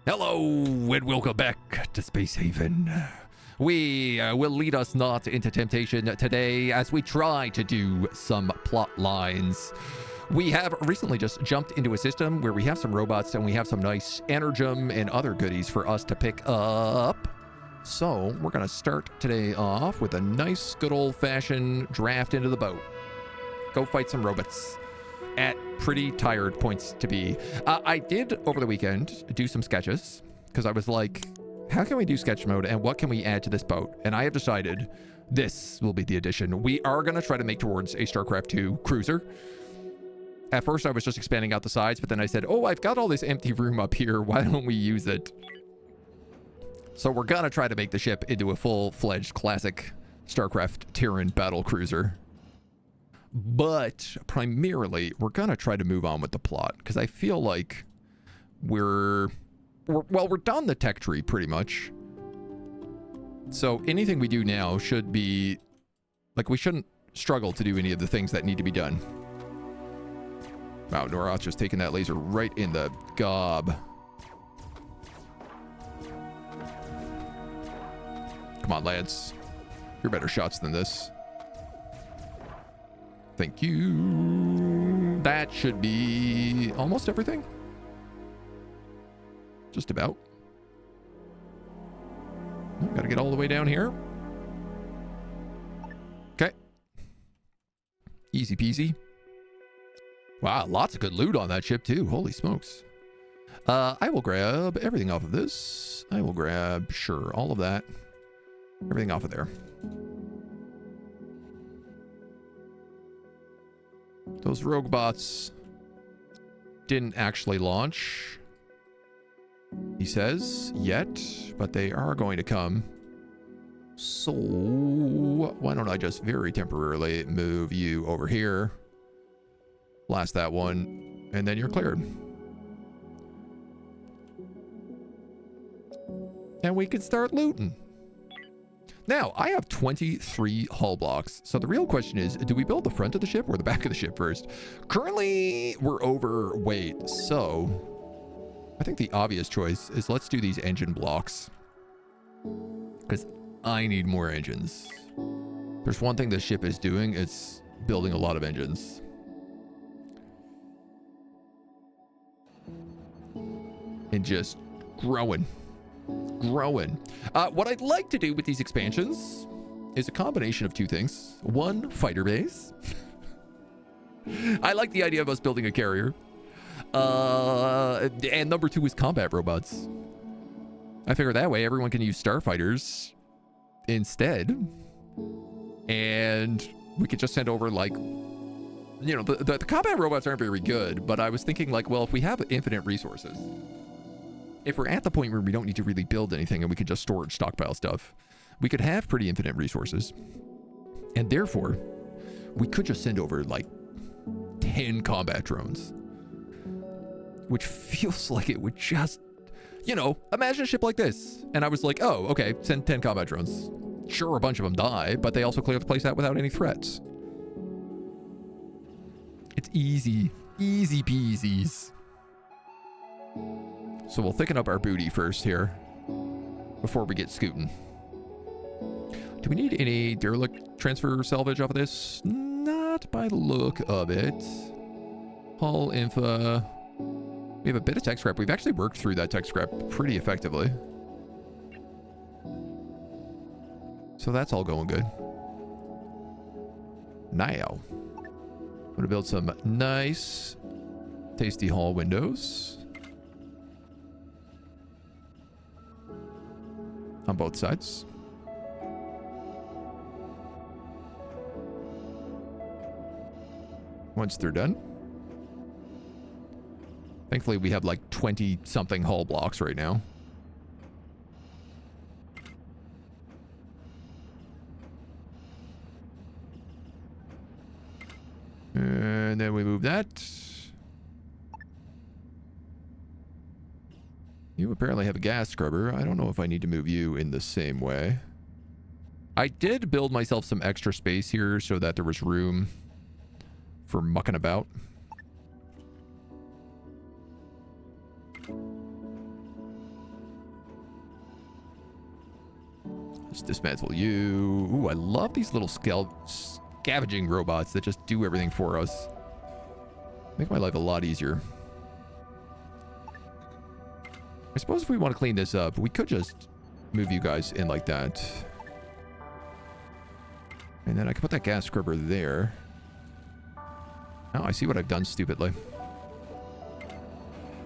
Hello and welcome back to Space Haven. We will lead us not into temptation today as we try to do some plot lines. We have recently just jumped into a system where we have some robots and we have some nice energem and other goodies for us to pick up. So we're going to start today off with a nice good old-fashioned draft into the boat. Go fight some robots at pretty tired points to be. I did over the weekend do some sketches because I was like, how can we do sketch mode and what can we add to this boat? And I have decided this will be the addition. We are going to try to make towards a StarCraft 2 cruiser. At first I was just expanding out the sides, but then I said, oh, I've got all this empty room up here. Why don't we use it? So we're going to try to make the ship into a full-fledged classic StarCraft Terran battlecruiser. But primarily, we're going to try to move on with the plot because I feel like we're done the tech tree pretty much. So anything we do now should be, like, we shouldn't struggle to do any of the things that need to be done. Wow, Norath's just taking that laser right in the gob. Come on, lads. You're better shots than this. Thank you. That should be almost everything. Just about. Gotta get all the way down here. Okay. Easy peasy. Wow, lots of good loot on that ship too. Holy smokes. I will grab everything off of this. I will grab, sure, all of that. Everything off of there. Those rogue bots didn't actually launch, he says, yet, but they are going to come. So why don't I just very temporarily move you over here, blast that one, and then you're cleared. And we can start looting. Now, I have 23 hull blocks, so the real question is, do we build the front of the ship or the back of the ship first? Currently, we're overweight, so I think the obvious choice is let's do these engine blocks, because I need more engines. There's one thing this ship is doing, it's building a lot of engines. And just growing. What I'd like to do with these expansions is a combination of two things. One, fighter base. I like the idea of us building a carrier. And number two is combat robots. I figure that way everyone can use starfighters instead. And we could just send over, like, you know, the combat robots aren't very good, but I was thinking, like, well, if we have infinite resources, if we're at the point where we don't need to really build anything and we could just storage stockpile stuff, we could have pretty infinite resources. And therefore, we could just send over like 10 combat drones. Which feels like it would just, you know, imagine a ship like this. And I was like, oh, okay, send 10 combat drones. Sure, a bunch of them die, but they also clear the place out without any threats. It's easy. Easy peasies. So we'll thicken up our booty first here before we get scooting. Do we need any derelict transfer salvage off of this? Not by the look of it. Hull info. We have a bit of tech scrap. We've actually worked through that tech scrap pretty effectively. So that's all going good. Now, I'm going to build some nice, tasty hull windows. On both sides. Once they're done. Thankfully, we have like 20-something hull blocks right now. And then we move that. You apparently have a gas scrubber. I don't know if I need to move you in the same way. I did build myself some extra space here so that there was room for mucking about. Let's dismantle you. Ooh, I love these little scavenging robots that just do everything for us. Make my life a lot easier. I suppose if we want to clean this up, we could just move you guys in like that. And then I can put that gas scrubber there. Oh, I see what I've done stupidly.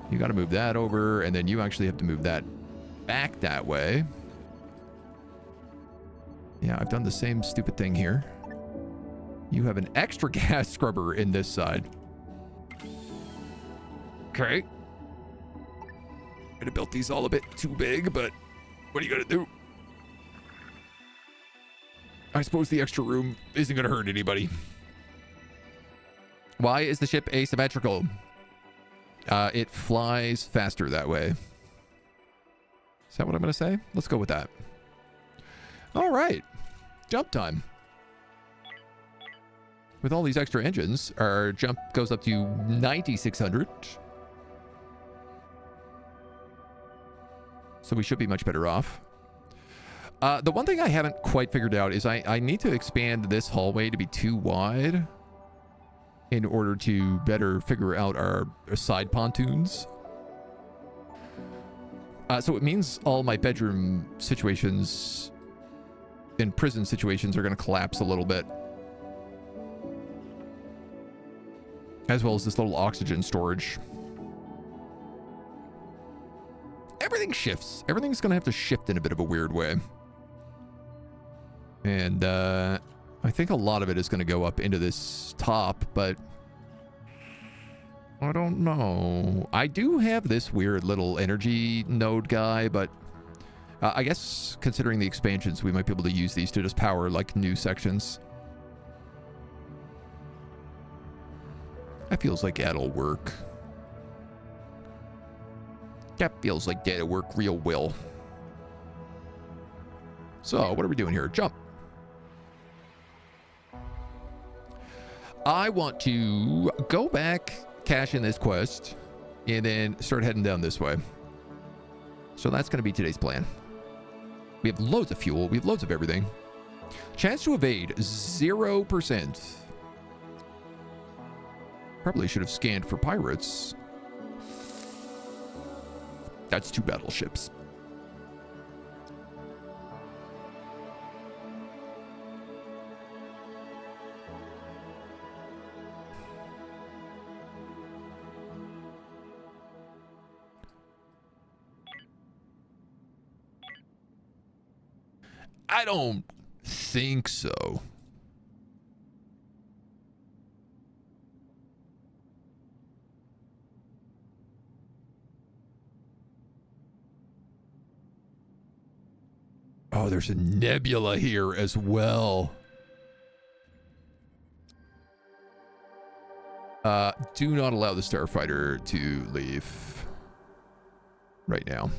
You got to move that over, and then you actually have to move that back that way. Yeah, I've done the same stupid thing here. You have an extra gas scrubber in this side. Okay. Could have built these all a bit too big, but what are you gonna do? I suppose the extra room isn't gonna hurt anybody. Why is the ship asymmetrical? It flies faster that way. Is that what I'm gonna say? Let's go with that. All right. Jump time. With all these extra engines, our jump goes up to 9,600. So we should be much better off. The one thing I haven't quite figured out is I need to expand this hallway to be too wide in order to better figure out our side pontoons. So it means all my bedroom situations and prison situations are going to collapse a little bit. As well as this little oxygen storage. Everything shifts. Everything's going to have to shift in a bit of a weird way. And I think a lot of it is going to go up into this top, but I don't know. I do have this weird little energy node guy, but I guess considering the expansions, we might be able to use these to just power like new sections. That feels like that'll work. That feels like that'll work real well. So, what are we doing here? Jump. I want to go back, cash in this quest, and then start heading down this way. So that's going to be today's plan. We have loads of fuel. We have loads of everything. Chance to evade, 0%. Probably should have scanned for pirates. That's 2 battleships. I don't think so. Oh, there's a nebula here as well. Do not allow the starfighter to leave right now.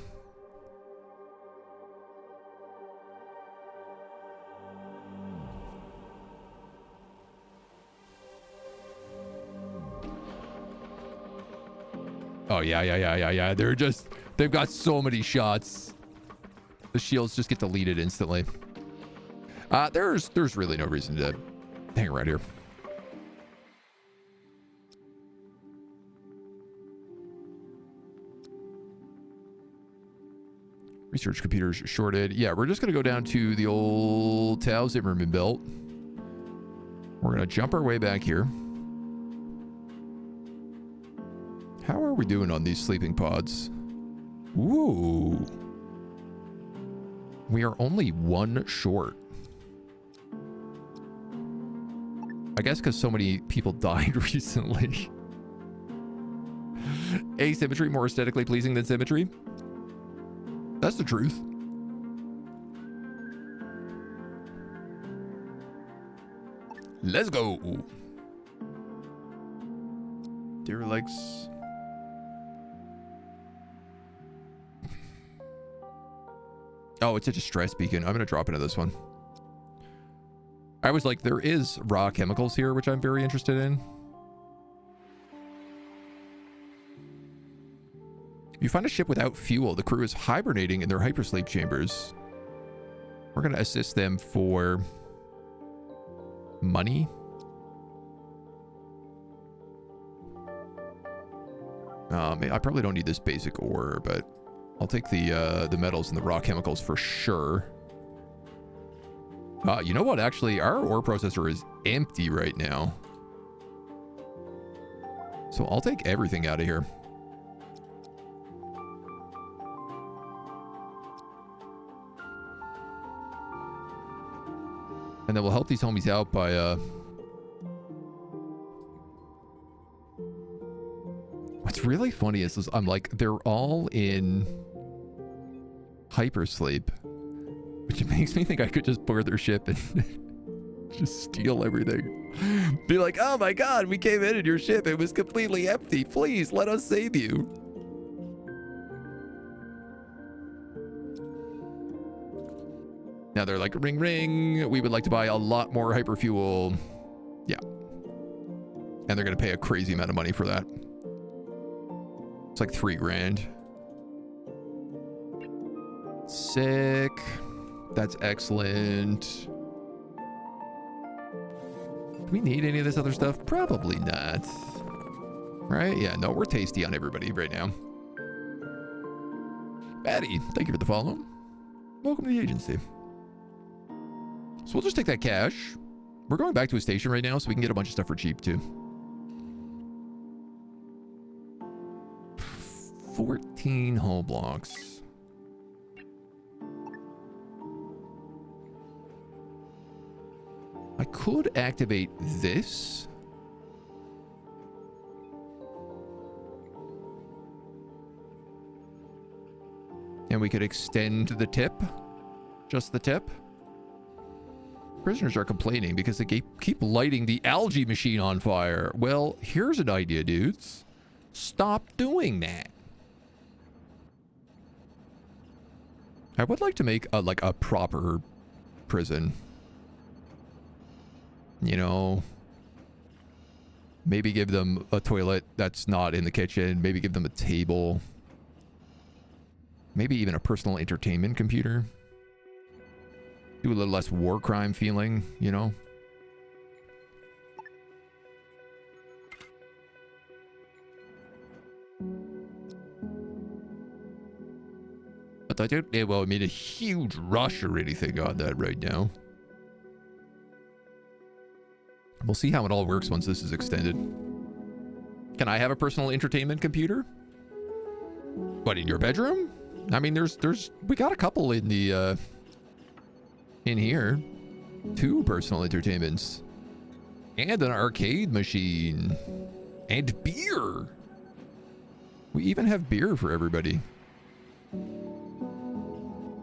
Oh, yeah. They've got so many shots. The shields just get deleted instantly. There's really no reason to hang around here. Research computers shorted. Yeah, we're just going to go down to the old Tau Zimmerman belt. We're going to jump our way back here. How are we doing on these sleeping pods? Ooh. We are only 1 short. I guess because so many people died recently. Asymmetry more aesthetically pleasing than symmetry? That's the truth. Let's go. Derelicts. Oh, it's a distress beacon. I'm going to drop into this one. I was like, there is raw chemicals here, which I'm very interested in. You find a ship without fuel. The crew is hibernating in their hypersleep chambers. We're going to assist them for money. I probably don't need this basic ore, but I'll take the metals and the raw chemicals for sure. You know what? Actually, our ore processor is empty right now. So I'll take everything out of here. And then we'll help these homies out by, what's really funny is I'm like, they're all in hypersleep, which makes me think I could just board their ship and just steal everything. Be like, oh my god, we came in your ship, it was completely empty. Please, let us save you. Now they're like, ring, ring. We would like to buy a lot more hyperfuel. Yeah. And they're going to pay a crazy amount of money for that. It's like $3 grand. Sick. That's excellent. Do we need any of this other stuff? Probably not. Right? Yeah, no, we're tasty on everybody right now. Batty, thank you for the follow. Welcome to the agency. So we'll just take that cash. We're going back to a station right now so we can get a bunch of stuff for cheap too. 14 hull blocks. I could activate this. And we could extend the tip. Just the tip. Prisoners are complaining because they keep lighting the algae machine on fire. Well, here's an idea, dudes. Stop doing that. I would like to make a proper prison. You know, maybe give them a toilet that's not in the kitchen. Maybe give them a table. Maybe even a personal entertainment computer. Do a little less war crime feeling, you know? But I don't know, well, I mean, a huge rush or anything on that right now. We'll see how it all works once this is extended. Can I have a personal entertainment computer? What, in your bedroom? I mean, we got a couple in the, in here. 2 personal entertainments. And an arcade machine. And beer. We even have beer for everybody.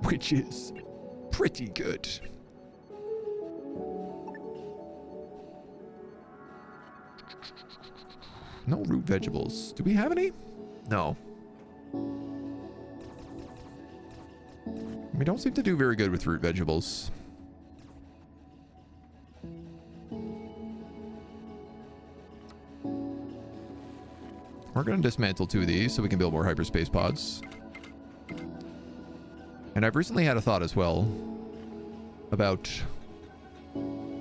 Which is pretty good. No root vegetables. Do we have any? No. We don't seem to do very good with root vegetables. We're going to dismantle 2 of these so we can build more hyperspace pods. And I've recently had a thought as well about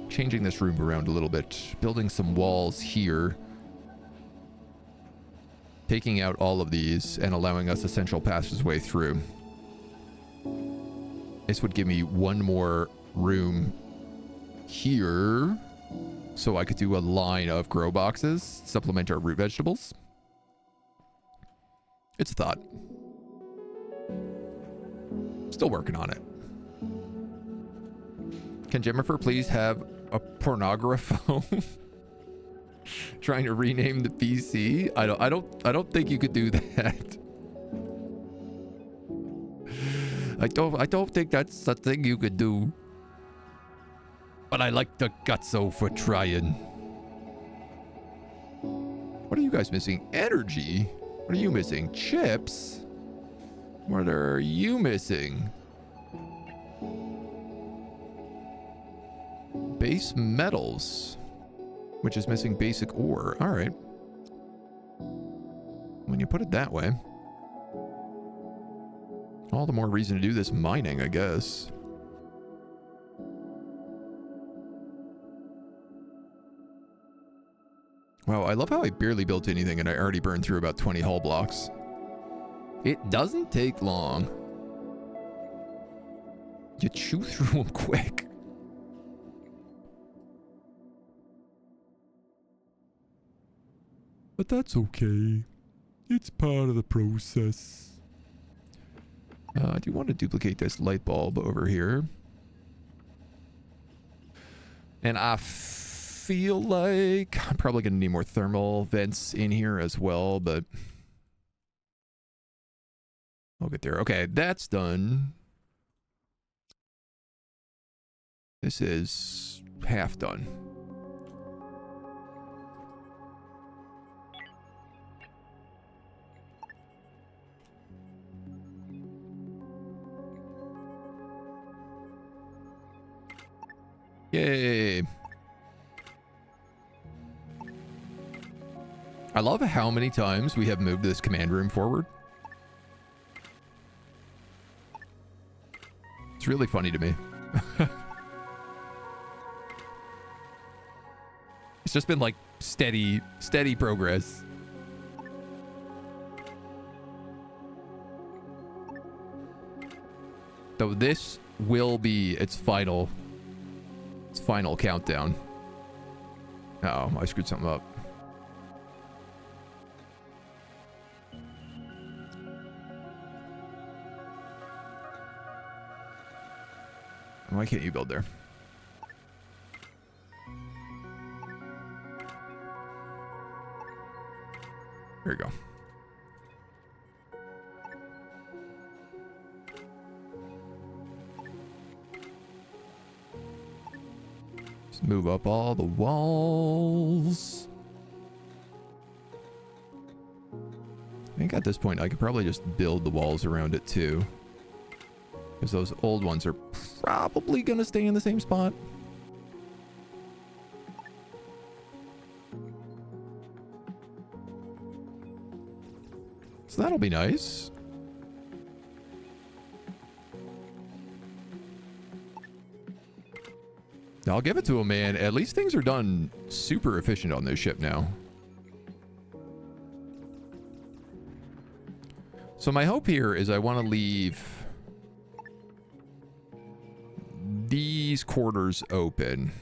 changing this room around a little bit. Building some walls here. Taking out all of these and allowing us a central passageway through. This would give me 1 more room here. So I could do a line of grow boxes. Supplement our root vegetables. It's a thought. Still working on it. Can Jennifer please have a pornographone? Trying to rename the PC? I don't think you could do that. I don't think that's a thing you could do. But I like the gutso for trying. What are you guys missing? Energy? What are you missing? Chips? What are you missing? Base metals. Which is missing basic ore. Alright. When you put it that way. All the more reason to do this mining, I guess. Wow, I love how I barely built anything and I already burned through about 20 hull blocks. It doesn't take long. You chew through them quick. But that's okay. It's part of the process. I do want to duplicate this light bulb over here. And I feel like I'm probably going to need more thermal vents in here as well, but I'll get there. Okay, that's done. This is half done. Yay. I love how many times we have moved this command room forward. It's really funny to me. It's just been like steady progress. So this will be its final countdown. Uh oh, I screwed something up. Why can't you build there? There you go. Just move up all the walls. I think at this point I could probably just build the walls around it too, because those old ones are probably gonna stay in the same spot. So that'll be nice. I'll give it to him, man. At least things are done super efficient on this ship now. So my hope here is I want to leave these quarters open.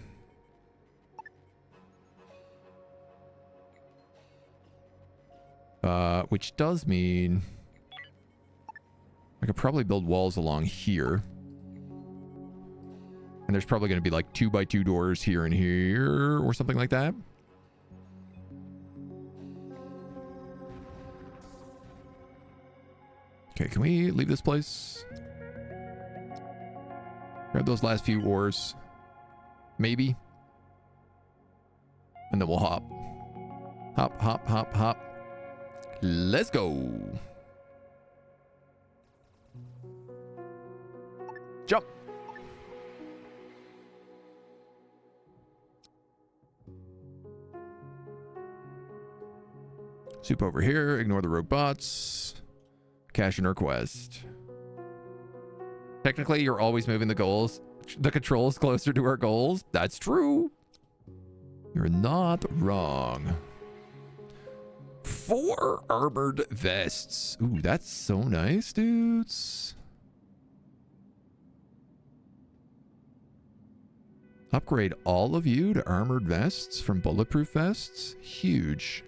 Which does mean I could probably build walls along here. And there's probably going to be like 2x2 doors here and here or something like that. Okay, can we leave this place? Grab those last few ores. Maybe. And then we'll hop. Hop, hop, hop, hop. Let's go. Jump. Soup over here. Ignore the rogue bots. Cash and request. Technically, you're always moving the controls closer to our goals. That's true. You're not wrong. 4 armored vests. Ooh, that's so nice, dudes. Upgrade all of you to armored vests from bulletproof vests. Huge.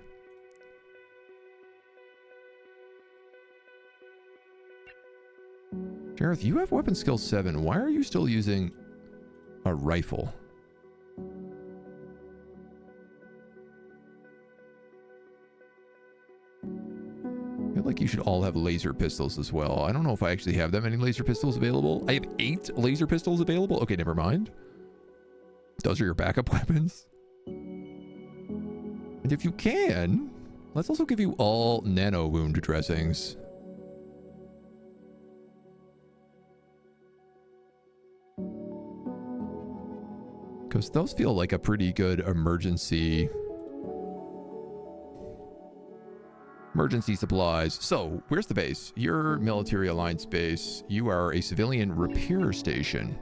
Jareth, you have weapon skill 7. Why are you still using a rifle? I feel like you should all have laser pistols as well. I don't know if I actually have that many laser pistols available. I have 8 laser pistols available. Okay, never mind. Those are your backup weapons. And if you can, let's also give you all nano wound dressings. Because those feel like a pretty good emergency supplies. So, where's the base? Your military alliance base. You are a civilian repair station.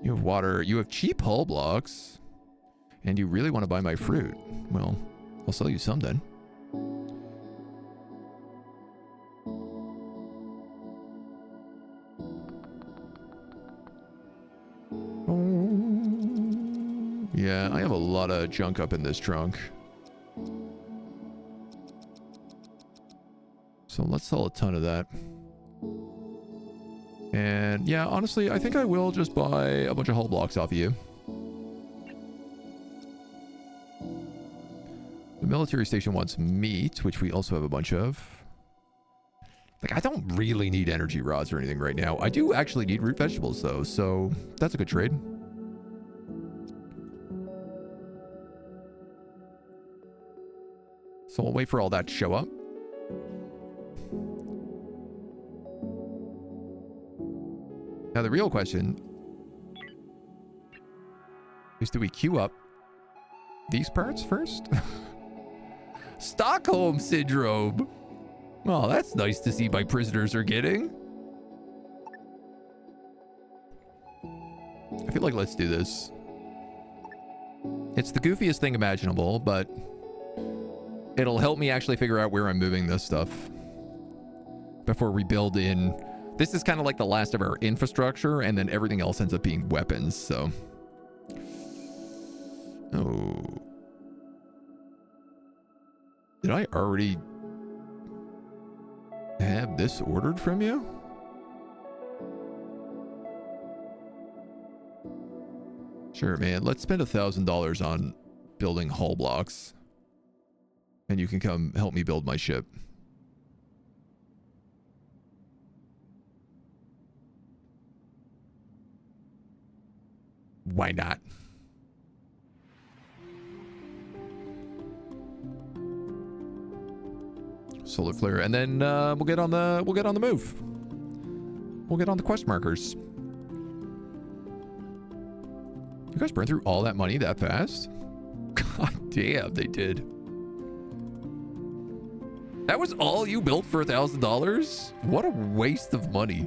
You have water. You have cheap hull blocks. And you really want to buy my fruit? Well, I'll sell you some then. Yeah, I have a lot of junk up in this trunk. So let's sell a ton of that. And yeah, honestly, I think I will just buy a bunch of hull blocks off of you. The military station wants meat, which we also have a bunch of. Like, I don't really need energy rods or anything right now. I do actually need root vegetables, though, so that's a good trade. So we'll wait for all that to show up. Now, the real question is, do we queue up these parts first? Stockholm Syndrome! Oh, that's nice to see my prisoners are getting. I feel like let's do this. It's the goofiest thing imaginable, but it'll help me actually figure out where I'm moving this stuff before we build in. This is kind of like the last of our infrastructure, and then everything else ends up being weapons, so. Oh. Did I already have this ordered from you? Sure, man. Let's spend $1,000 on building hull blocks. And you can come help me build my ship. Why not? Solar flare, and then we'll get on the move. We'll get on the quest markers. You guys burn through all that money that fast? God damn, they did. That was all you built for $1,000? What a waste of money.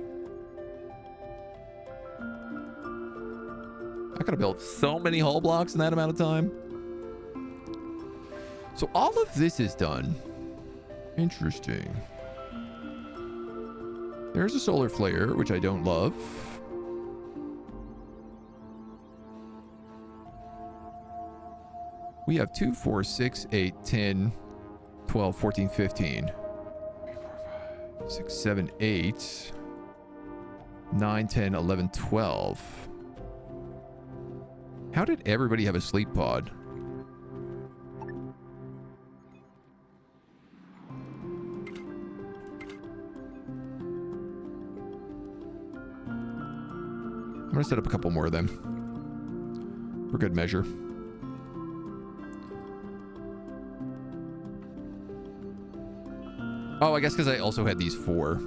I could have built so many hull blocks in that amount of time. So all of this is done. Interesting. There's a solar flare, which I don't love. We have 2, 4, 6, 8, 10, 12, 14, 15. 6, 7, 8. 9, 10, 11, 12. How did everybody have a sleep pod? I'm going to set up a couple more of them for good measure. Oh, I guess because I also had these 4.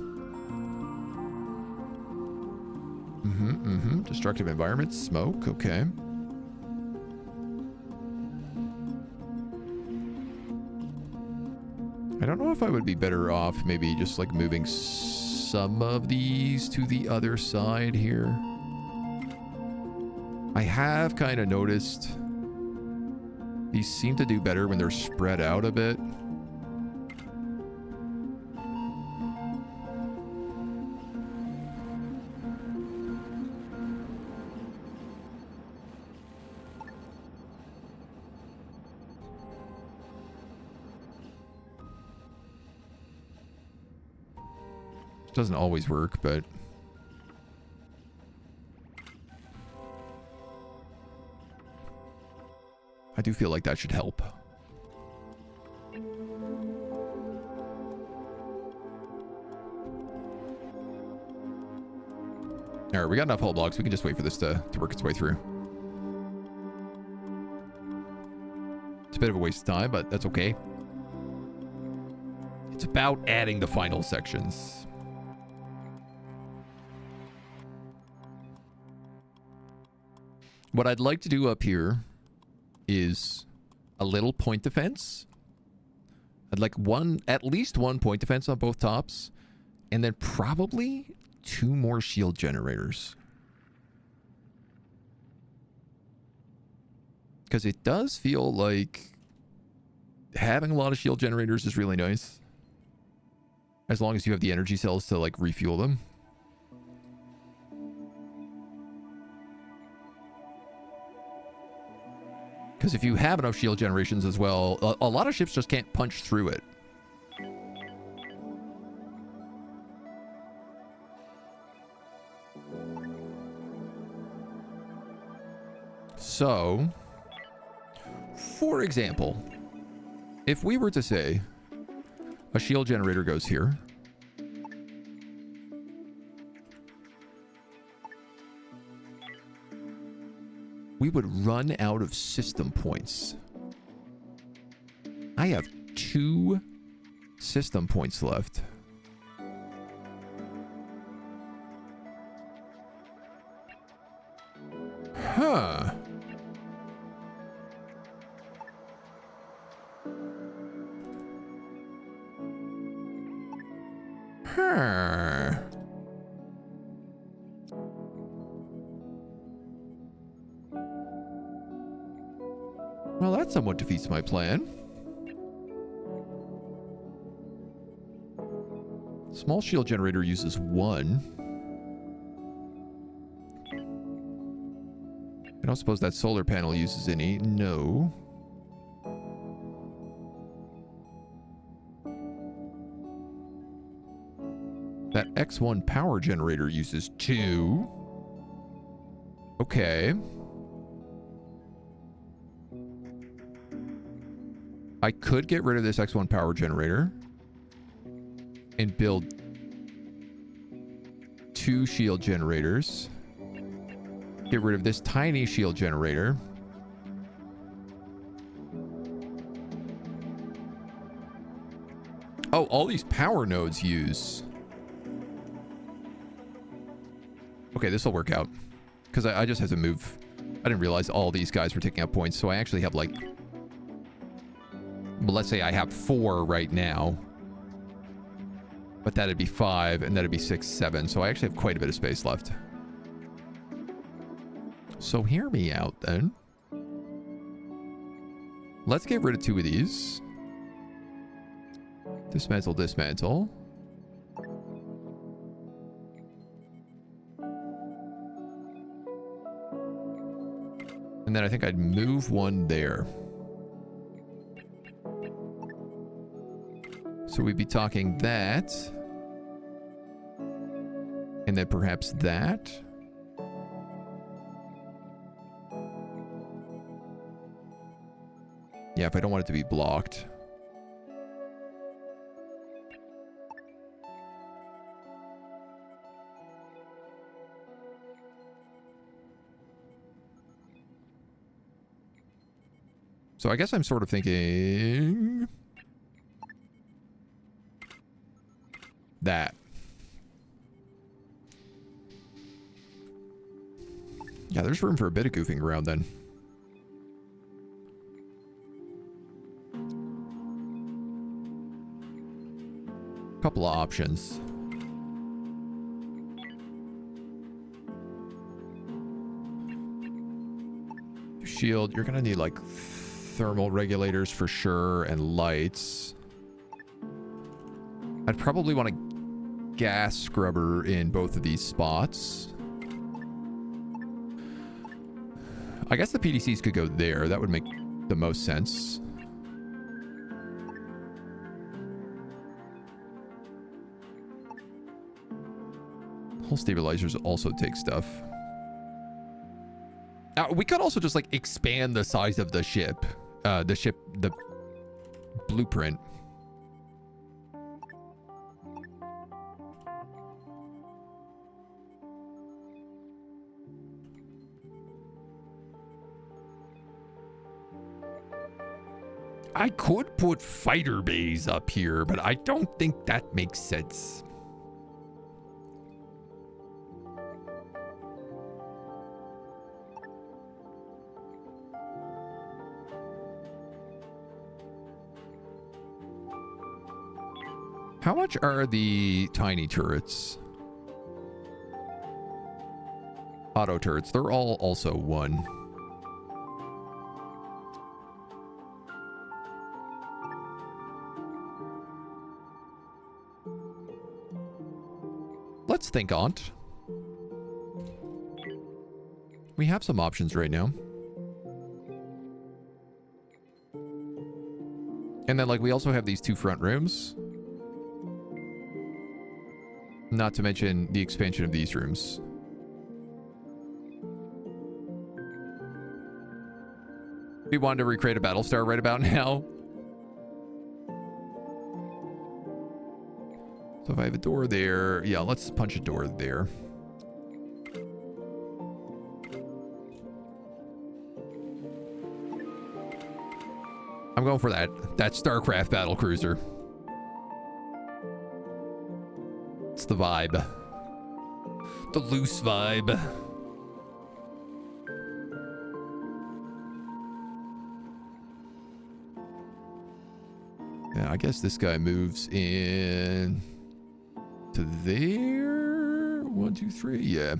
Destructive environments, smoke, okay. I don't know if I would be better off maybe just like moving some of these to the other side here. I have kind of noticed these seem to do better when they're spread out a bit. Doesn't always work, but I do feel like that should help. All right, we got enough hull blocks. We can just wait for this to work its way through. It's a bit of a waste of time, but that's okay. It's about adding the final sections. What I'd like to do up here is a little point defense. I'd like at least one point defense on both tops, and then probably 2 more shield generators. Because it does feel like having a lot of shield generators is really nice. As long as you have the energy cells to, like, refuel them. Because if you have enough shield generations as well, a lot of ships just can't punch through it. So, for example, if we were to say a shield generator goes here, we would run out of system points. I have 2 system points left. Huh. Huh. Well, that somewhat defeats my plan. Small shield generator uses 1. I don't suppose that solar panel uses any. No. That X1 power generator uses 2. Okay. I could get rid of this X1 power generator and build 2 shield generators. Get rid of this tiny shield generator. Oh, all these power nodes use. Okay, this will work out. Because I just had to move. I didn't realize all these guys were taking up points. So I actually have like... Well, let's say I have 4 right now. But that'd be 5, and that'd be 6, 7. So I actually have quite a bit of space left. So hear me out, then. Let's get rid of 2 of these. Dismantle, dismantle. And then I think I'd move 1 there. So we'd be talking that. And then perhaps that. Yeah, if I don't want it to be blocked. So I guess I'm sort of thinking... that. Yeah, there's room for a bit of goofing around then. Couple of options. Shield, you're gonna need like thermal regulators for sure and lights. I'd probably want a gas scrubber in both of these spots. I guess the PDCs could go there. That would make the most sense. Hull stabilizers also take stuff. We could also just like expand the size of the ship. The blueprint. I could put fighter bays up here, but I don't think that makes sense. How much are the tiny turrets? Auto turrets, they're all also 1. Let's think on it. We have some options right now. And then, like, we also have these 2 front rooms. Not to mention the expansion of these rooms. We wanted to recreate a Battlestar right about now. So if I have a door there, yeah, let's punch a door there. I'm going for that StarCraft Battlecruiser. It's the vibe. The loose vibe. Yeah, I guess this guy moves in to there. 1, 2, 3. Yeah.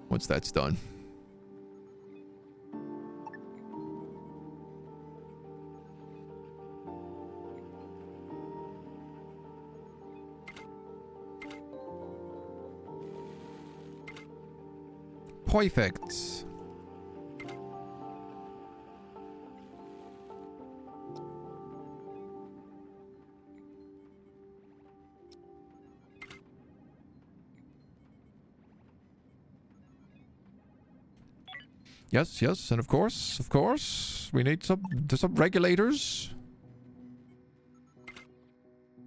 Once that's done. Perfect. Yes, yes, and of course, we need some regulators.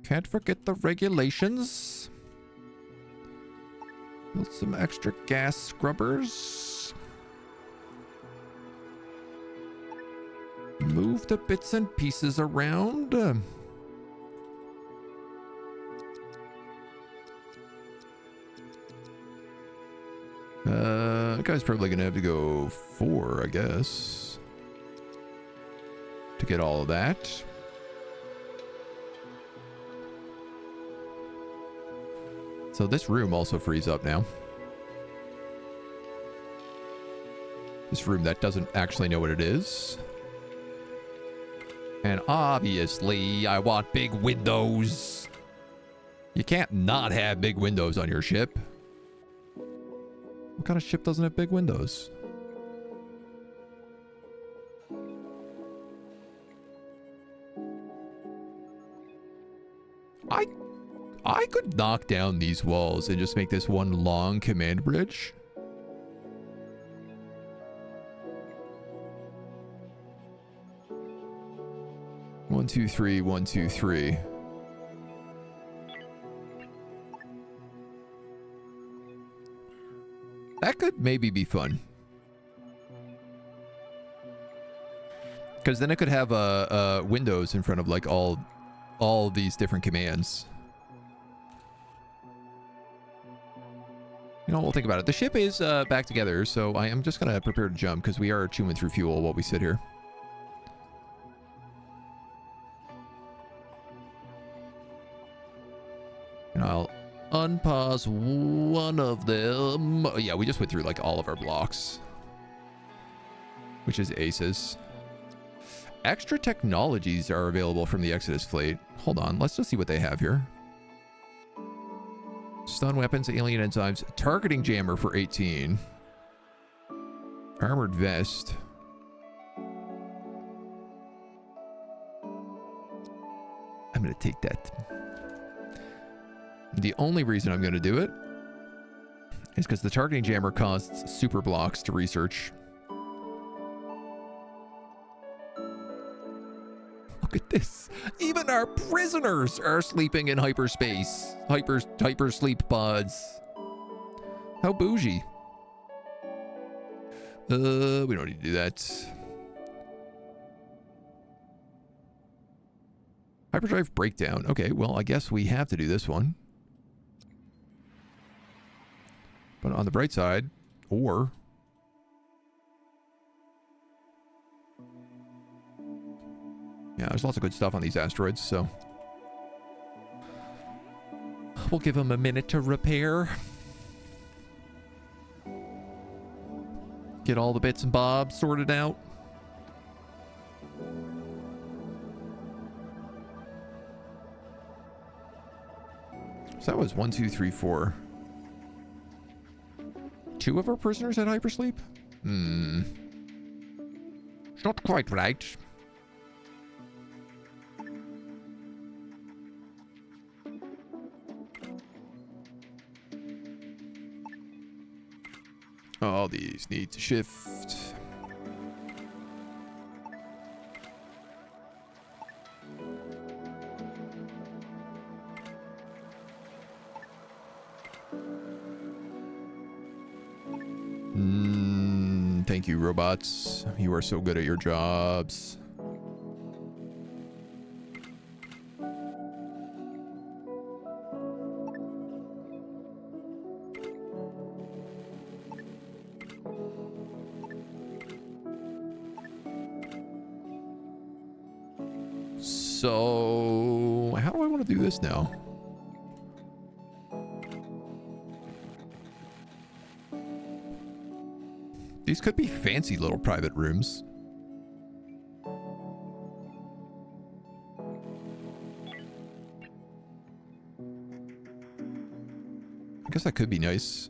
Can't forget the regulations. Build some extra gas scrubbers. Move the bits and pieces around. That guy's probably gonna have to go 4, I guess, to get all of that. So this room also frees up now. This room that doesn't actually know what it is. And obviously, I want big windows. You can't not have big windows on your ship. What kind of ship doesn't have big windows? I could knock down these walls and just make this one long command bridge. One, two, three, 1, 2, 3. That could maybe be fun. Because then it could have windows in front of like all these different commands. You know, we'll think about it. The ship is back together, so I am just going to prepare to jump because we are chewing through fuel while we sit here. And I'll unpause one of them. Oh, yeah, we just went through like all of our blocks, which is aces. Extra technologies are available from the Exodus fleet. Hold on, let's just see what they have here. Stun weapons, alien enzymes, targeting jammer for 18. Armored vest. I'm going to take that. The only reason I'm going to do it is because the targeting jammer costs super blocks to research. Look at this. Even our prisoners are sleeping in hyperspace. Hyper sleep pods. How bougie. We don't need to do that. Hyperdrive breakdown. Okay, well, I guess we have to do this one. But on the bright side, or... yeah, there's lots of good stuff on these asteroids, so... we'll give them a minute to repair. Get all the bits and bobs sorted out. So that was 1, 2, 3, 4. 2 of our prisoners had hypersleep? It's not quite right. All these need to shift. Thank you, robots. You are so good at your jobs. So, how do I want to do this now? These could be fancy little private rooms. I guess that could be nice.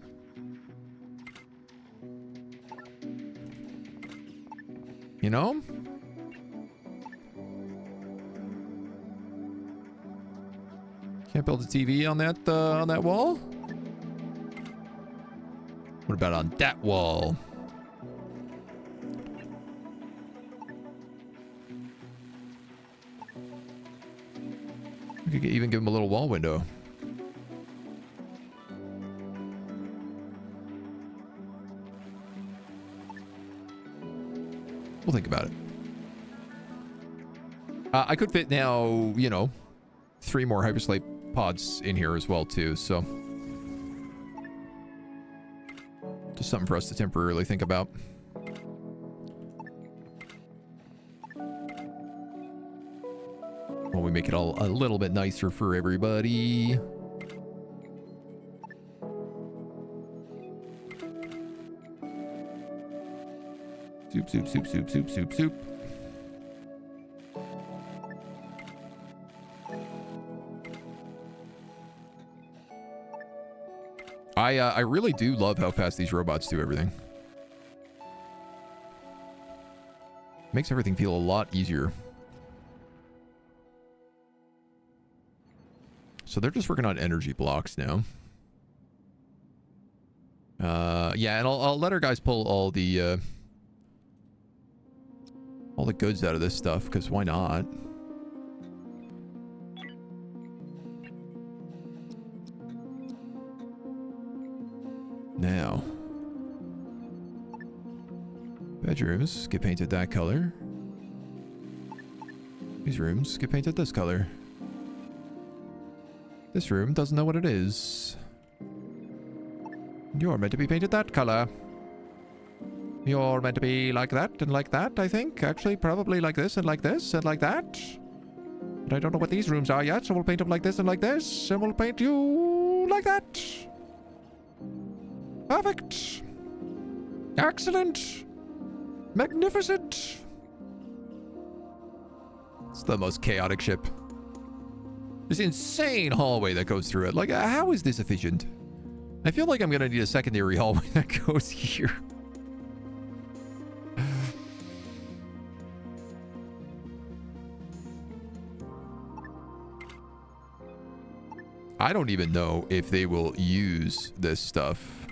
You know? Can't build a TV on that wall? What about on that wall? We could even give him a little wall window. We'll think about it. I could fit now, you know, 3 more hypersleep pods in here as well, too, so. Just something for us to temporarily think about. Well, we make it all a little bit nicer for everybody. Soup, soup, soup, soup, soup, soup, soup. I really do love how fast these robots do everything. Makes everything feel a lot easier. So they're just working on energy blocks now. Yeah, and I'll let our guys pull all the goods out of this stuff, because why not? Now, bedrooms get painted that color. These rooms get painted this color. This room doesn't know what it is. You're meant to be painted that color. You're meant to be like that and like that, I think. Actually, probably like this and like this and like that. But I don't know what these rooms are yet, so we'll paint them like this and like this. And we'll paint you like that. Perfect. Excellent. Magnificent. It's the most chaotic ship. This insane hallway that goes through it. Like, how is this efficient? I feel like I'm going to need a secondary hallway that goes here. I don't even know if they will use this stuff.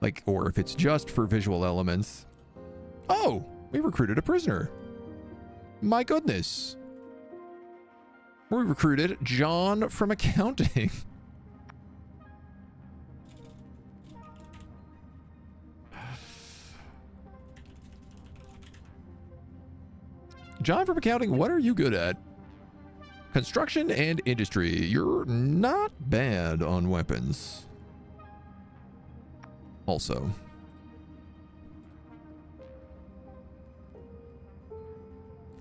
Like, or if it's just for visual elements. Oh, we recruited a prisoner. My goodness. We recruited John from accounting. John from accounting, what are you good at? Construction and industry. You're not bad on weapons. Also.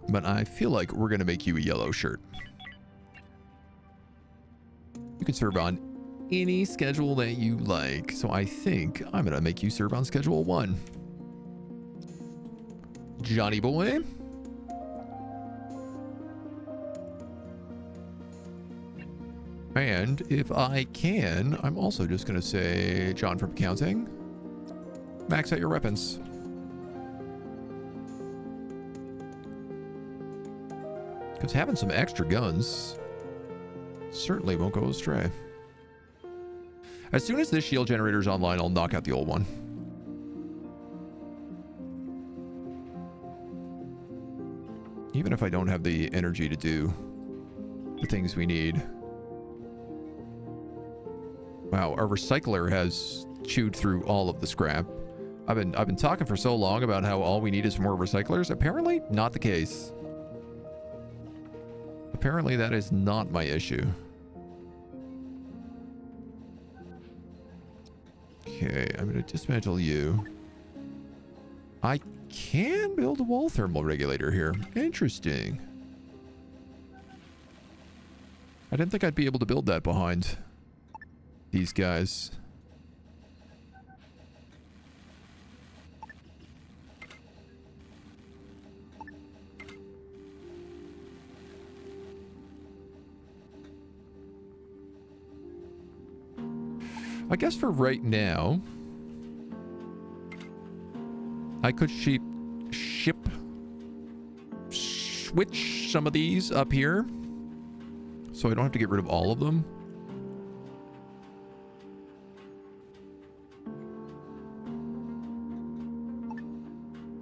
But I feel like we're going to make you a yellow shirt. You can serve on any schedule that you like. So I think I'm going to make you serve on schedule 1. Johnny boy. And if I can, I'm also just going to say, John from accounting, max out your weapons. Because having some extra guns certainly won't go astray. As soon as this shield generator is online, I'll knock out the old one. Even if I don't have the energy to do the things we need. Wow, our recycler has chewed through all of the scrap. I've been talking for so long about how all we need is more recyclers. Apparently, not the case. Apparently, that is not my issue. Okay, I'm going to dismantle you. I can build a wall thermal regulator here. Interesting. I didn't think I'd be able to build that behind these guys. I guess for right now, I could switch some of these up here so I don't have to get rid of all of them.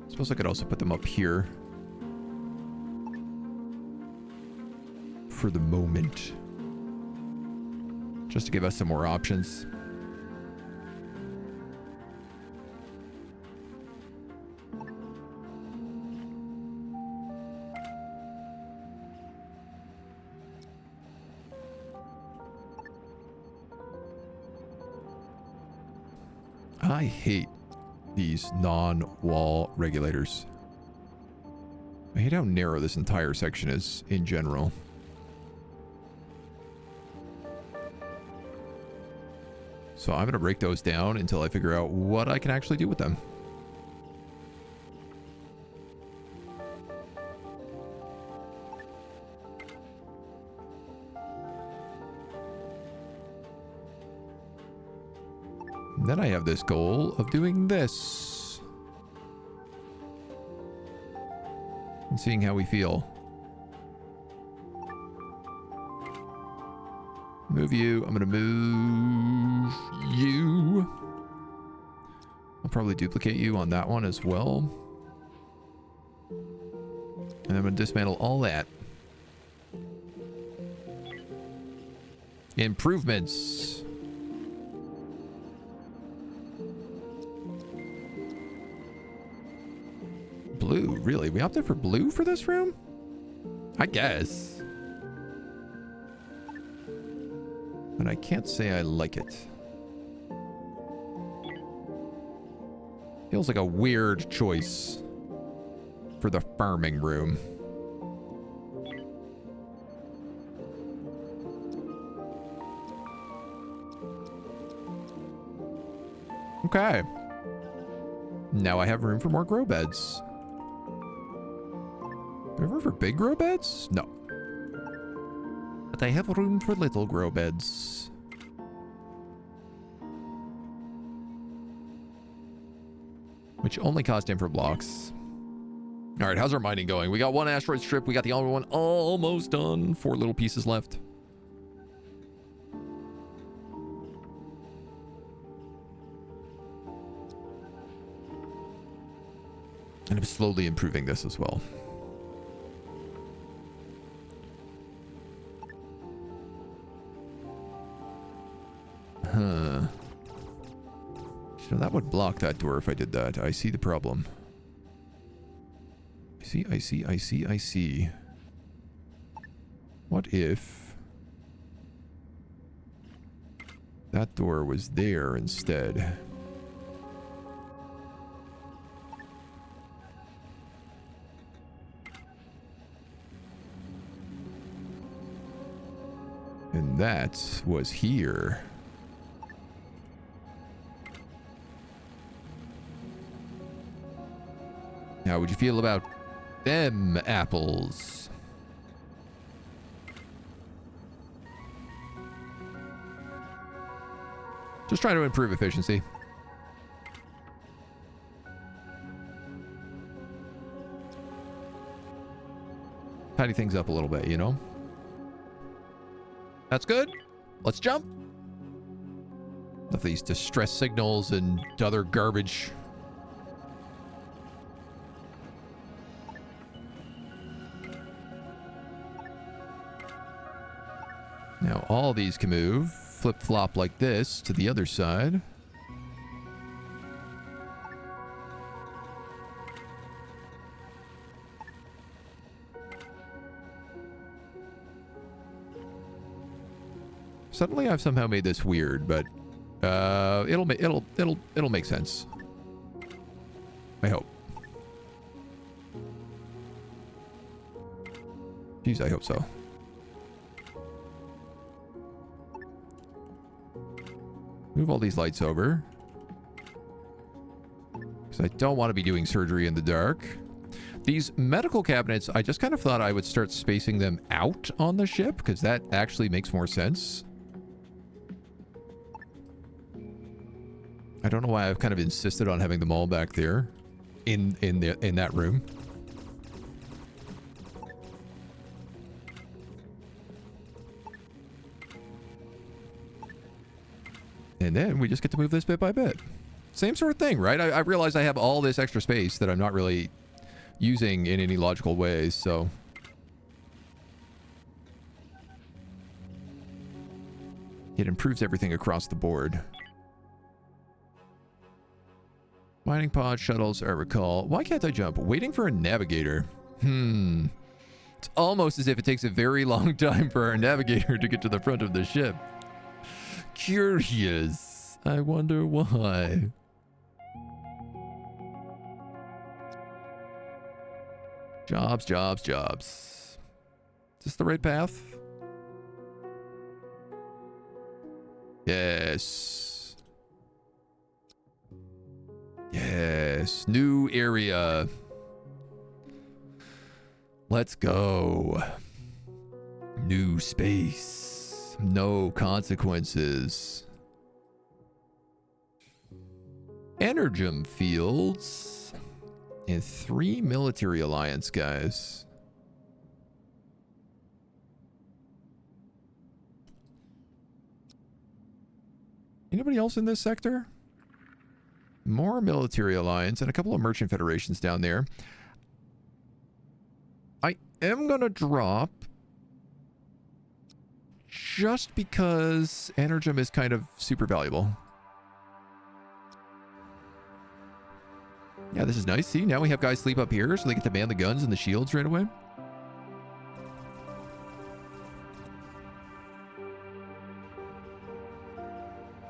I suppose I could also put them up here for the moment, just to give us some more options. I hate these non-wall regulators. I hate how narrow this entire section is in general. So I'm going to break those down until I figure out what I can actually do with them. Then I have this goal of doing this and seeing how we feel. Move you. I'm going to move you. I'll probably duplicate you on that one as well. And I'm going to dismantle all that. Improvements. Blue, really? We opted for blue for this room? I guess. But I can't say I like it. Feels like a weird choice for the farming room. Okay. Now I have room for more grow beds. Do I have room for big grow beds? No. But I have room for little grow beds. Which only cost infra blocks. Alright, how's our mining going? We got one asteroid strip. We got the other one almost done. 4 little pieces left. And I'm slowly improving this as well. Huh. So that would block that door if I did that. I see the problem. I see. What if that door was there instead? And that was here. How would you feel about them apples? Just trying to improve efficiency. Tidy things up a little bit, you know? That's good. Let's jump. Of these distress signals and other garbage. Now all these can move, flip-flop like this to the other side. Suddenly I've somehow made this weird, but it'll make sense. I hope. Jeez, I hope so. Move all these lights over. Because I don't want to be doing surgery in the dark. These medical cabinets, I just kind of thought I would start spacing them out on the ship, because that actually makes more sense. I don't know why I've kind of insisted on having them all back there in that room. And then we just get to move this bit by bit. Same sort of thing, right? I realize I have all this extra space that I'm not really using in any logical ways, so... It improves everything across the board. Mining pod shuttles, I recall. Why can't I jump? Waiting for a navigator. It's almost as if it takes a very long time for our navigator to get to the front of the ship. Curious. I wonder why. Jobs, jobs, jobs. Is this the right path? Yes. Yes. New area. Let's go. New space. No consequences. Energem fields. And 3 military alliance guys. Anybody else in this sector? More military alliance and a couple of merchant federations down there. I am gonna drop just because Energem is kind of super valuable. Yeah, this is nice. See, now we have guys sleep up here so they get to man the guns and the shields right away.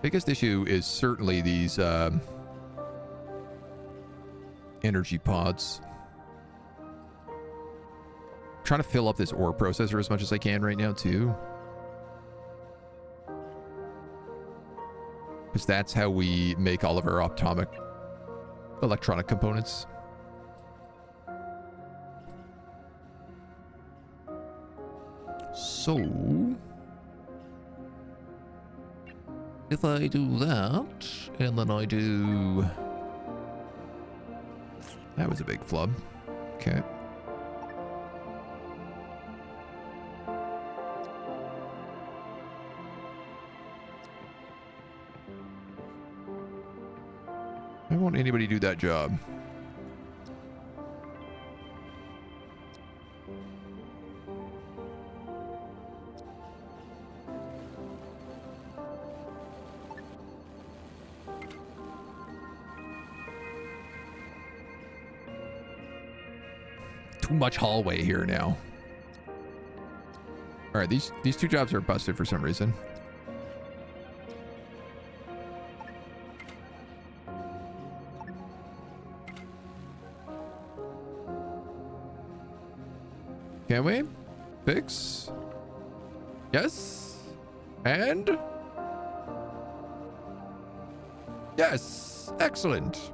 Biggest issue is certainly these energy pods. I'm trying to fill up this ore processor as much as I can right now too. Because that's how we make all of our atomic electronic components. So if I do that, and then I do... That was a big flub. Okay. I won't anybody do that job. Too much hallway here now. All right, these 2 jobs are busted for some reason. Can we fix? Yes. And yes. Excellent.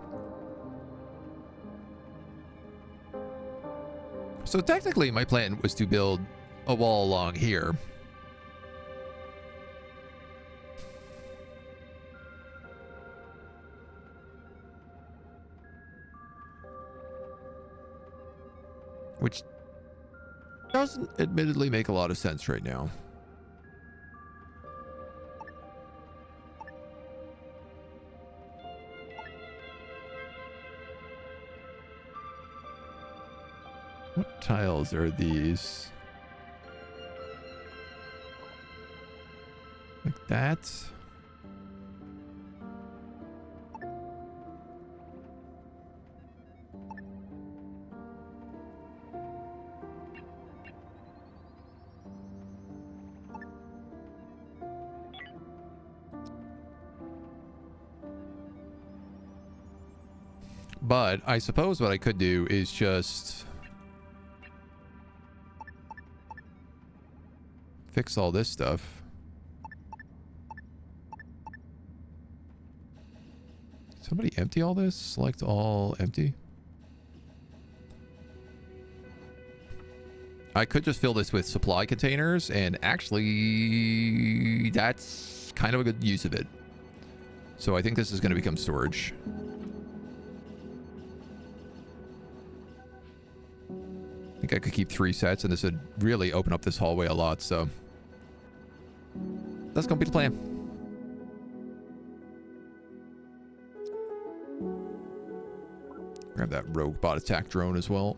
So technically my plan was to build a wall along here. Doesn't admittedly make a lot of sense right now. What tiles are these? Like that? But I suppose what I could do is just fix all this stuff. Somebody empty all this? Select all empty. I could just fill this with supply containers, and actually that's kind of a good use of it. So I think this is going to become storage. I think I could keep 3 sets, and this would really open up this hallway a lot, so that's going to be the plan. Grab that rogue bot attack drone as well.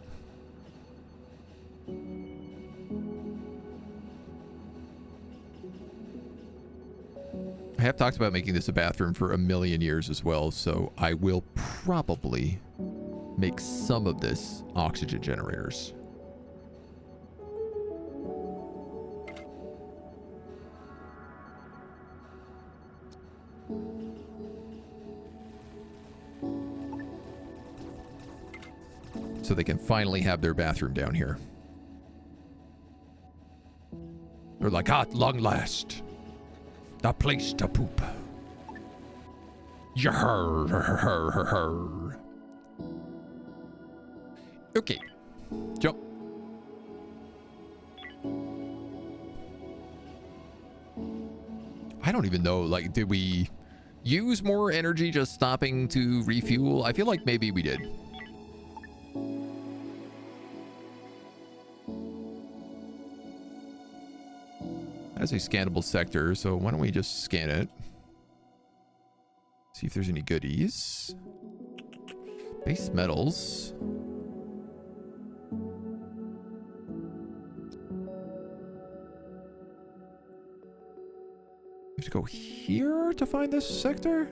I have talked about making this a bathroom for a million years as well, so I will probably make some of this oxygen generators. So they can finally have their bathroom down here. They're like, at long last, a place to poop. Yarr. Okay, jump. I don't even know, like, did we use more energy just stopping to refuel? I feel like maybe we did. As a scannable sector, so why don't we just scan it? See if there's any goodies. Base metals. We have to go here to find this sector?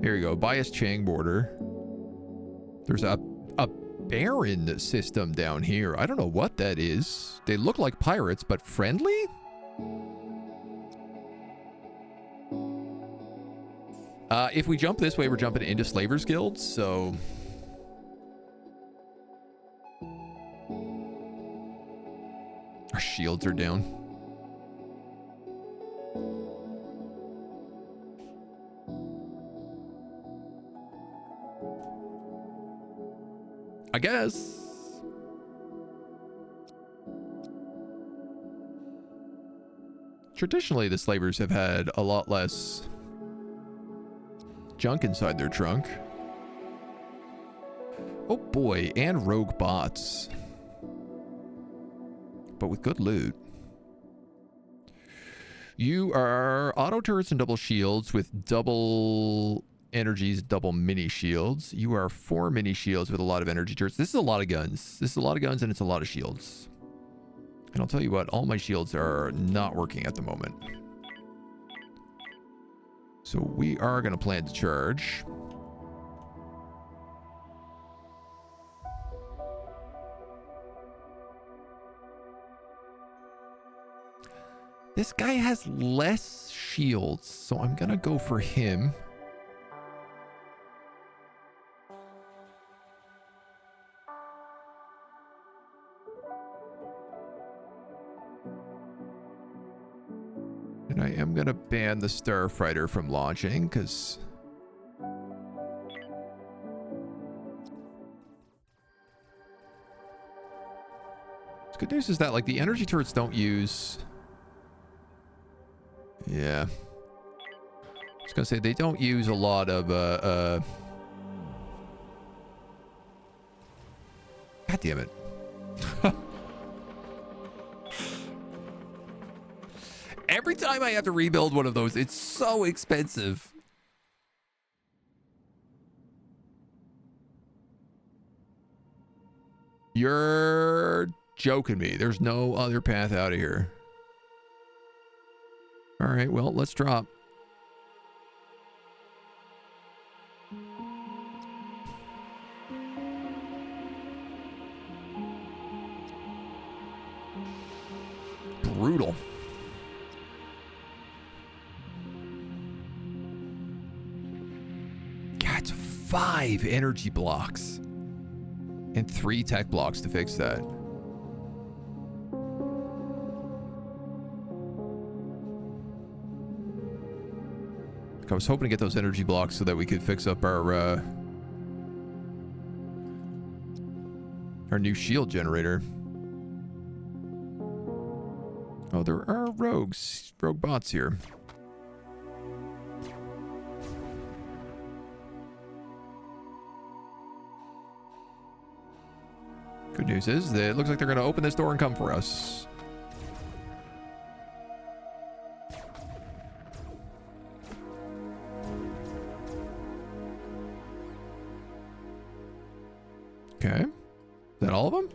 Here you go, Bias Chang border. There's a barren system down here. I don't know what that is. They look like pirates, but friendly? If we jump this way, we're jumping into Slavers Guilds, so... Our shields are down. I guess. Traditionally, the Slavers have had a lot less junk inside their trunk. Oh boy, and rogue bots. But with good loot. You are auto turrets and double shields with double energies, double mini shields. You are 4 mini shields with a lot of energy turrets. This is a lot of guns. This is a lot of guns, and it's a lot of shields. And I'll tell you what, all my shields are not working at the moment. So we are going to plan to charge. This guy has less shields, so I'm going to go for him. And I am going to ban the Starfighter from launching, because... The good news is that, like, the energy turrets don't use... Yeah. I was going to say, they don't use a lot of, God damn it. time I have to rebuild one of those, it's so expensive. You're joking me. There's no other path out of here. All right, well, let's drop. Brutal. God, it's 5 energy blocks and 3 tech blocks to fix that. I was hoping to get those energy blocks so that we could fix up our new shield generator. Oh, there are rogue bots here. Good news is that it looks like they're going to open this door and come for us. Okay. Is that all of them?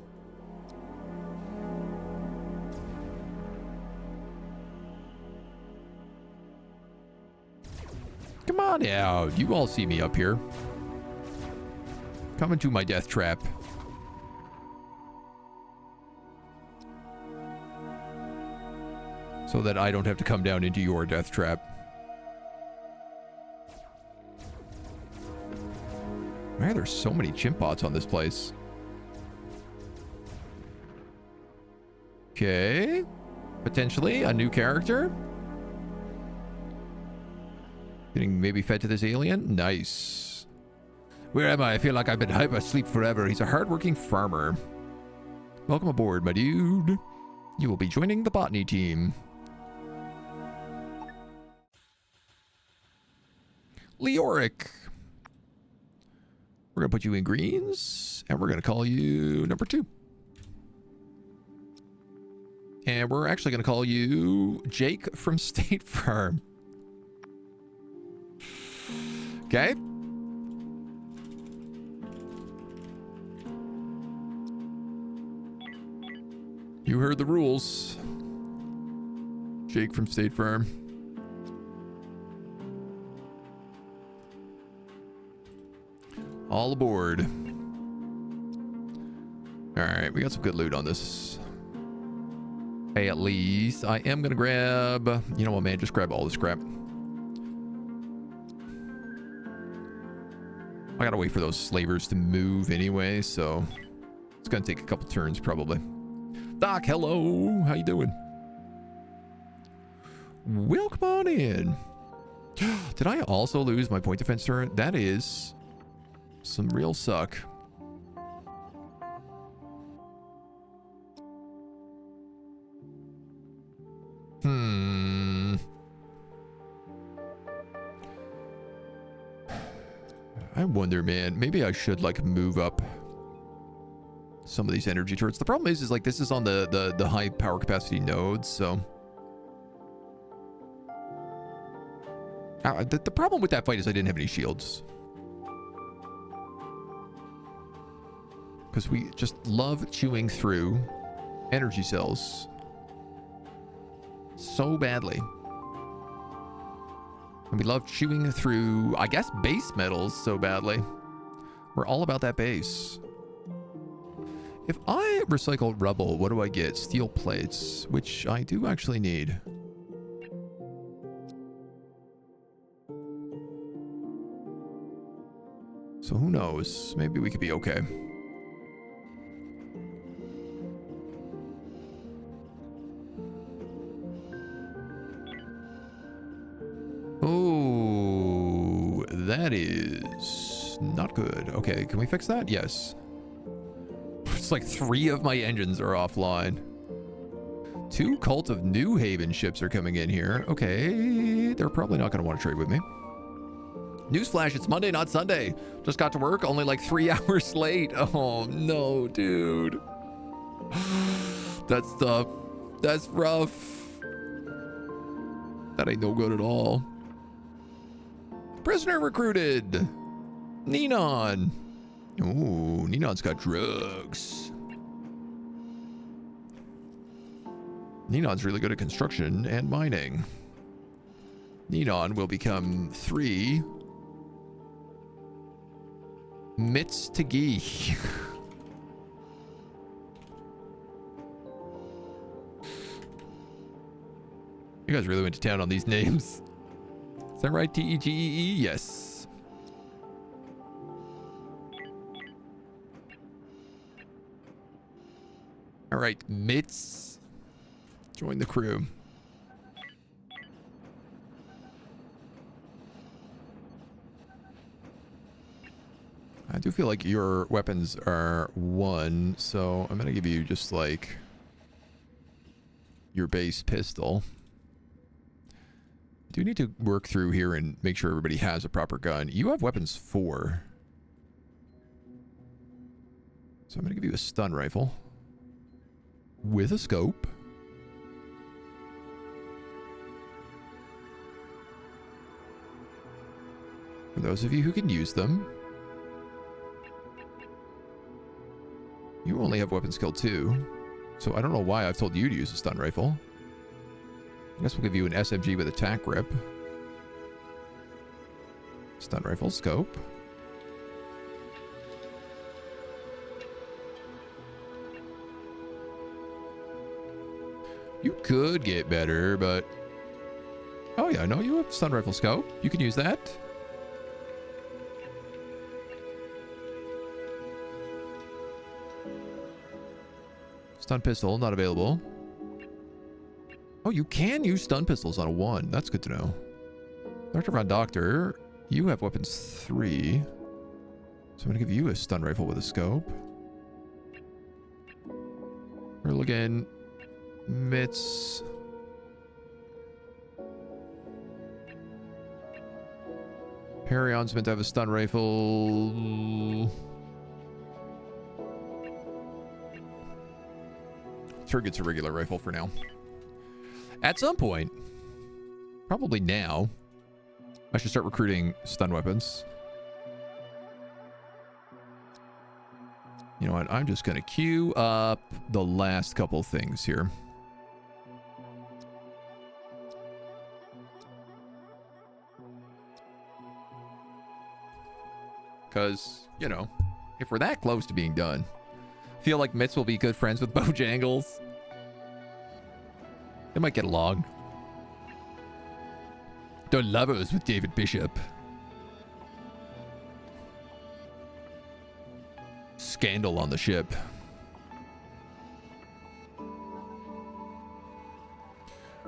Come on out. You all see me up here. Come into my death trap. So that I don't have to come down into your death trap. Man, there's so many chimp bots on this place. Okay. Potentially a new character. Getting maybe fed to this alien. Nice. Where am I? I feel like I've been asleep forever. He's a hardworking farmer. Welcome aboard, my dude. You will be joining the botany team. Leoric. We're going to put you in greens, and we're going to call you number 2. And we're actually going to call you Jake from State Farm. Okay. You heard the rules. Jake from State Farm. All aboard. All right, we got some good loot on this. Hey, at least I am gonna grab, you know what, man, just grab all this crap. I gotta wait for those slavers to move anyway, so it's gonna take a couple turns probably. Doc, hello, how you doing? Welcome on in. Did I also lose my point defense turn? That is some real suck. I wonder, man, maybe I should like move up some of these energy turrets. The problem is like this is on the high power capacity nodes, so the problem with that fight is I didn't have any shields. Because we just love chewing through energy cells so badly. And we love chewing through, I guess, base metals so badly. We're all about that base. If I recycle rubble, what do I get? Steel plates, which I do actually need. So who knows? Maybe we could be okay. Oh, that is not good. Okay, can we fix that? Yes. It's like 3 of my engines are offline. 2 Cult of New Haven ships are coming in here. Okay, they're probably not going to want to trade with me. Newsflash, it's Monday, not Sunday. Just got to work, only like 3 hours late. Oh, no, dude. That's tough. That's rough. That ain't no good at all. Prisoner recruited. Nenon. Ooh, Nenon's got drugs. Nenon's really good at construction and mining. Nenon will become 3 mitts to gee. You guys really went to town on these names. Is that right? Tegee? Yes. All right, mitts. Join the crew. I do feel like your weapons are 1, so I'm going to give you just like your base pistol. Do need to work through here and make sure everybody has a proper gun. You have weapons 4. So I'm going to give you a stun rifle with a scope. For those of you who can use them. You only have weapon skill 2. So I don't know why I've told you to use a stun rifle. I guess we'll give you an SMG with attack grip. Stun rifle, scope. You could get better, but... Oh yeah, no, you have stun rifle scope. You can use that. Stun pistol, not available. Oh, you can use stun pistols on a 1. That's good to know. Dr. Von Doctor, you have weapons 3. So I'm going to give you a stun rifle with a scope. Hurligan, mitts. Perion's meant to have a stun rifle. Turd gets a regular rifle for now. At some point, probably now, I should start recruiting stun weapons. You know what? I'm just going to queue up the last couple things here. Because, you know, if we're that close to being done, I feel like Mitts will be good friends with Bojangles. They might get along. They're lovers with David Bishop. Scandal on the ship.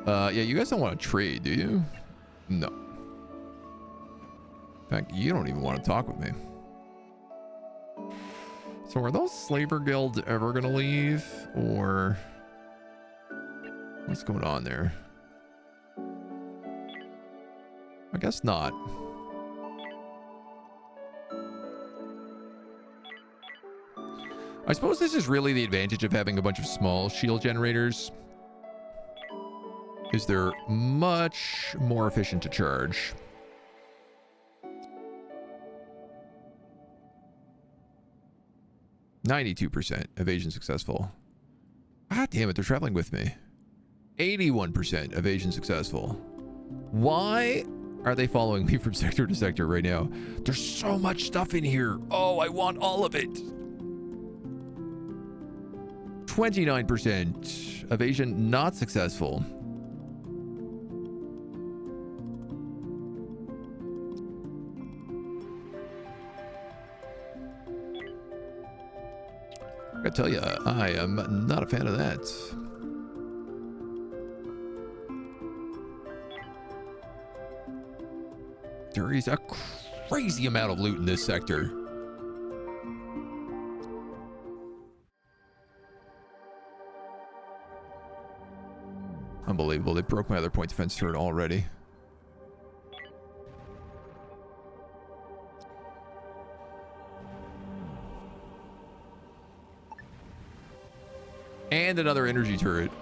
Yeah, you guys don't want to trade, do you? No. In fact, you don't even want to talk with me. So are those slaver guilds ever going to leave? Or... what's going on there? I guess not. I suppose this is really the advantage of having a bunch of small shield generators. Is they're much more efficient to charge. %, evasion successful. Ah, damn it, they're traveling with me. 81% evasion successful. Why are they following me from sector to sector right now? There's so much stuff in here. Oh, I want all of it. 29% evasion not successful. I tell you, I am not a fan of that. There is a crazy amount of loot in this sector. Unbelievable. They broke my other point defense turret already. And another energy turret.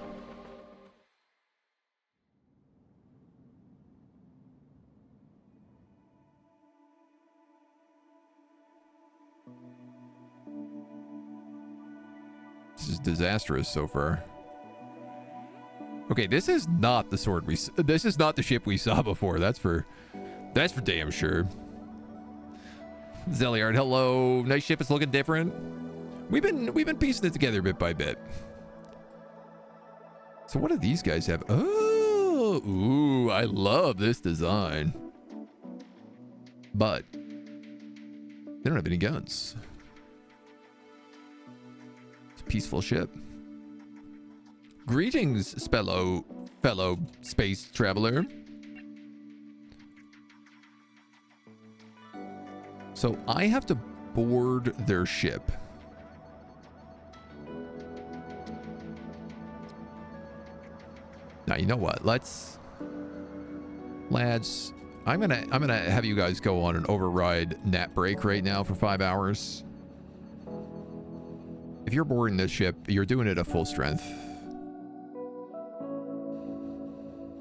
disastrous so far. Okay, this is not the sword this is not the ship we saw before. That's for damn sure. Zeliard, hello. Nice ship. Is looking different. We've been piecing it together bit by bit. So what do these guys have? Oh, ooh, I love this design. But they don't have any guns. It's a peaceful ship. Greetings, fellow space traveler. So I have to board their ship. Now, you know what? Lads, I'm gonna have you guys go on an override nap break right now for 5 hours. If you're boarding this ship, you're doing it at full strength.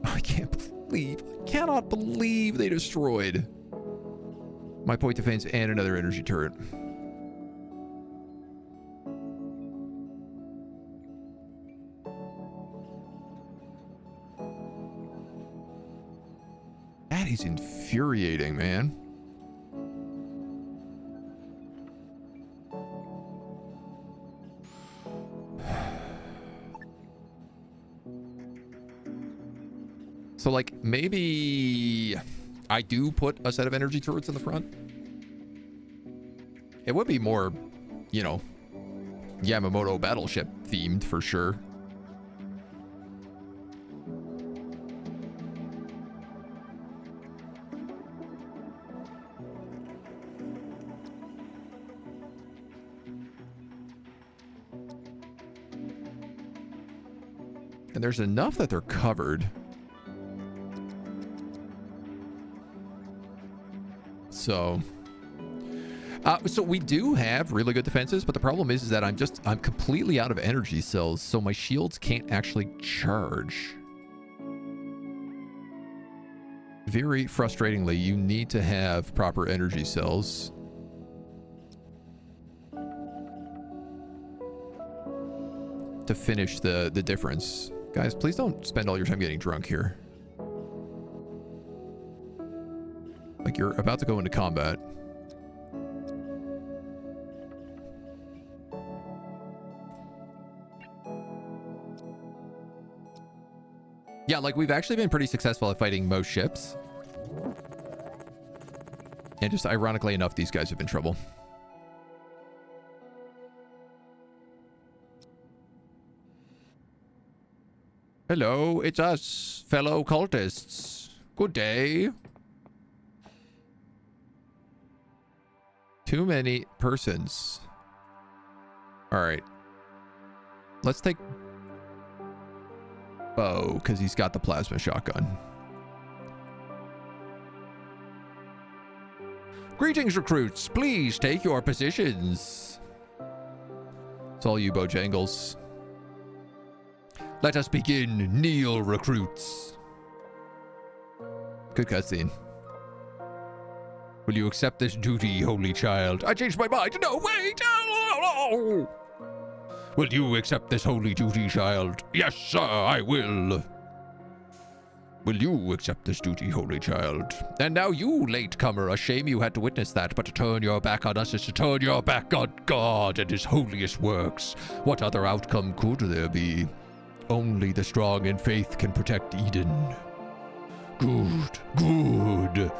I cannot believe they destroyed my point defense and another energy turret. That is infuriating, man. So, like, maybe I do put a set of energy turrets in the front. It would be more, you know, Yamamoto battleship themed for sure. And there's enough that they're covered. So we do have really good defenses, but the problem is that I'm completely out of energy cells, so my shields can't actually charge. Very frustratingly, you need to have proper energy cells. To finish the difference. Guys, please don't spend all your time getting drunk here. Like, you're about to go into combat. Yeah, like, we've actually been pretty successful at fighting most ships. And just ironically enough, these guys have been trouble. Hello, it's us, fellow cultists. Good day. Too many persons. All right. Let's take Bo, because he's got the plasma shotgun. Greetings, recruits. Please take your positions. It's all you, Bojangles. Let us begin. Kneel, recruits. Good cutscene. Will you accept this duty, holy child? I changed my mind. No, wait! Oh! Will you accept this holy duty, child? Yes, sir, I will. Will you accept this duty, holy child? And now you, latecomer, a shame you had to witness that, but to turn your back on us is to turn your back on God and his holiest works. What other outcome could there be? Only the strong in faith can protect Eden. Good, good.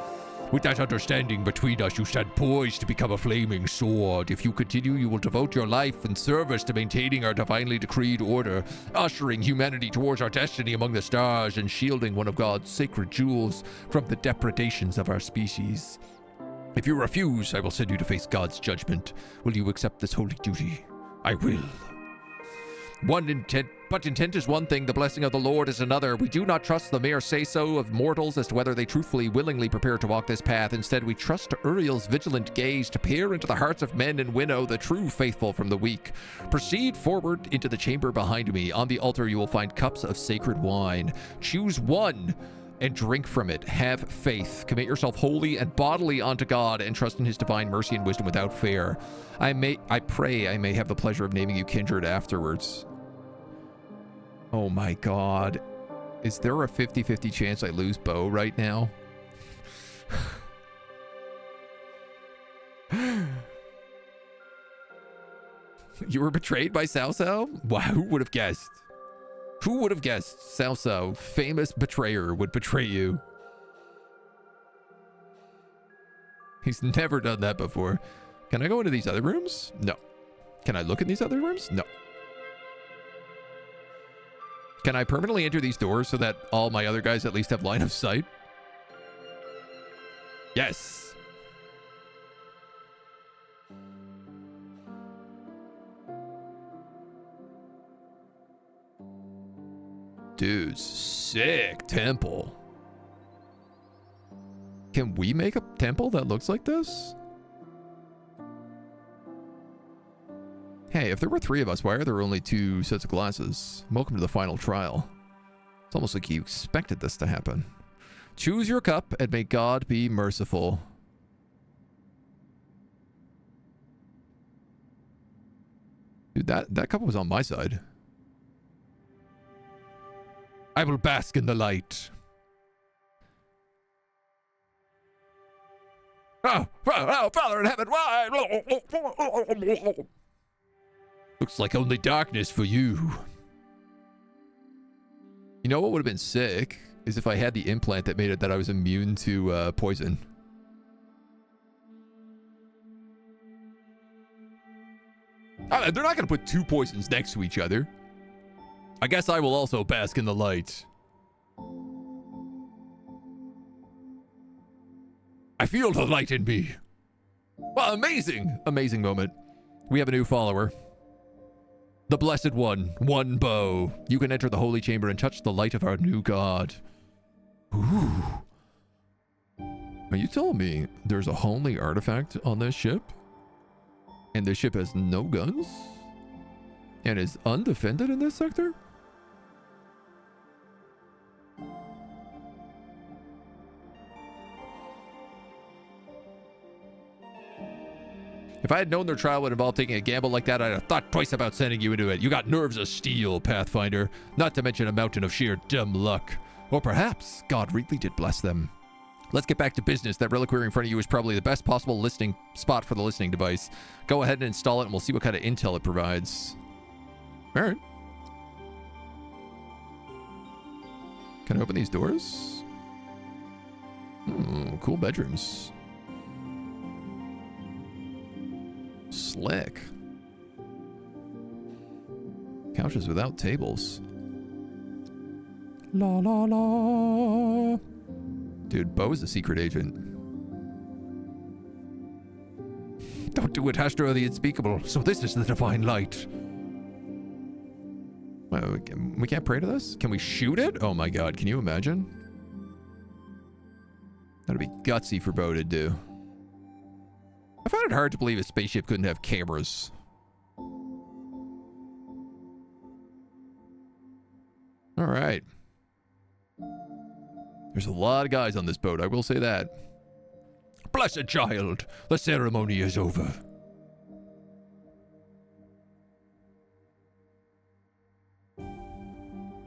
With that understanding between us, you stand poised to become a flaming sword. If you continue, you will devote your life and service to maintaining our divinely decreed order, ushering humanity towards our destiny among the stars, and shielding one of God's sacred jewels from the depredations of our species. If you refuse, I will send you to face God's judgment. Will you accept this holy duty? I will. But intent is one thing, the blessing of the Lord is another. We do not trust the mere say-so of mortals as to whether they truthfully, willingly prepare to walk this path. Instead, we trust Uriel's vigilant gaze to peer into the hearts of men and winnow the true faithful from the weak. Proceed forward into the chamber behind me. On the altar, you will find cups of sacred wine. Choose one and drink from it. Have faith. Commit yourself wholly and bodily unto God and trust in his divine mercy and wisdom without fear. I pray I may have the pleasure of naming you kindred afterwards. Oh my God. Is there a 50-50 chance I lose Bo right now? You were betrayed by Cao Cao? Wow, who would have guessed? Who would have guessed Cao Cao, famous betrayer, would betray you? He's never done that before. Can I go into these other rooms? No. Can I look in these other rooms? No. Can I permanently enter these doors so that all my other guys at least have line of sight? Yes. Dude, sick temple. Can we make a temple that looks like this? Hey, if there were 3 of us, why are there only 2 sets of glasses? Welcome to the final trial. It's almost like you expected this to happen. Choose your cup and may God be merciful. Dude, that cup was on my side. I will bask in the light. Oh, Father in heaven, why? Looks like only darkness for you. You know what would have been sick is if I had the implant that made it that I was immune to poison. They're not going to put 2 poisons next to each other. I guess I will also bask in the light. I feel the light in me. Well, amazing. Amazing moment. We have a new follower. The Blessed One, One Bow. You can enter the holy chamber and touch the light of our new god. Ooh. Are you telling me there's a holy artifact on this ship? And this ship has no guns? And is undefended in this sector? If I had known their trial would involve taking a gamble like that, I'd have thought twice about sending you into it. You got nerves of steel, Pathfinder. Not to mention a mountain of sheer dumb luck. Or perhaps God really did bless them. Let's get back to business. That reliquary in front of you is probably the best possible listening spot for the listening device. Go ahead and install it and we'll see what kind of intel it provides. All right. Can I open these doors? Cool bedrooms. Slick. Couches without tables. La la la. Dude, Bo is a secret agent. Don't do it, Astro the Unspeakable. So this is the divine light. Well, we can't pray to this? Can we shoot it? Oh my god, can you imagine? That'd be gutsy for Bo to do. I find it hard to believe a spaceship couldn't have cameras. Alright. There's a lot of guys on this boat, I will say that. Blessed child, the ceremony is over.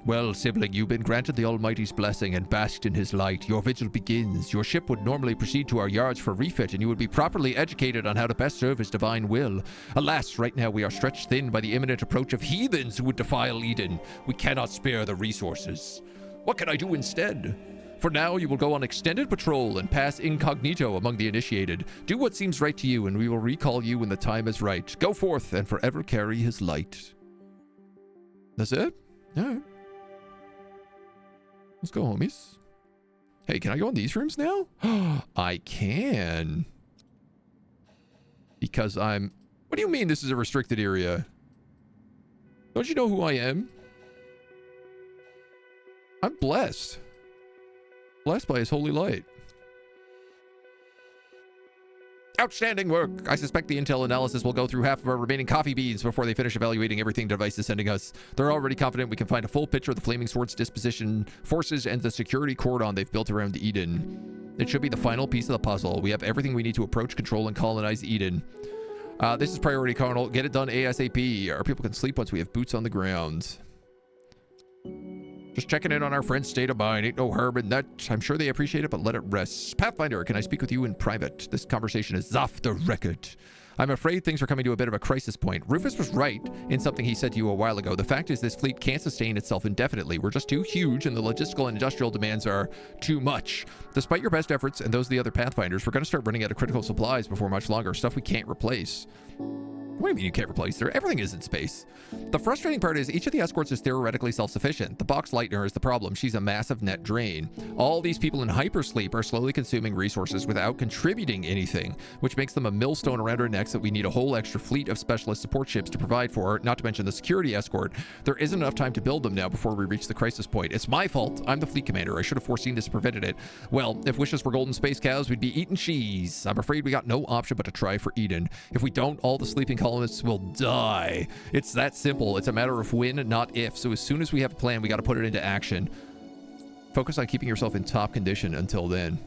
Well, sibling, you've been granted the Almighty's blessing and basked in his light. Your vigil begins. Your ship would normally proceed to our yards for refit, and you would be properly educated on how to best serve his divine will. Alas, right now we are stretched thin by the imminent approach of heathens who would defile Eden. We cannot spare the resources. What can I do instead? For now, you will go on extended patrol and pass incognito among the initiated. Do what seems right to you, and we will recall you when the time is right. Go forth and forever carry his light. That's it? All right. Let's go, homies. Hey, can I go in these rooms now? I can. Because I'm... What do you mean this is a restricted area? Don't you know who I am? I'm blessed. Blessed by his holy light. Outstanding work. I suspect the intel analysis will go through half of our remaining coffee beans before they finish evaluating everything the device is sending us. They're already confident we can find a full picture of the Flaming Sword's disposition, forces, and the security cordon they've built around Eden. It should be the final piece of the puzzle. We have everything we need to approach, control, and colonize Eden. This is priority, Colonel. Get it done ASAP. Our people can sleep once we have boots on the ground. Just checking in on our friend's state of mind. Ain't no harm in that. I'm sure they appreciate it, but let it rest. Pathfinder, can I speak with you in private? This conversation is off the record. I'm afraid things are coming to a bit of a crisis point. Rufus was right in something he said to you a while ago. The fact is this fleet can't sustain itself indefinitely. We're just too huge, and the logistical and industrial demands are too much. Despite your best efforts and those of the other Pathfinders, we're going to start running out of critical supplies before much longer. Stuff we can't replace. What do you mean you can't replace her? Everything is in space. The frustrating part is each of the escorts is theoretically self-sufficient. The Box Lightner is the problem. She's a massive net drain. All these people in hypersleep are slowly consuming resources without contributing anything, which makes them a millstone around our necks that we need a whole extra fleet of specialist support ships to provide for, not to mention the security escort. There isn't enough time to build them now before we reach the crisis point. It's my fault. I'm the fleet commander. I should have foreseen this and prevented it. Well, if wishes were golden space cows, we'd be eating cheese. I'm afraid we got no option but to try for Eden. If we don't, all the sleeping colonists will die. It's that simple. It's a matter of when, not if. So as soon as we have a plan, we got to put it into action. Focus on keeping yourself in top condition until then.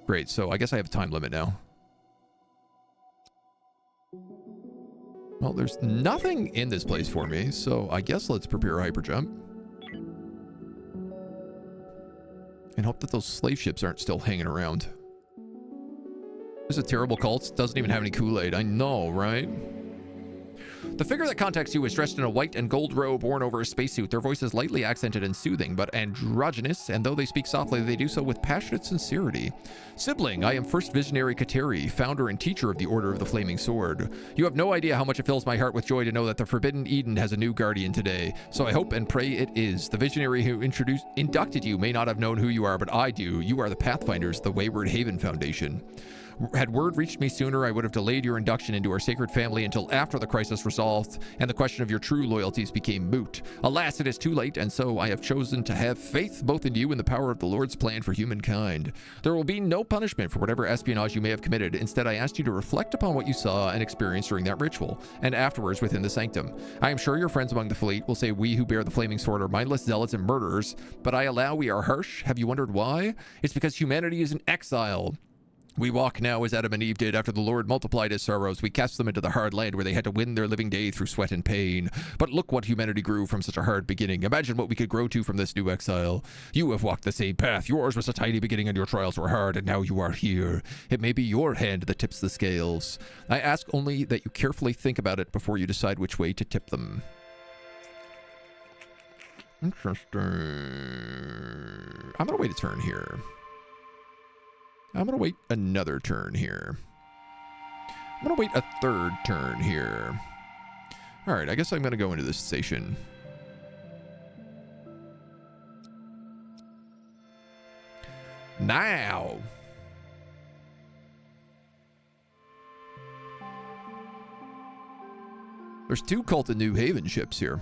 Great. So I guess I have a time limit now. Well, there's nothing in this place for me, so I guess let's prepare a hyperjump. And hope that those slave ships aren't still hanging around. This is a terrible cult. Doesn't even have any Kool-Aid. I know, right? The figure that contacts you is dressed in a white and gold robe worn over a spacesuit. Their voice is lightly accented and soothing, but androgynous, and though they speak softly, they do so with passionate sincerity. Sibling, I am First Visionary Kateri, founder and teacher of the Order of the Flaming Sword. You have no idea how much it fills my heart with joy to know that the Forbidden Eden has a new guardian today, so I hope and pray it is. The visionary who inducted you may not have known who you are, but I do. You are the Pathfinders, the Wayward Haven Foundation. Had word reached me sooner, I would have delayed your induction into our sacred family until after the crisis resolved and the question of your true loyalties became moot. Alas, it is too late, and so I have chosen to have faith both in you and the power of the Lord's plan for humankind. There will be no punishment for whatever espionage you may have committed. Instead, I asked you to reflect upon what you saw and experienced during that ritual, and afterwards within the sanctum. I am sure your friends among the fleet will say we who bear the flaming sword are mindless zealots and murderers, but I allow we are harsh. Have you wondered why? It's because humanity is in exile. We walk now as Adam and Eve did after the Lord multiplied his sorrows. We cast them into the hard land where they had to win their living day through sweat and pain. But look what humanity grew from such a hard beginning. Imagine what we could grow to from this new exile. You have walked the same path. Yours was a tiny beginning and your trials were hard, and now you are here. It may be your hand that tips the scales. I ask only that you carefully think about it before you decide which way to tip them. Interesting. I'm going to wait a turn here. I'm going to wait another turn here. I'm going to wait a third turn here. All right, I guess I'm going to go into this station. Now. There's 2 Cult of New Haven ships here.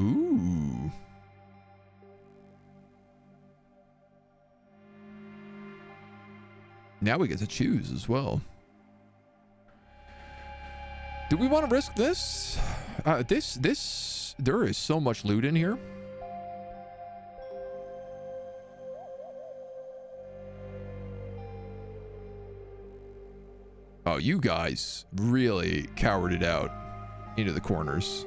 Ooh. Now we get to choose as well. Do we want to risk this? There is so much loot in here. Oh, you guys really cowered it out into the corners.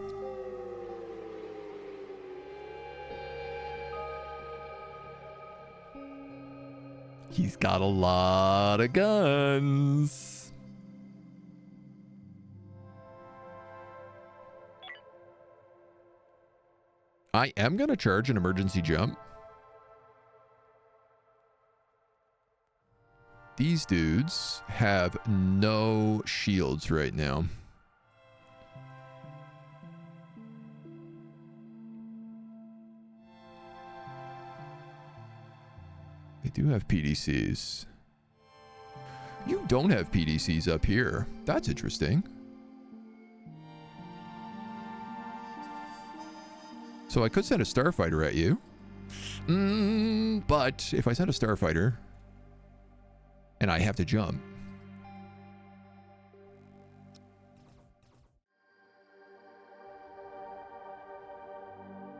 He's got a lot of guns. I am going to charge an emergency jump. These dudes have no shields right now. They do have PDCs. You don't have PDCs up here. That's interesting. So I could send a starfighter at you. But if I send a starfighter and I have to jump.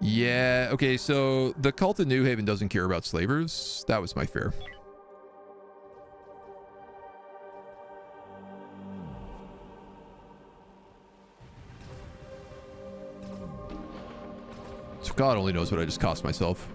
Yeah, okay, so the cult of New Haven doesn't care about slavers. That was my fear. So God only knows what I just cost myself.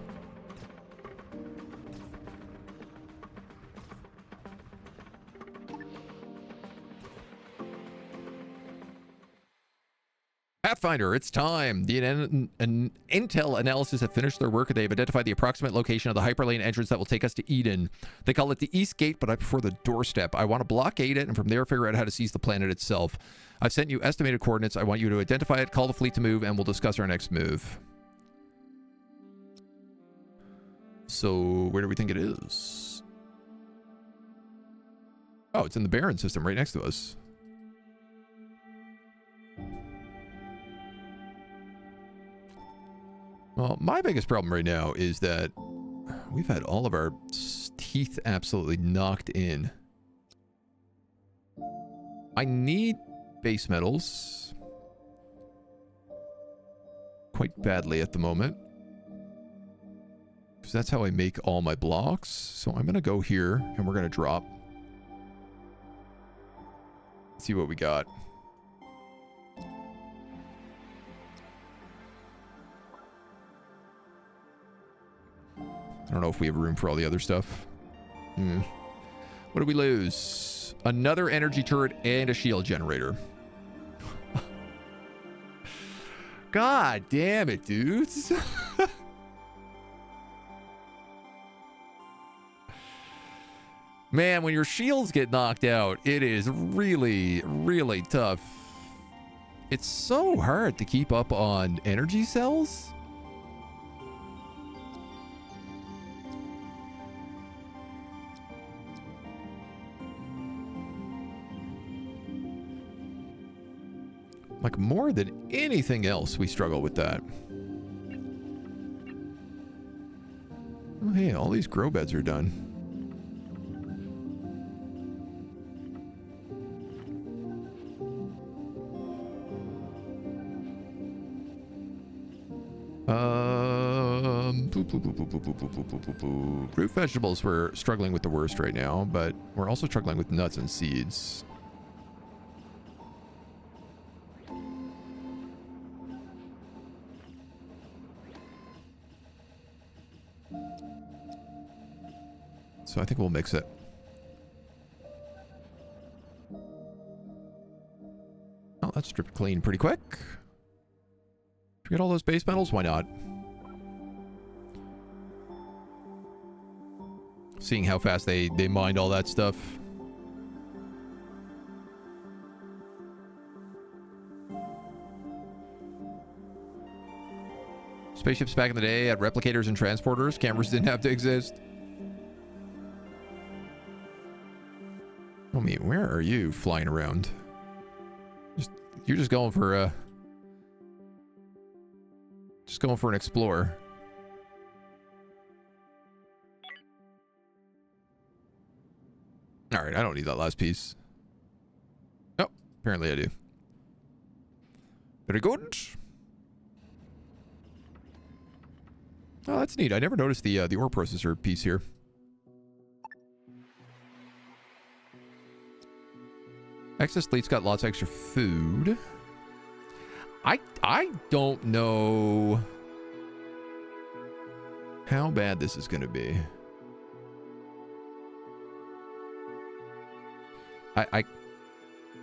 Pathfinder, it's time. The intel analysis have finished their work. They've identified the approximate location of the hyperlane entrance that will take us to Eden. They call it the East Gate, but I prefer the doorstep. I want to blockade it and from there figure out how to seize the planet itself. I've sent you estimated coordinates. I want you to identify it, call the fleet to move, and we'll discuss our next move. So, where do we think it is? Oh, it's in the Baron system right next to us. Well, my biggest problem right now is that we've had all of our teeth absolutely knocked in. I need base metals quite badly at the moment, because that's how I make all my blocks. So I'm going to go here and we're going to drop. See what we got. I don't know if we have room for all the other stuff. What do we lose? Another energy turret and a shield generator. God damn it, dudes. Man, when your shields get knocked out, it is really, really tough. It's so hard to keep up on energy cells. Like, more than anything else, we struggle with that. Oh, hey, all these grow beds are done. Root vegetables we're struggling with the worst right now, but we're also struggling with nuts and seeds. So I think we'll mix it. Oh, that's stripped clean pretty quick. If we get all those base metals, why not? Seeing how fast they mined all that stuff. Spaceships back in the day had replicators and transporters. Cameras didn't have to exist. I mean, where are you flying around? You're just going for an explorer. All right, I don't need that last piece. Oh, apparently I do. Very good. Oh, that's neat. I never noticed the ore processor piece here. Excess fleet's got lots of extra food. I don't know how bad this is going to be. I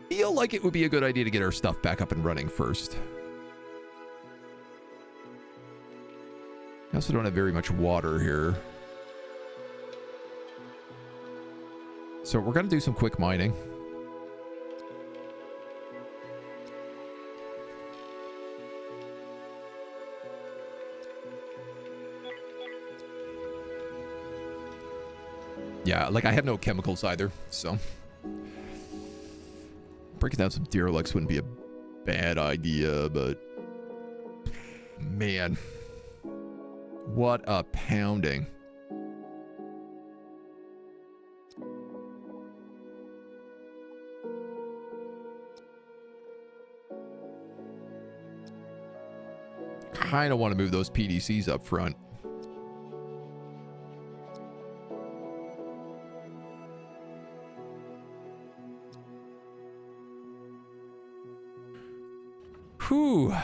feel like it would be a good idea to get our stuff back up and running first. I also don't have very much water here. So we're going to do some quick mining. Yeah, like I have no chemicals either, so breaking down some derelicts wouldn't be a bad idea, but man, What a pounding. Kind of want to move those PDCs up front. Whew.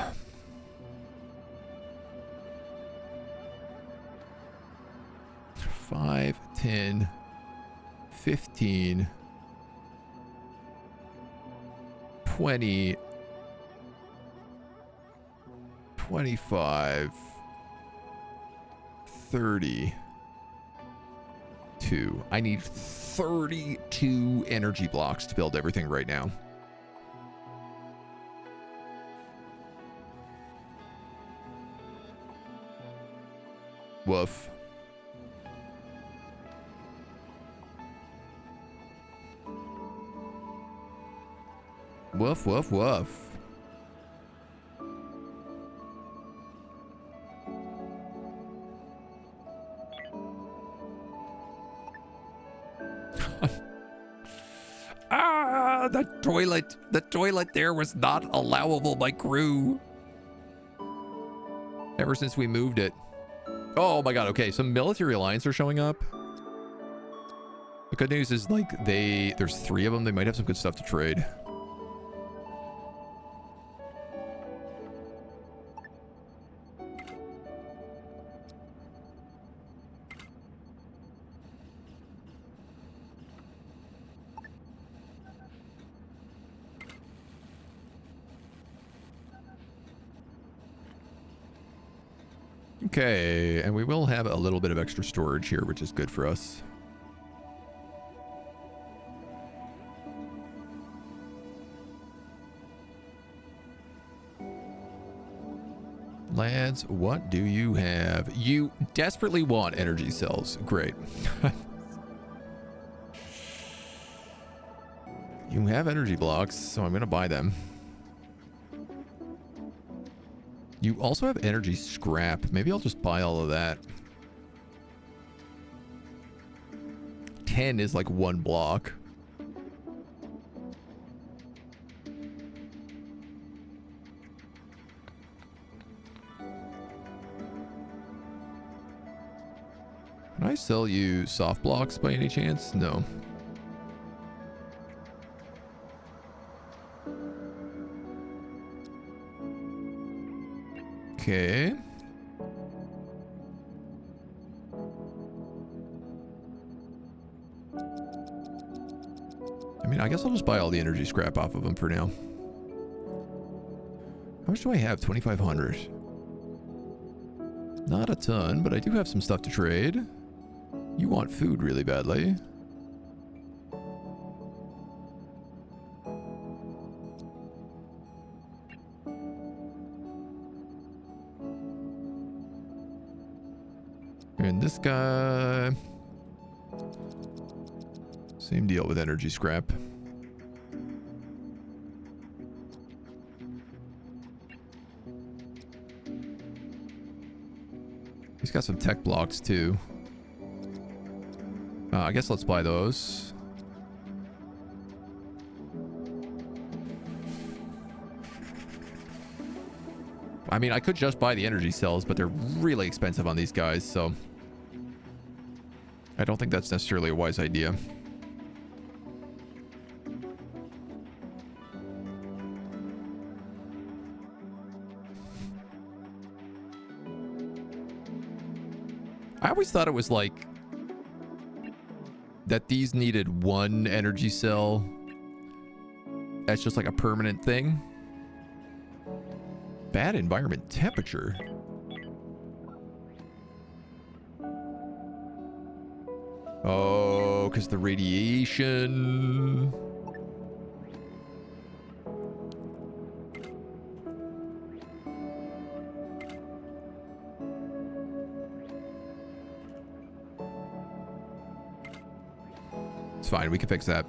Five, 10, 15, 20, 25, 32. I need 32 energy blocks to build everything right now. Woof. Woof, woof, woof. Ah, the toilet there was not allowable by crew. Ever since we moved it. Oh my god, okay, some military alliance are showing up. The good news is, like, there's 3 of them. They might have some good stuff to trade. Okay, and we will have a little bit of extra storage here, which is good for us. Lads, what do you have? You desperately want energy cells. Great. You have energy blocks, so I'm going to buy them. You also have energy scrap. Maybe I'll just buy all of that. 10 is like 1 block. Can I sell you soft blocks by any chance? No. Okay. I mean, I guess I'll just buy all the energy scrap off of them for now. How much do I have? 2,500. Not a ton, but I do have some stuff to trade. You want food really badly. And this guy, same deal with energy scrap. He's got some tech blocks too. I guess let's buy those. I mean, I could just buy the energy cells, but they're really expensive on these guys, so I don't think that's necessarily a wise idea. I always thought it was like that these needed 1 energy cell. That's just like a permanent thing. Bad environment temperature. Oh, because the radiation. It's fine, we can fix that.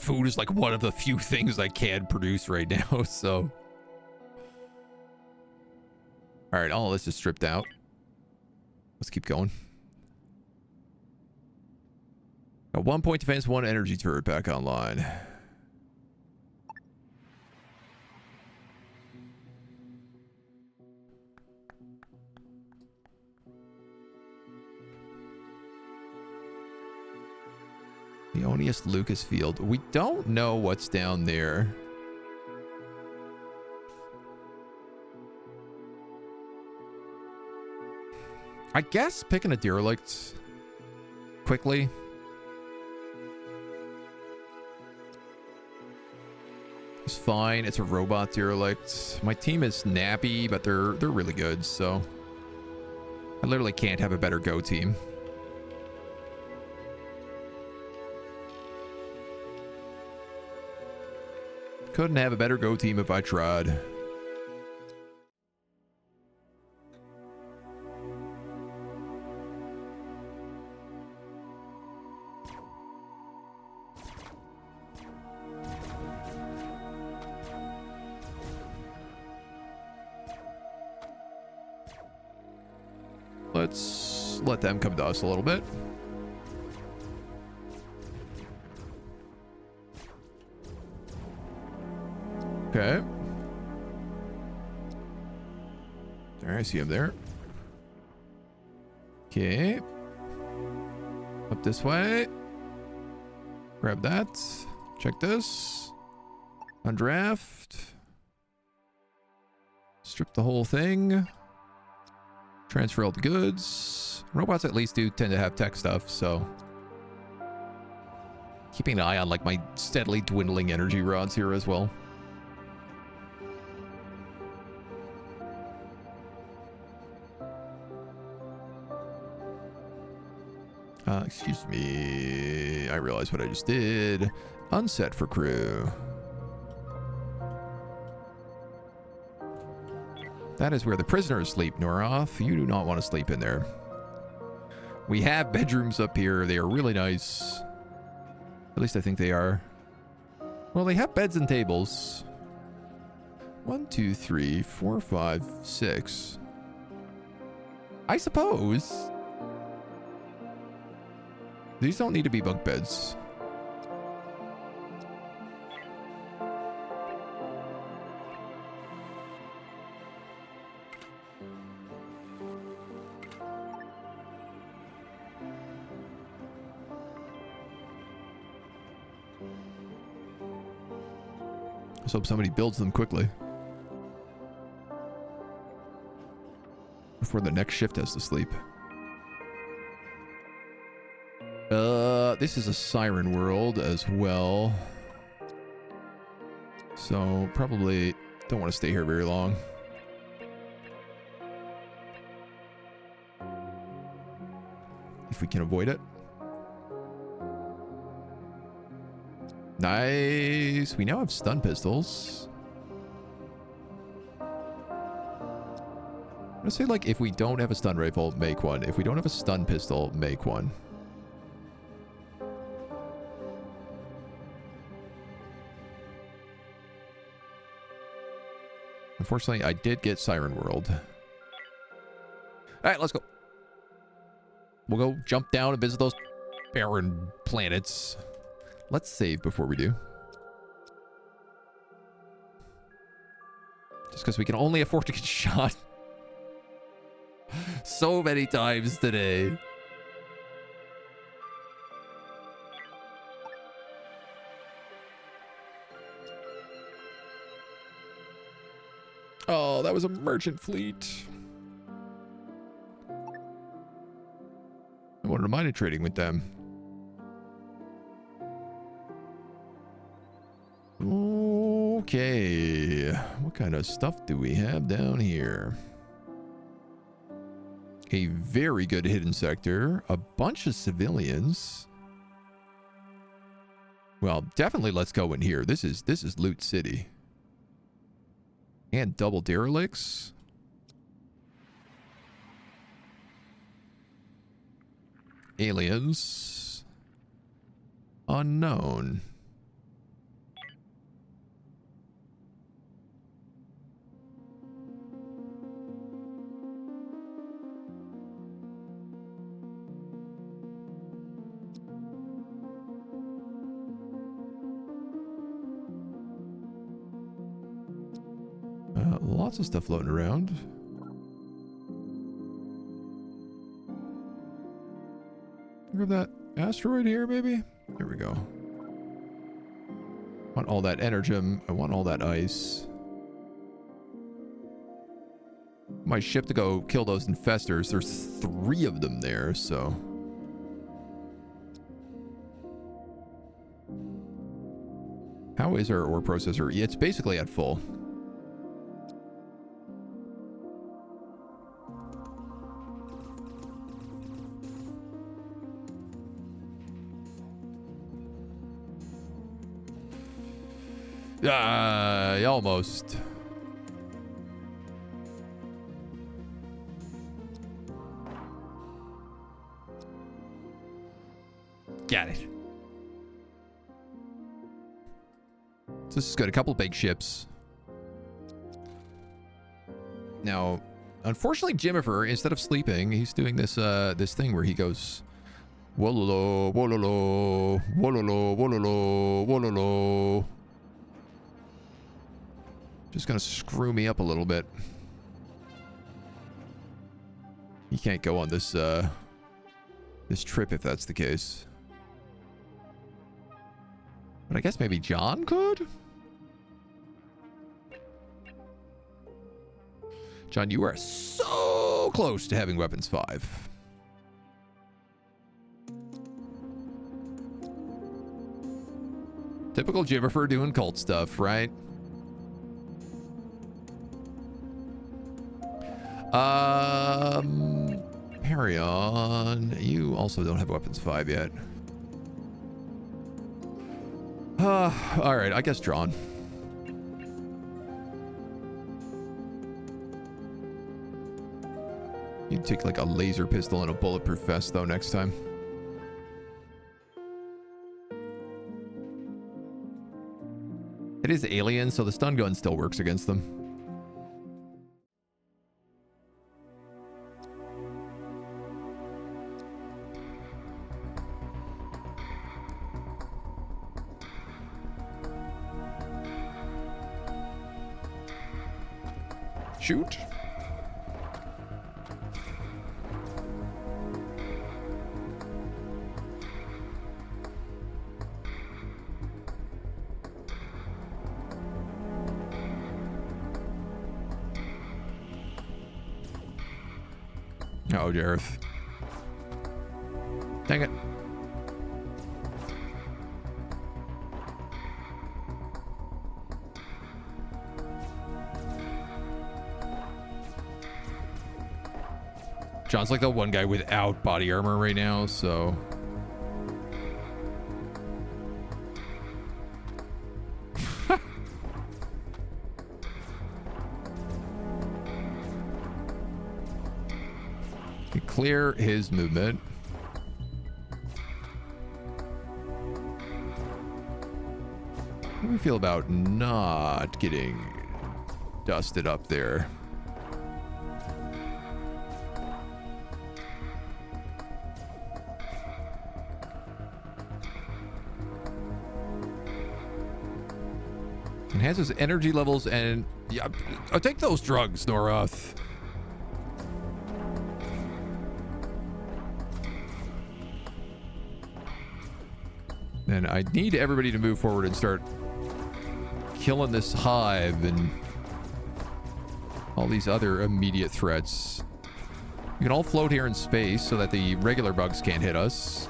food is like one of the few things I can produce right now, so. All right, all of this is stripped out. Let's keep going. Got 1 point defense, 1 energy turret back online. Leonius Lucas Field. We don't know what's down there. I guess picking a derelict quickly. It's fine. It's a robot derelict. My team is nappy, but they're really good, so I literally can't have a better go team. Couldn't have a better go team if I tried. Let's let them come to us a little bit. Okay. There, I see him there. Okay. Up this way. Grab that. Check this. Undraft. Strip the whole thing. Transfer all the goods. Robots at least do tend to have tech stuff, so keeping an eye on like my steadily dwindling energy rods here as well. Excuse me. I realized what I just did. Unset for crew. That is where the prisoners sleep, Noroth. You do not want to sleep in there. We have bedrooms up here. They are really nice. At least I think they are. Well, they have beds and tables. 1, 2, 3, 4, 5, 6. I suppose. These don't need to be bunk beds. Let's hope somebody builds them quickly before the next shift has to sleep. This is a siren world as well, so probably don't want to stay here very long. If we can avoid it. Nice. We now have stun pistols. I'm gonna say, like, if we don't have a stun rifle, make one. If we don't have a stun pistol, make one. Unfortunately, I did get Siren World. All right, let's go. We'll go jump down and visit those barren planets. Let's save before we do. Just because we can only afford to get shot so many times today. Oh, that was a merchant fleet. I wouldn't have minded trading with them. Okay. What kind of stuff do we have down here? A very good hidden sector. A bunch of civilians. Well, definitely let's go in here. This is Loot City. And double derelicts. Aliens. Unknown. Lots of stuff floating around. Grab that asteroid here, maybe? There we go. Want all that energem. I want all that ice. My ship to go kill those infestors. There's 3 of them there, so... How is our ore processor? It's basically at full. Almost. Got it. So this is good. A couple big ships. Now, unfortunately, Jimmifer, instead of sleeping, he's doing this this thing where he goes, wololo, wololo, wololo, wololo, wololo. Just gonna screw me up a little bit. He can't go on this this trip if that's the case. But I guess maybe John could? John, you are so close to having weapons 5. Typical Jimmifer doing cult stuff, right? Perion, you also don't have weapons 5 yet. All right, I guess drawn. You'd take like a laser pistol and a bulletproof vest though next time. It is alien, so the stun gun still works against them. Shoot. Oh, Jareth. Dang it. John's like the one guy without body armor right now, so... Clear his movement. How do we feel about not getting dusted up there? Enhances energy levels and... Yeah, I'll take those drugs, Norath. And I need everybody to move forward and start killing this hive and all these other immediate threats. We can all float here in space so that the regular bugs can't hit us.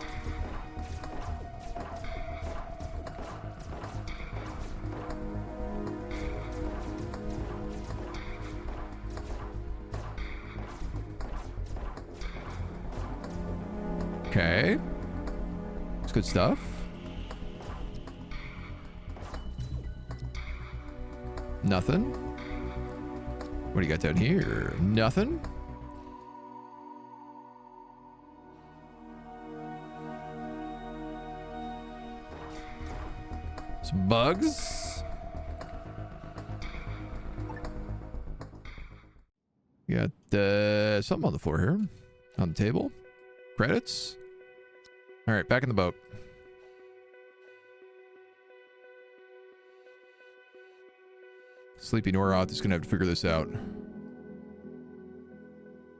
Okay. It's good stuff. Nothing. What do you got down here? Nothing. Some bugs. You got something on the floor here. On the table. Credits. All right, back in the boat. Sleepy Noroth is going to have to figure this out.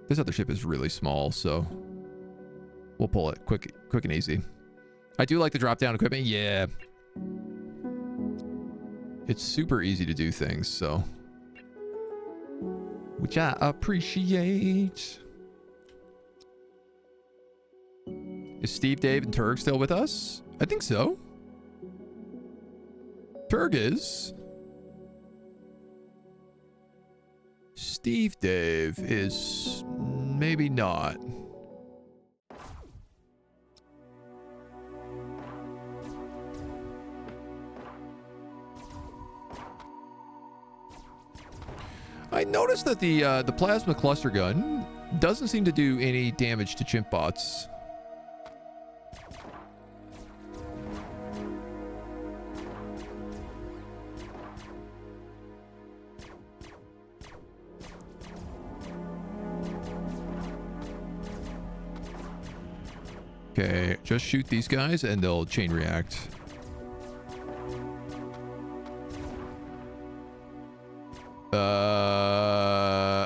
This other ship is really small, so we'll pull it quick and easy. I do like the drop-down equipment. Yeah. It's super easy to do things, so... which I appreciate. Is Steve, Dave, and Turg still with us? I think so. Turg is. Steve, Dave is maybe not. I noticed that the plasma cluster gun doesn't seem to do any damage to chimp bots. Okay, just shoot these guys and they'll chain react.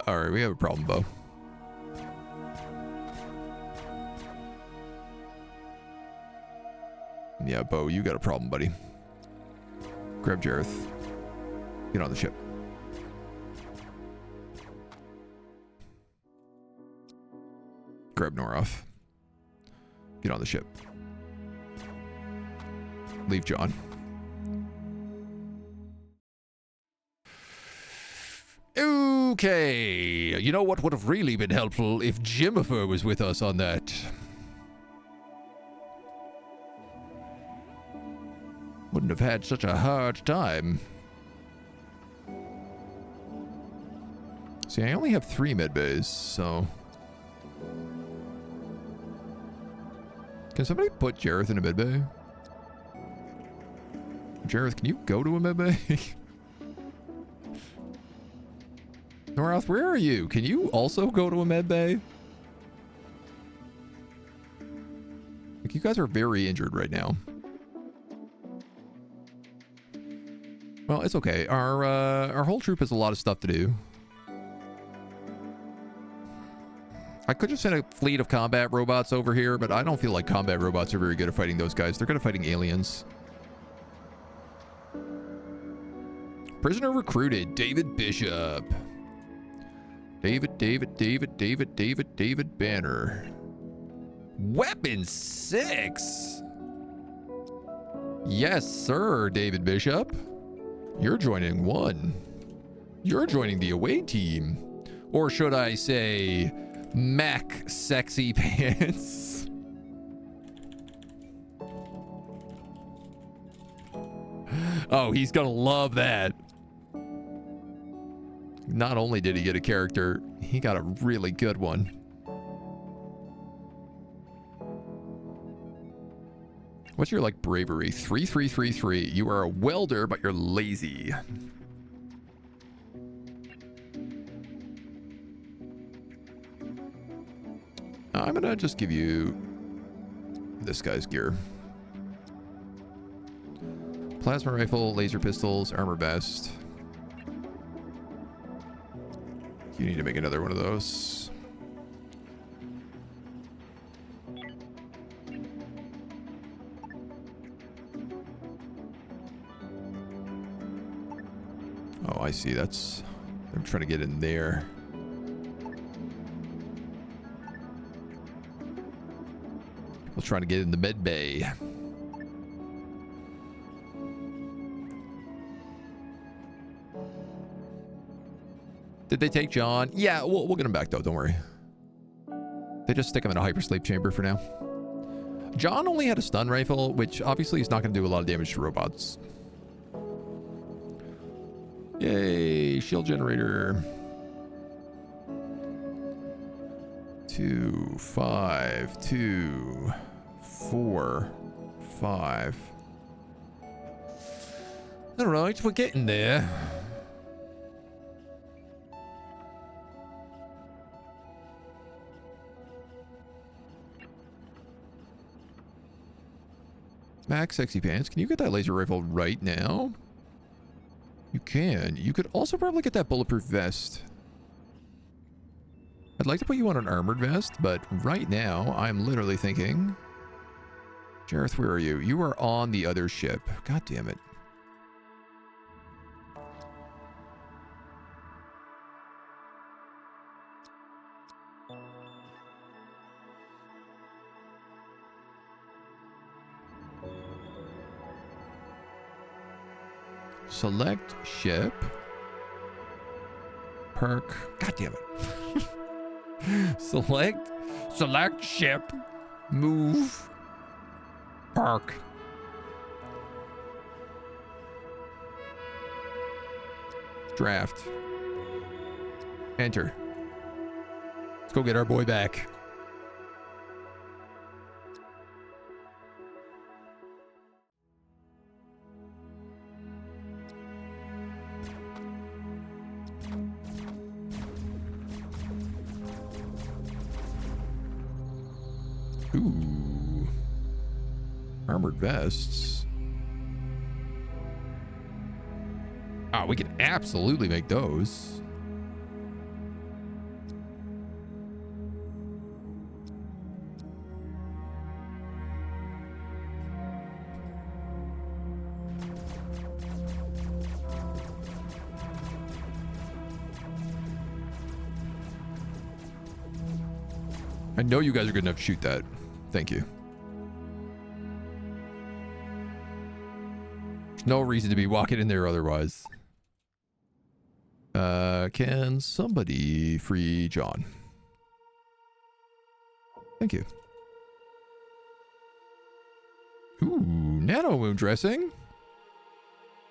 Alright, we have a problem, Bo. Yeah, Bo, you got a problem, buddy. Grab Jareth. Get on the ship. Grab Noroth. Get on the ship. Leave John. Okay. You know what would have really been helpful if Jimifer was with us on that. Wouldn't have had such a hard time. See, I only have 3 medbays, so... Can somebody put Jareth in a medbay? Jareth, can you go to a medbay? Noroth, where are you? Can you also go to a medbay? Like, you guys are very injured right now. Well, it's okay. Our whole troop has a lot of stuff to do. I could just send a fleet of combat robots over here, but I don't feel like combat robots are very good at fighting those guys. They're good at fighting aliens. Prisoner recruited, David Bishop. David Banner. Weapon 6? Yes, sir, David Bishop. You're joining 1. You're joining the away team. Or should I say... Mac Sexy Pants. Oh, he's gonna love that. Not only did he get a character, he got a really good one. What's your, like, bravery? 3333. You are a welder, but you're lazy. I'm gonna just give you this guy's gear. Plasma rifle, laser pistols, armor vest. You need to make another one of those. Oh, I see. That's... I'm trying to get in there. We'll try to get in the med bay. Did they take John? Yeah, we'll get him back though, don't worry. They just stick him in a hypersleep chamber for now. John only had a stun rifle, which obviously is not going to do a lot of damage to robots. Yay, shield generator. 2, 5, 2, 4, 5. All right, we're getting there. Max Sexy Pants, can you get that laser rifle right now? You can. You could also probably get that bulletproof vest. I'd like to put you on an armored vest, but right now I'm literally thinking... Jareth, where are you? You are on the other ship. God damn it. Select ship. Perk. God damn it. Select ship. Move. Perk. Draft. Enter. Let's go get our boy back. Ooh. Armored vests. Ah, we can absolutely make those. I know you guys are good enough to shoot that. Thank you. There's no reason to be walking in there otherwise. Can somebody free John? Thank you. Ooh, nano wound dressing.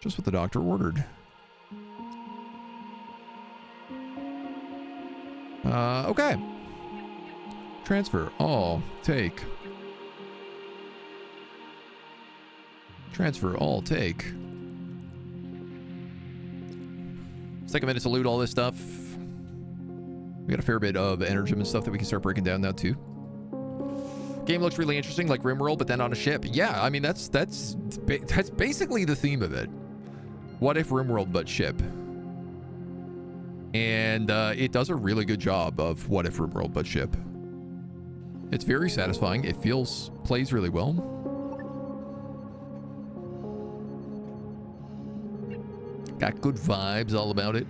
Just what the doctor ordered. Okay. Transfer all, take. Transfer all, take. Let's take a minute to loot all this stuff. We got a fair bit of energem and stuff that we can start breaking down now too. Game looks really interesting, like RimWorld, but then on a ship. Yeah, I mean that's basically the theme of it. What if RimWorld but ship? And it does a really good job of what if RimWorld but ship. It's very satisfying. It plays really well. Got good vibes all about it.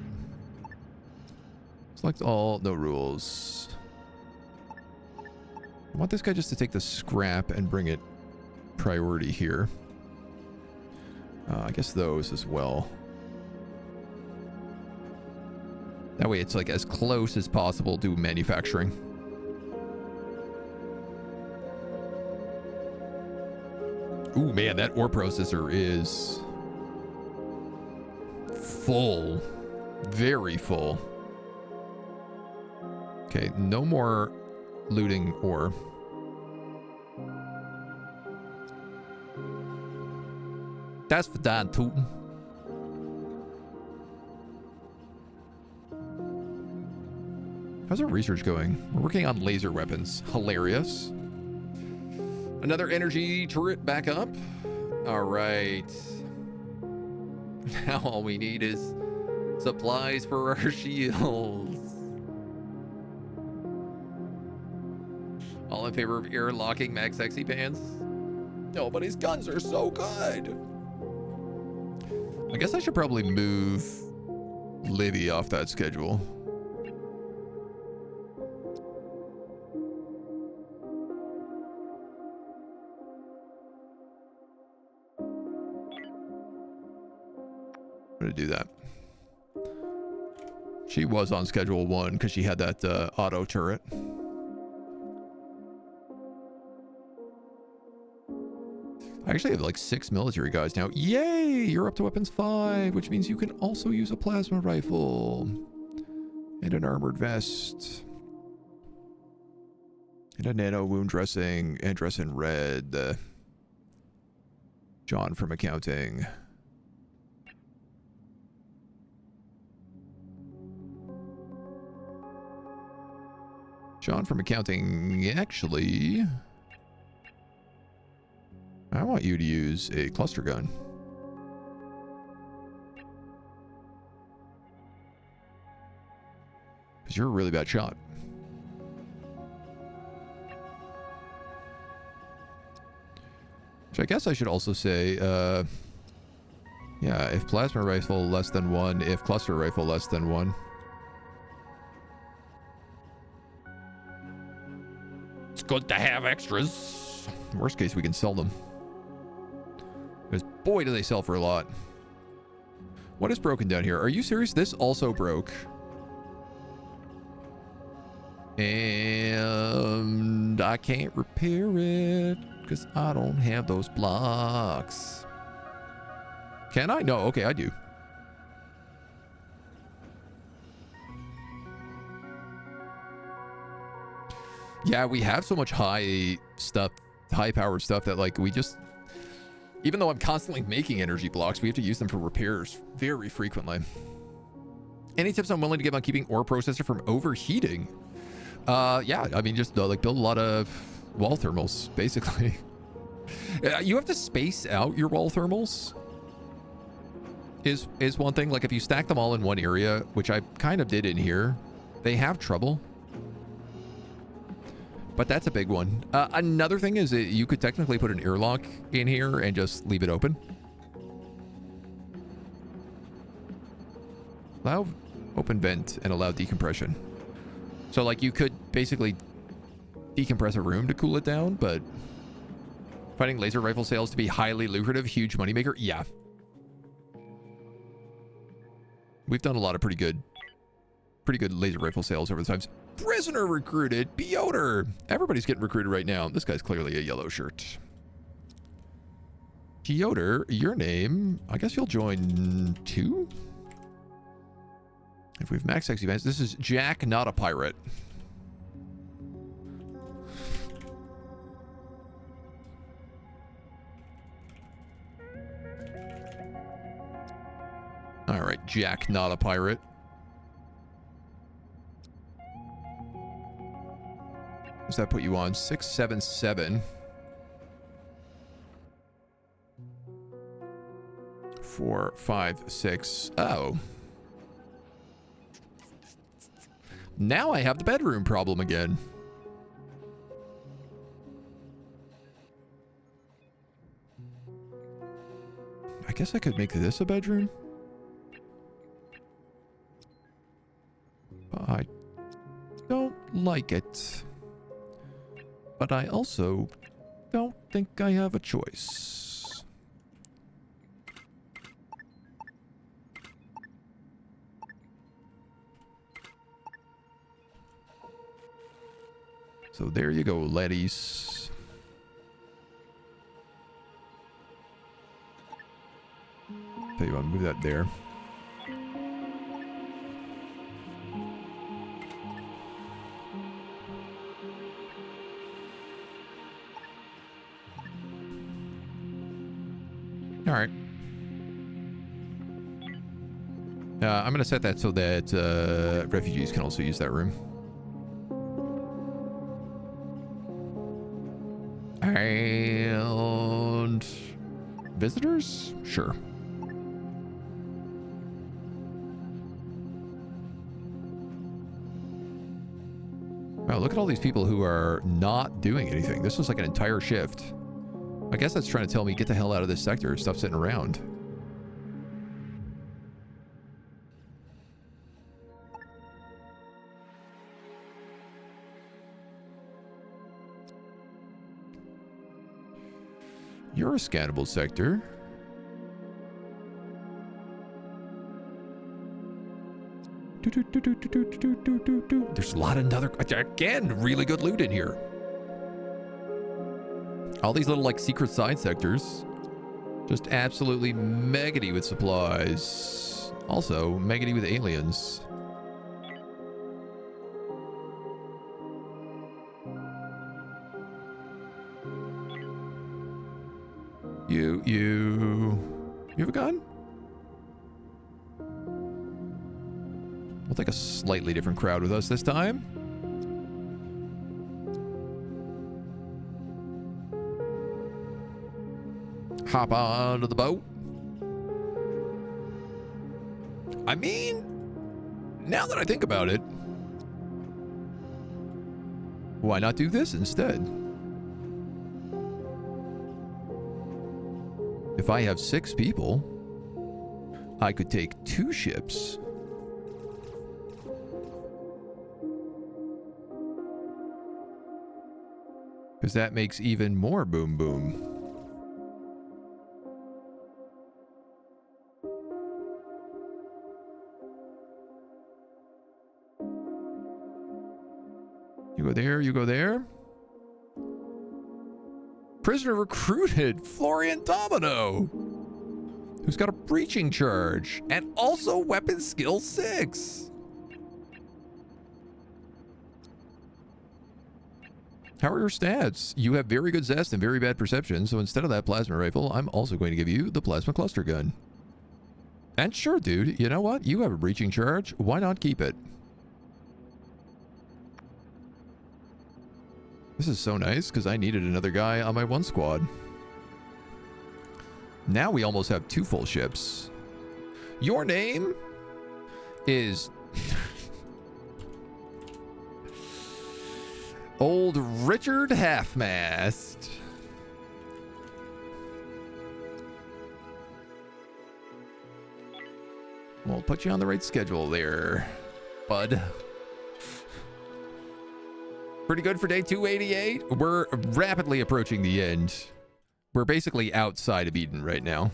Select all, no rules. I want this guy just to take the scrap and bring it priority here. I guess those as well. That way it's like as close as possible to manufacturing. Ooh, man, that ore processor is full. Very full. Okay, no more looting ore. That's for Dan Tootin. How's our research going? We're working on laser weapons. Hilarious. Another energy turret back up. All right. Now all we need is supplies for our shields. All in favor of air locking max sexy pants? No, but his guns are so good. I guess I should probably move Livy off that schedule. I'm gonna do that. She was on schedule 1 because she had that auto turret. I actually have like 6 military guys now. Yay! You're up to weapons 5, which means you can also use a plasma rifle and an armored vest and a nano wound dressing and dress in red. John from accounting. John from accounting, actually, I want you to use a cluster gun. because you're a really bad shot. Which I guess I should also say, yeah, if plasma rifle less than 1, if cluster rifle less than 1. It's good to have extras. Worst case, we can sell them. Because boy, do they sell for a lot. What is broken down here? Are you serious? This also broke. And I can't repair it because I don't have those blocks. Can I? No. Okay, I do. Yeah, we have so much high powered stuff that like we just, even though I'm constantly making energy blocks, we have to use them for repairs very frequently. Any tips I'm willing to give on keeping ore processor from overheating? Yeah, I mean, just like build a lot of wall thermals, basically. You have to space out your wall thermals is one thing. Like if you stack them all in one area, which I kind of did in here, they have trouble. But that's a big one. Another thing is that you could technically put an airlock in here and just leave it open. Allow open vent and allow decompression. So like you could basically decompress a room to cool it down, but finding laser rifle sales to be highly lucrative, huge moneymaker. Yeah. We've done a lot of pretty good laser rifle sales over the times. Prisoner recruited. Piotr. Everybody's getting recruited right now. This guy's clearly a yellow shirt. Piotr, your name. I guess you'll join 2. If we've max X events, this is Jack, not a pirate. All right, Jack, not a pirate. Does that put you on 677? 4, 5, 6. Oh. Now I have the bedroom problem again. I guess I could make this a bedroom. But I don't like it. But I also don't think I have a choice. So there you go, laddies. Tell you what, move that there. All right. I'm going to set that so that refugees can also use that room. And visitors? Sure. Wow, look at all these people who are not doing anything. This was like an entire shift. I guess that's trying to tell me, get the hell out of this sector. Stuff sitting around. You're a scannable sector. There's a lot of another... Again, really good loot in here. All these little, like, secret side sectors. Just absolutely megady with supplies. Also, megady with aliens. You have a gun? We'll take a slightly different crowd with us this time. Hop onto the boat. I mean, now that I think about it, Why not do this instead? If I have 6 people, I could take 2 ships. Because that makes even more boom boom. You go there, you go there. Prisoner recruited, Florian Domino, who's got a breaching charge and also weapon skill 6. How are your stats? You have very good zest and very bad perception, so instead of that plasma rifle, I'm also going to give you the plasma cluster gun. And sure, dude, you know what? You have a breaching charge. Why not keep it? This is so nice, because I needed another guy on my 1 squad. Now we almost have 2 full ships. Your name is... Old Richard Halfmast. We'll put you on the right schedule there, bud. Pretty good for day 288. We're rapidly approaching the end. We're basically outside of Eden right now.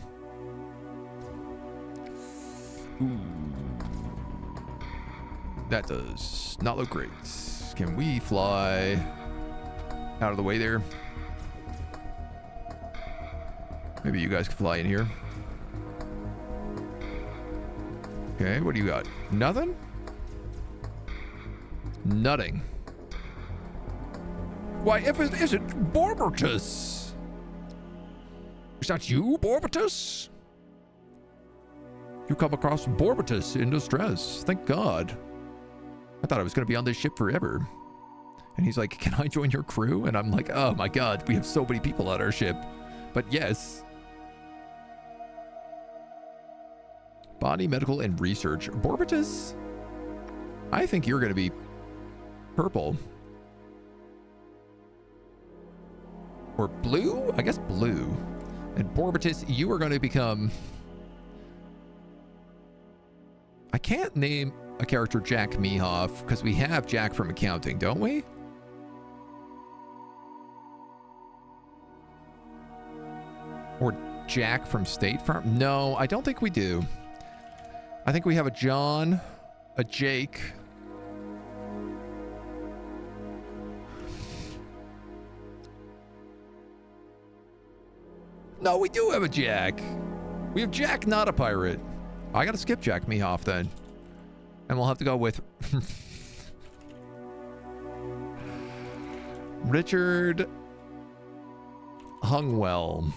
Ooh. That does not look great. Can we fly out of the way there? Maybe you guys can fly in here. Okay, what do you got? Nothing? Nutting. Why, if it isn't Borbertus! Is that you, Borbertus? You come across Borbertus in distress. Thank God. I thought I was going to be on this ship forever. And he's like, can I join your crew? And I'm like, oh my God, we have so many people on our ship. But yes. Body, medical, and research. Borbertus? I think you're going to be purple. Or blue? I guess blue. And Borbertus, you are going to become... I can't name a character Jack Mehoff because we have Jack from accounting, don't we? Or Jack from State Farm? No, I don't think we do. I think we have a John, a Jake. No, we do have a Jack. We have Jack, not a pirate. I gotta skip Jack Mehoff then. And we'll have to go with Richard Hungwell.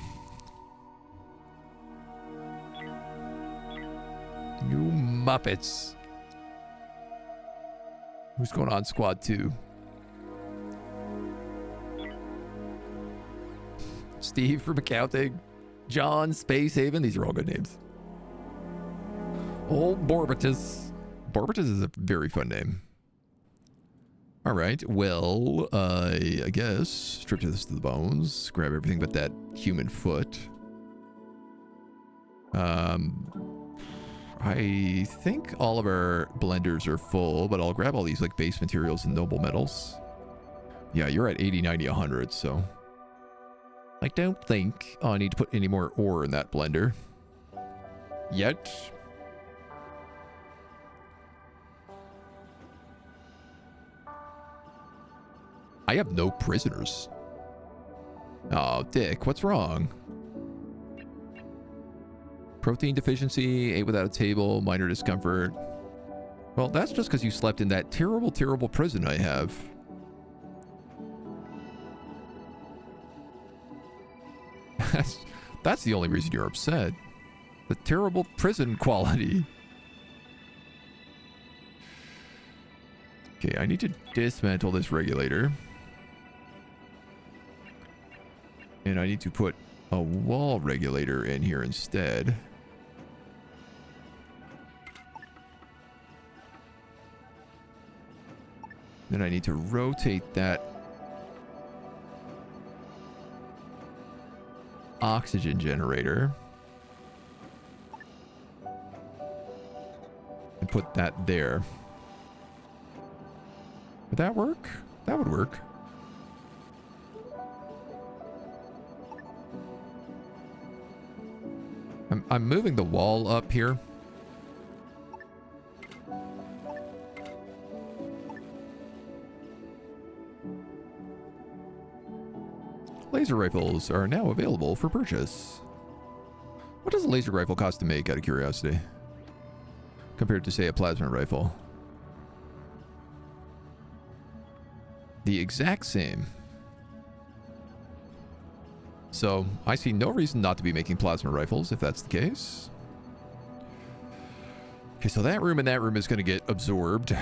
You Muppets. Who's going on squad 2? Steve from accounting. John Spacehaven. These are all good names. Old Borbertus. Borbertus is a very fun name. All right. Well, I guess strip this to the bones. Grab everything but that human foot. I think all of our blenders are full, but I'll grab all these like base materials and noble metals. Yeah, you're at 80, 90, 100, so... I don't think I need to put any more ore in that blender. Yet. I have no prisoners. Oh, Dick, what's wrong? Protein deficiency, ate without a table, minor discomfort. Well, that's just because you slept in that terrible, terrible prison I have. That's the only reason you're upset. The terrible prison quality. Okay, I need to dismantle this regulator. And I need to put a wall regulator in here instead. Then I need to rotate that oxygen generator. And put that there. Would that work? That would work. I'm moving the wall up here. Laser rifles are now available for purchase. What does a laser rifle cost to make, out of curiosity? Compared to, say, a plasma rifle? The exact same. So, I see no reason not to be making plasma rifles, if that's the case. Okay, so that room and that room is going to get absorbed.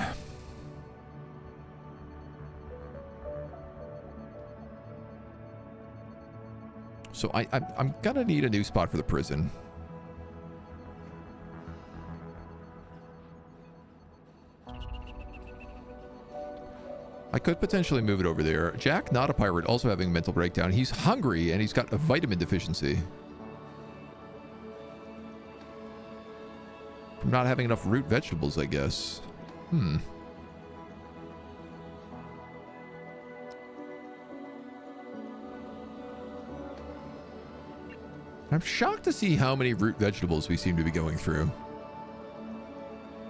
So I'm going to need a new spot for the prison. I could potentially move it over there. Jack, not a pirate, also having a mental breakdown. He's hungry and he's got a vitamin deficiency. From not having enough root vegetables, I guess. I'm shocked to see how many root vegetables we seem to be going through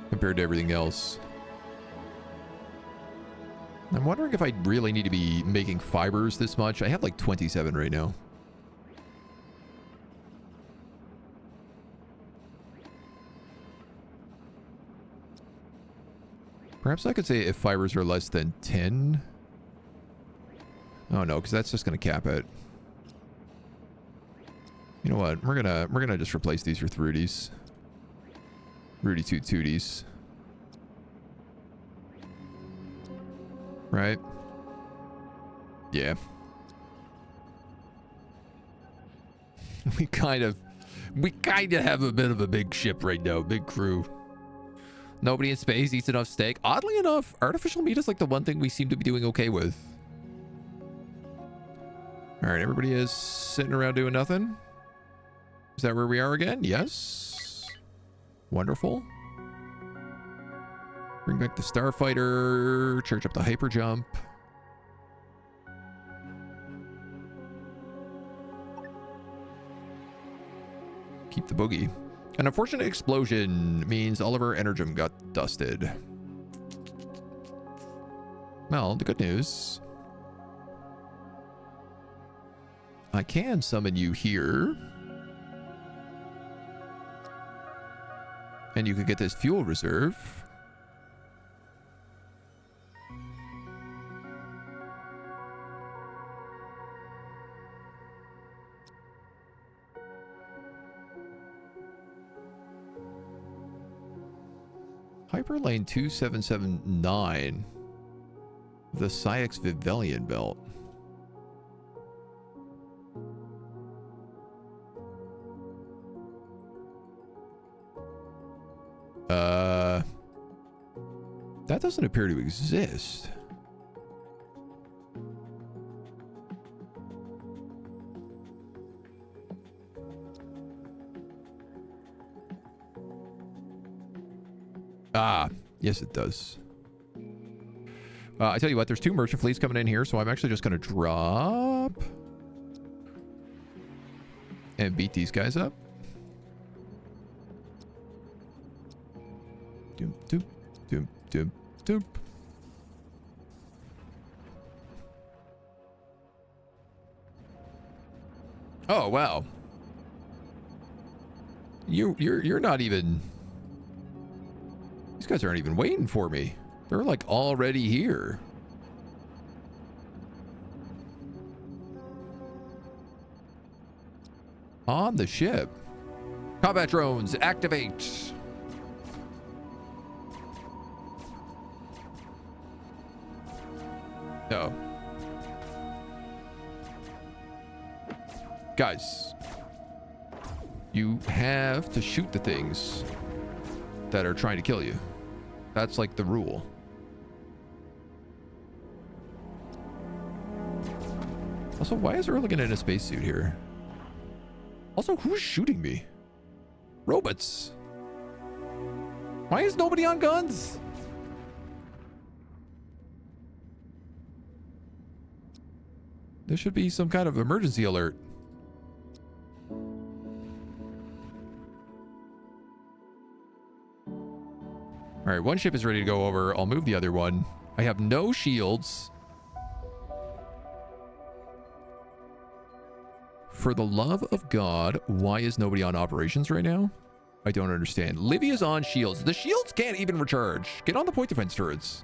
compared to everything else. I'm wondering if I really need to be making fibers this much. I have like 27 right now. Perhaps I could say if fibers are less than 10. Oh no, because that's just going to cap it. You know what? We're gonna just replace these with Rudies. Rudy Toot Tooties. Right? Yeah. We kind of have a bit of a big ship right now, big crew. Nobody in space eats enough steak. Oddly enough, artificial meat is like the one thing we seem to be doing okay with. All right, everybody is sitting around doing nothing. Is that where we are again? Yes. Wonderful. Bring back the starfighter. Charge up the hyper jump. Keep the boogie. An unfortunate explosion means all of our energem got dusted. Well, the good news. I can summon you here. And you could get this fuel reserve. Hyperlane 2779. The Cyx Vivelian belt. That doesn't appear to exist. Ah, yes it does. I tell you what, there's 2 merchant fleets coming in here, so I'm actually just going to drop and beat these guys up. Doop, doop, doop, doop, doop. Oh wow. You're not even. These guys aren't even waiting for me. They're like already here. On the ship. Combat drones, activate. No. Guys. You have to shoot the things that are trying to kill you. That's like the rule. Also, why is Erligan in a spacesuit here? Also, who's shooting me? Robots. Why is nobody on guns? There should be some kind of emergency alert. All right, one ship is ready to go over. I'll move the other one. I have no shields. For the love of God, why is nobody on operations right now? I don't understand. Livia's on shields. The shields can't even recharge. Get on the point defense turrets.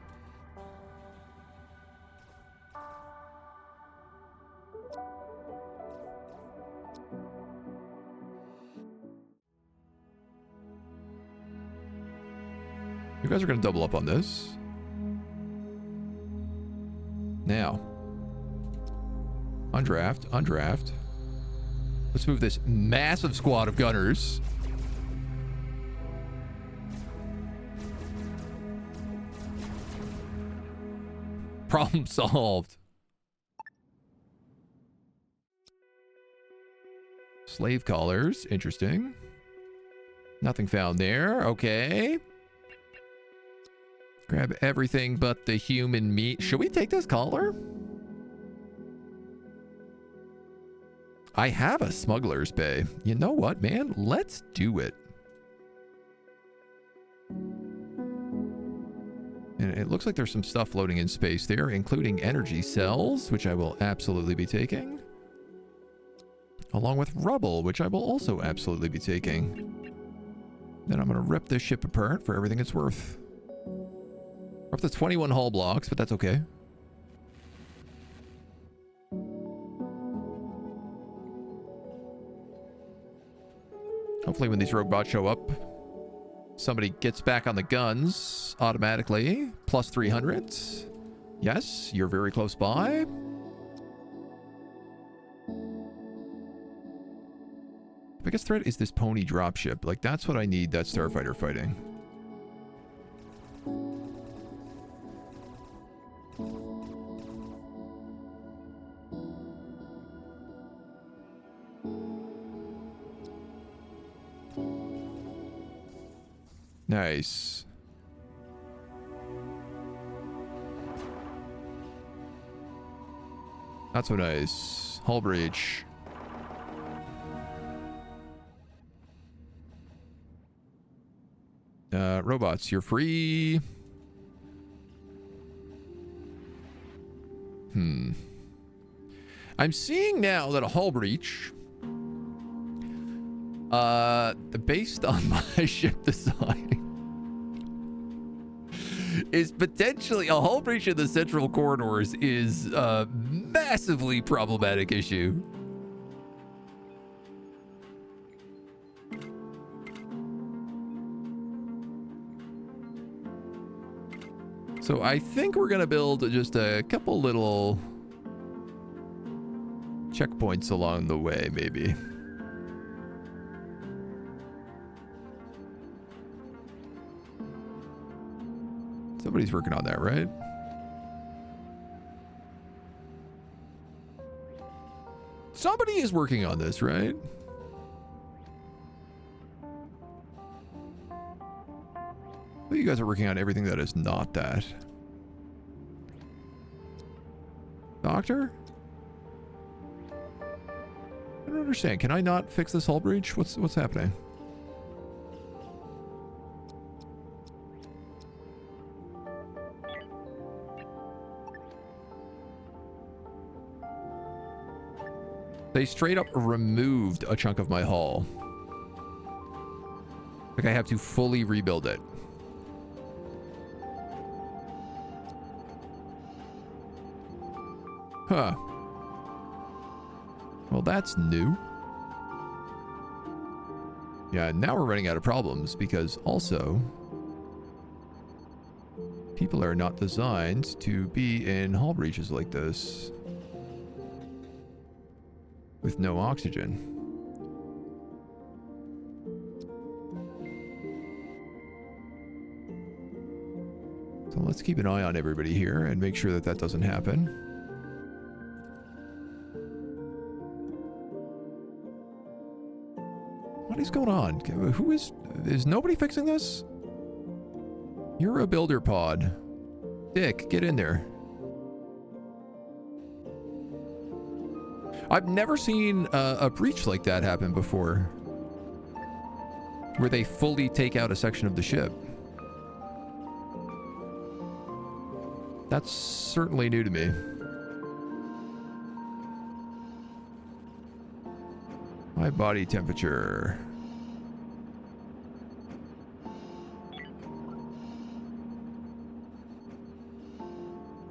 You guys are going to double up on this. Now. Undraft, undraft. Let's move this massive squad of gunners. Problem solved. Slave collars. Interesting. Nothing found there. Okay. Grab everything but the human meat. Should we take this collar? I have a smuggler's bay. You know what, man? Let's do it. And it looks like there's some stuff floating in space there, including energy cells, which I will absolutely be taking. Along with rubble, which I will also absolutely be taking. Then I'm going to rip this ship apart for everything it's worth. We're up to 21 hull blocks, but that's okay. Hopefully when these rogue bots show up, somebody gets back on the guns automatically. Plus 300. Yes, you're very close by. Biggest threat is this pony dropship. Like, that's what I need that starfighter fighting. Nice. Not so nice. Hull breach. Robots, you're free. I'm seeing now that a hull breach, based on my ship design, is potentially a hull breach in the central corridors is a massively problematic issue. So I think we're going to build just a couple little checkpoints along the way, maybe. Somebody's working on that, right? Somebody is working on this, right? Well, you guys are working on everything that is not that. Doctor? I don't understand. Can I not fix this hull breach? What's happening? They straight up removed a chunk of my hull. Like I have to fully rebuild it. Huh. Well, that's new. Yeah, now we're running out of problems because also people are not designed to be in hull breaches like this with no oxygen. So let's keep an eye on everybody here and make sure that that doesn't happen. What is going on? Who is nobody fixing this? You're a builder pod. Dick, get in there. I've never seen a breach like that happen before, where they fully take out a section of the ship. That's certainly new to me. My body temperature.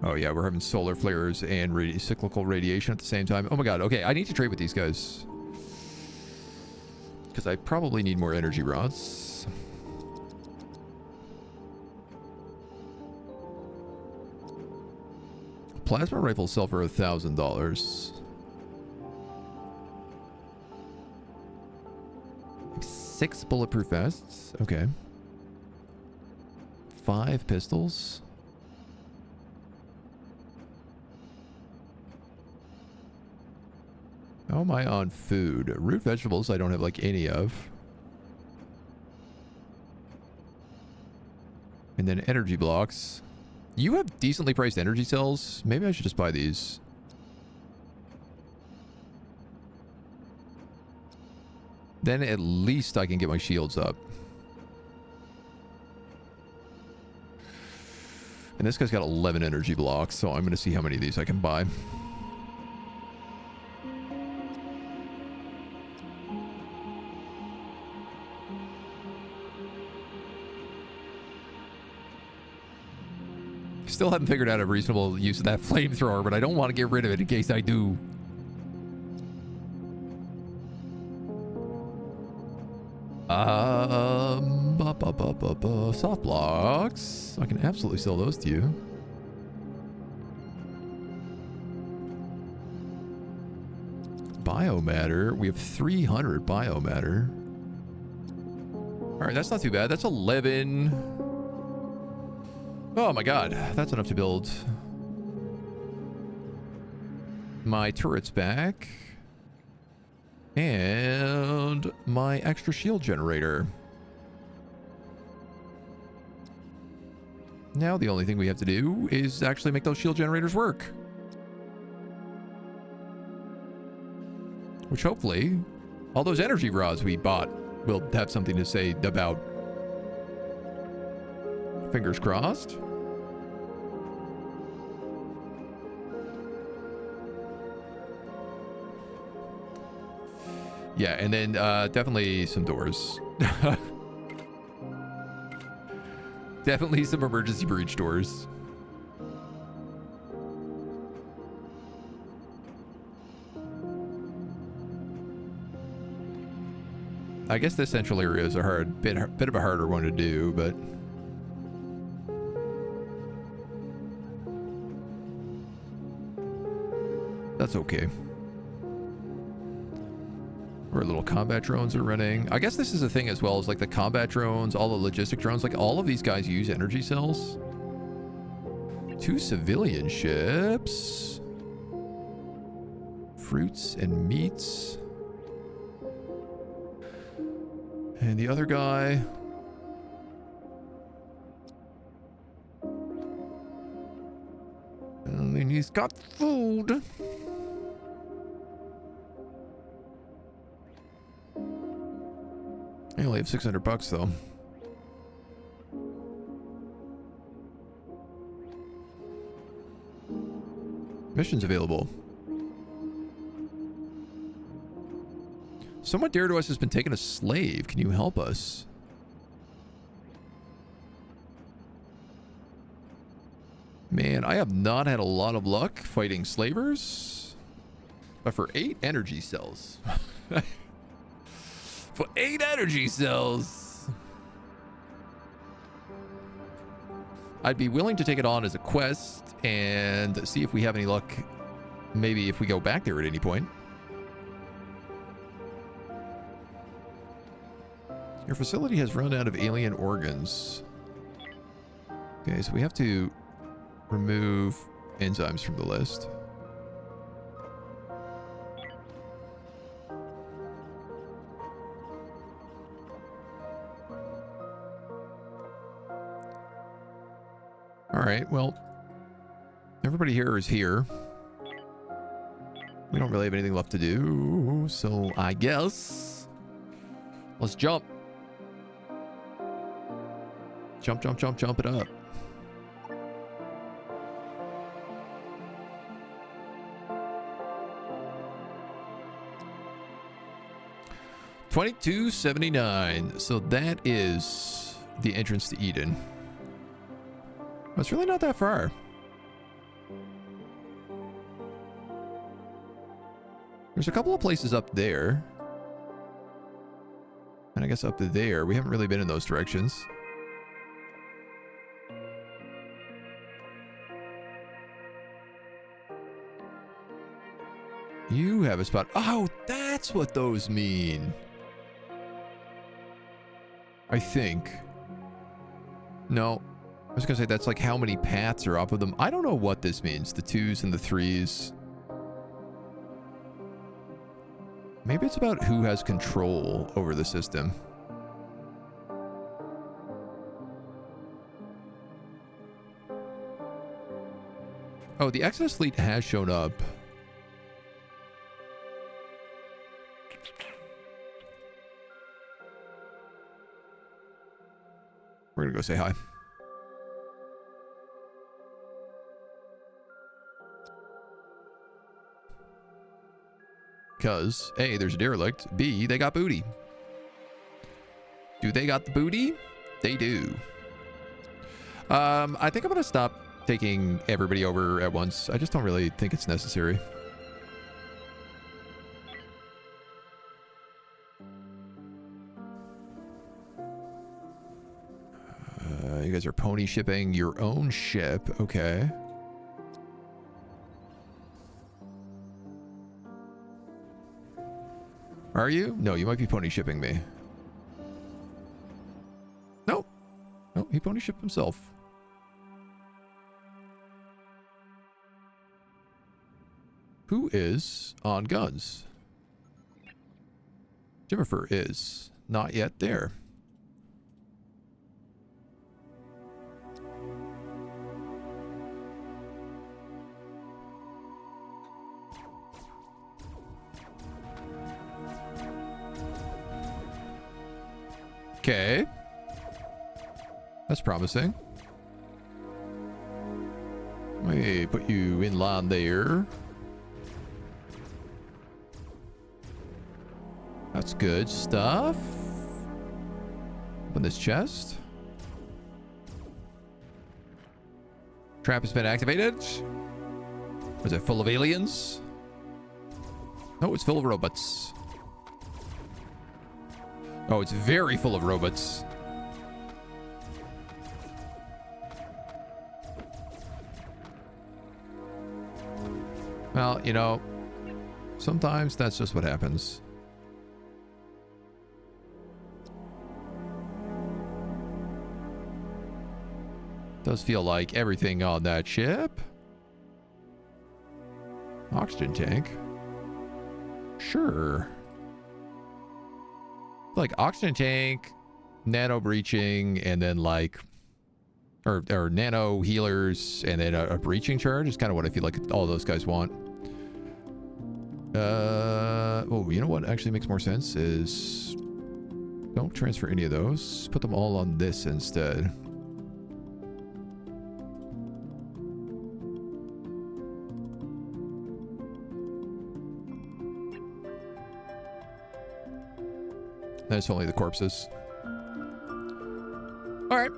Oh yeah, we're having solar flares and cyclical radiation at the same time. Oh my god, okay, I need to trade with these guys. Because I probably need more energy rods. Plasma rifles sell for $1,000. 6 bulletproof vests. Okay. 5 pistols. How am I on food? Root vegetables I don't have like any of. And then energy blocks. You have decently priced energy cells. Maybe I should just buy these. Then at least I can get my shields up. And this guy's got 11 energy blocks, so I'm going to see how many of these I can buy. Still haven't figured out a reasonable use of that flamethrower, but I don't want to get rid of it in case I do. Soft blocks. I can absolutely sell those to you. Biomatter. We have 300 biomatter. All right, that's not too bad. That's 11. Oh my god, that's enough to build my turrets back. And my extra shield generator. Now the only thing we have to do is actually make those shield generators work. Which hopefully, all those energy rods we bought will have something to say about. Fingers crossed. Yeah, and then definitely some doors. Definitely some emergency breach doors. I guess the central area is a bit of a harder one to do, but that's okay. Our little combat drones are running. I guess this is a thing as well as like the combat drones, all the logistic drones, like all of these guys use energy cells. 2 civilian ships. Fruits and meats. And the other guy. I mean, he's got food. I only have $600 though. Missions available. Someone dear to us has been taken a slave. Can you help us? Man, I have not had a lot of luck fighting slavers. But for 8 energy cells. For 8 energy cells. I'd be willing to take it on as a quest and see if we have any luck. Maybe if we go back there at any point. Your facility has run out of alien organs. Okay, so we have to remove enzymes from the list. All right, well, everybody here is here. We don't really have anything left to do, so I guess let's jump. Jump, jump, jump, jump it up. $22.79. So that is the entrance to Eden. Well, it's really not that far. There's a couple of places up there. And I guess up to there. We haven't really been in those directions. You have a spot. Oh, that's what those mean. I think. No. I was going to say that's like how many paths are off of them. I don't know what this means. The 2s and the 3s. Maybe it's about who has control over the system. Oh, the Exodus fleet has shown up. We're gonna go say hi. Because A, there's a derelict. B, they got booty. Do they got the booty? They do. I think I'm gonna stop taking everybody over at once. I just don't really think it's necessary. You guys are pony shipping your own ship. Okay. Are you? No, you might be pony shipping me. No. No, he pony shipped himself. Who is on guns? Jennifer is not yet there. Okay. That's promising. Let me put you in line there. That's good stuff. Open this chest. Trap has been activated. Was it full of aliens? No, it's full of robots. Oh, it's very full of robots. Well, you know, sometimes that's just what happens. Does feel like everything on that ship. Oxygen tank. Sure. Like oxygen tank, nano breaching, and then like or nano healers, and then a breaching charge is kind of what I feel like all those guys want. Oh, you know what actually makes more sense is don't transfer any of those. Put them all on this instead. That's only the corpses. All right.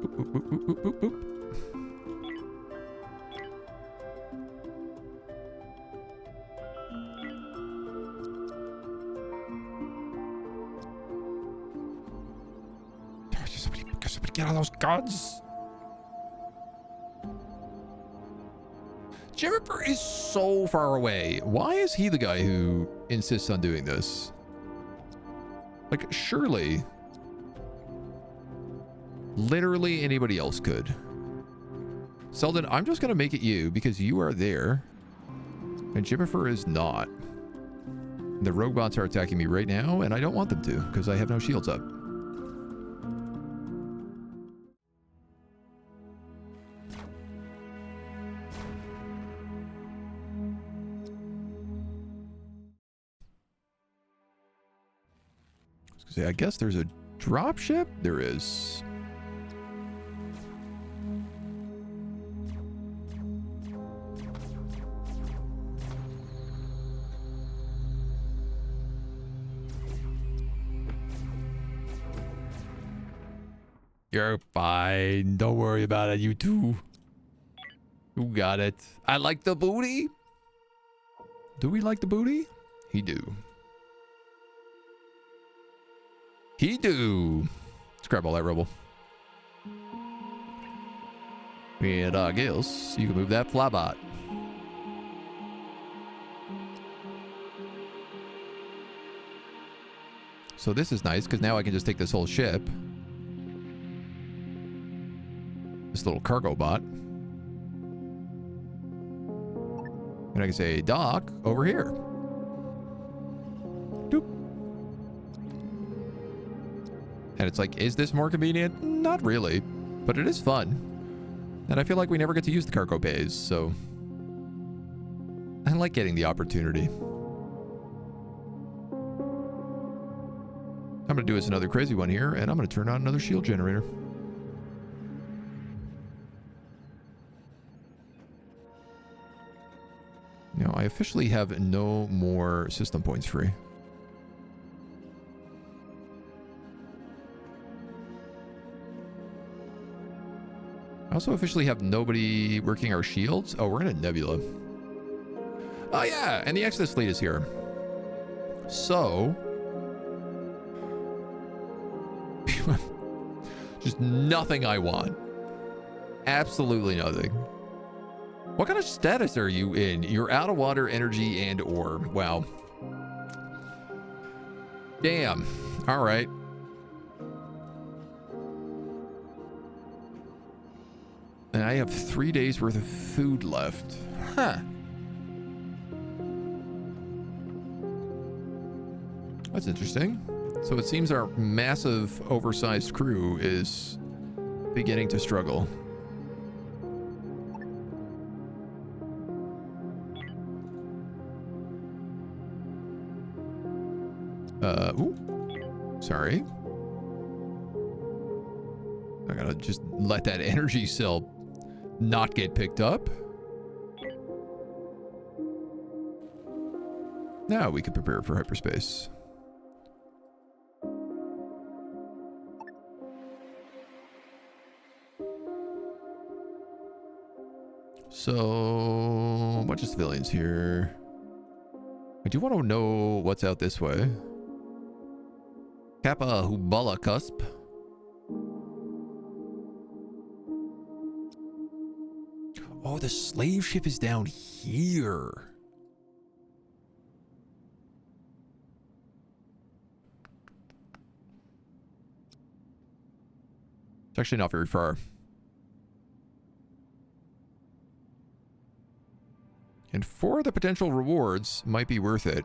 Oop, oop, oop, oop, oop, oop, oop. Somebody get all those guns. Jennifer is so far away. Why is he the guy who insists on doing this? Like, surely, literally anybody else could. Selden, I'm just going to make it you because you are there. And Jennifer is not. The rogue bots are attacking me right now, and I don't want them to because I have no shields up. See, I guess there's a dropship? There is. You're fine. Don't worry about it, you two. You got it. I like the booty. Do we like the booty? He do. He do. Let's grab all that rubble. And I guess you can move that flybot. So this is nice because now I can just take this whole ship. This little cargo bot. And I can say, dock over here. Doop. And it's like, is this more convenient? Not really, but it is fun. And I feel like we never get to use the cargo bays, so I like getting the opportunity. I'm going to do us another crazy one here, and I'm going to turn on another shield generator. Now, I officially have no more system points free. I also officially have nobody working our shields. Oh, we're in a nebula. Oh, yeah, and the Exodus fleet is here. So, just nothing I want. Absolutely nothing. What kind of status are you in? You're out of water, energy, and ore. Wow. Damn. All right. And I have 3 days worth of food left. Huh. That's interesting. So it seems our massive, oversized crew is beginning to struggle. Ooh. Sorry. I gotta just let that energy cell not get picked up. Now we can prepare for hyperspace. So, a bunch of civilians here. I do want to know what's out this way. Kappa Hubala Cusp. Oh, the slave ship is down here. It's actually not very far. And for the potential rewards, might be worth it.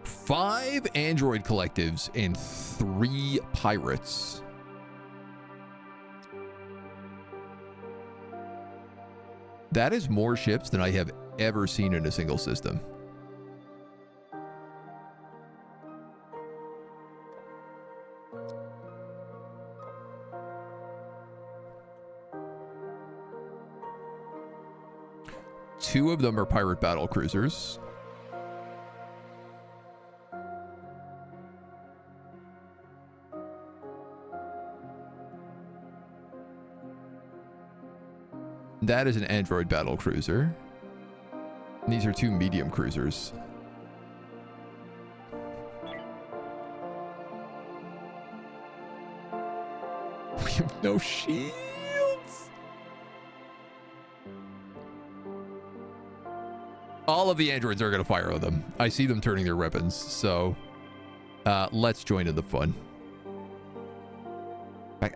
Five android collectives and 3 pirates. That is more ships than I have ever seen in a single system. Two of them are pirate battle cruisers. That is an android battle cruiser. And these are 2 medium cruisers. We have no shields. All of the androids are going to fire on them. I see them turning their weapons, so let's join in the fun.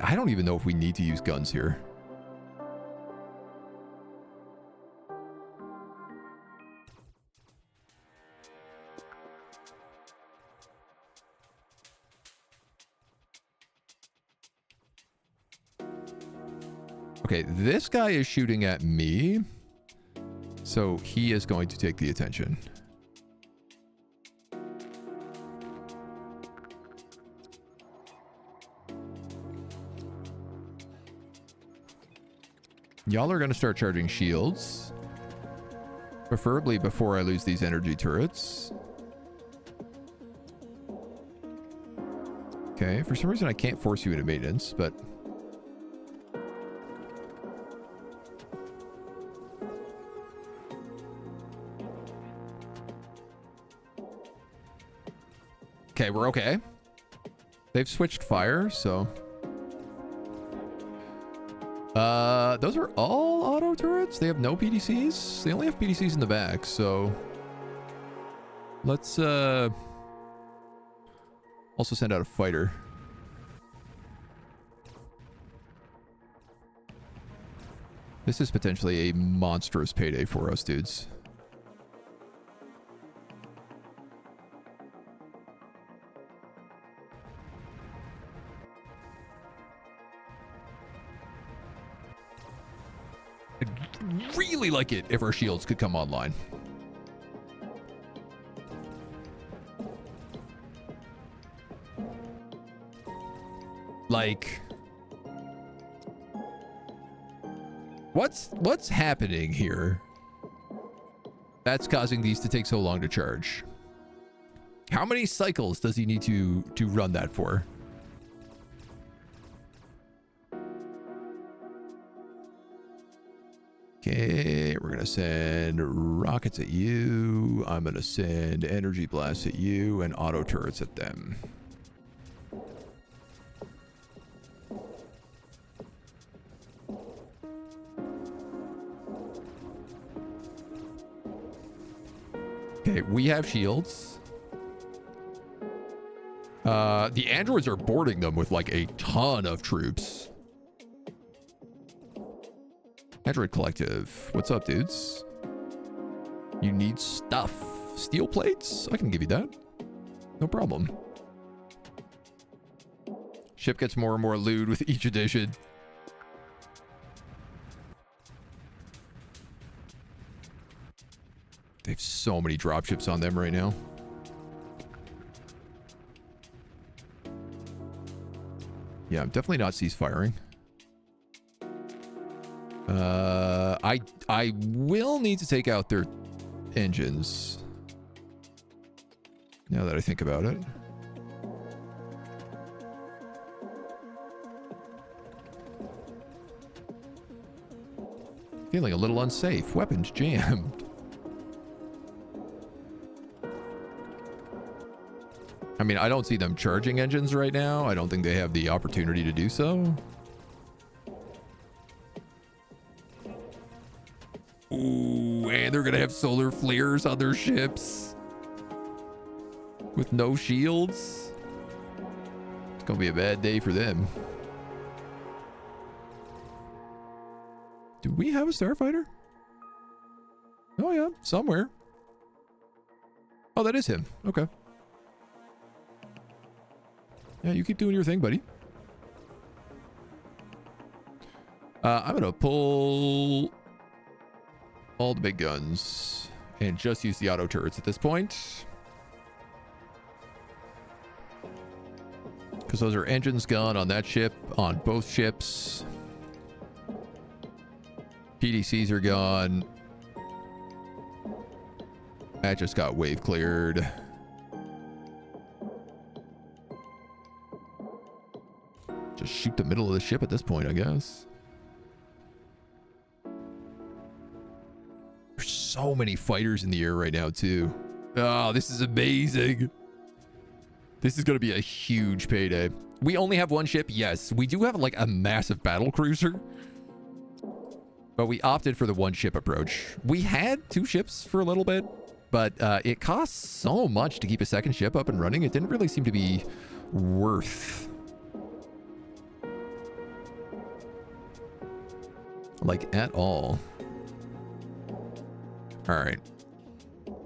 I don't even know if we need to use guns here. Okay, this guy is shooting at me, so he is going to take the attention. Y'all are going to start charging shields. Preferably before I lose these energy turrets. Okay, for some reason I can't force you into maintenance, but... Okay, we're okay. They've switched fire, so... those are all auto turrets? They have no PDCs? They only have PDCs in the back, so... Let's, also send out a fighter. This is potentially a monstrous payday for us, dudes. I'd really like it if our shields could come online. Like, what's happening here that's causing these to take so long to charge? How many cycles does he need to run that for? Okay, we're gonna send rockets at you. I'm gonna send energy blasts at you and auto turrets at them. Okay, we have shields. The androids are boarding them with like a ton of troops. Android Collective, what's up, dudes? You need stuff. Steel plates? I can give you that. No problem. Ship gets more and more lewd with each edition. They have so many dropships on them right now. Yeah, I'm definitely not ceasefiring. I will need to take out their engines. Now that I think about it. Feeling a little unsafe. Weapons jammed. I mean, I don't see them charging engines right now. I don't think they have the opportunity to do so. Ooh, and they're gonna have solar flares on their ships with no shields. It's gonna be a bad day for them. Do we have a starfighter? Oh yeah, somewhere. Oh, that is him. Okay. Yeah, you keep doing your thing, buddy. I'm gonna pull all the big guns and just use the auto turrets at this point, because those are engines gone on that ship, on both ships. PDCs are gone. That just got wave cleared. Just shoot the middle of the ship at this point, I guess. There's so many fighters in the air right now, too. Oh, this is amazing. This is going to be a huge payday. We only have one ship. Yes, we do have like a massive battlecruiser, but we opted for the one ship approach. We had two ships for a little bit, but it costs so much to keep a second ship up and running. It didn't really seem to be worth, like, at all. All right,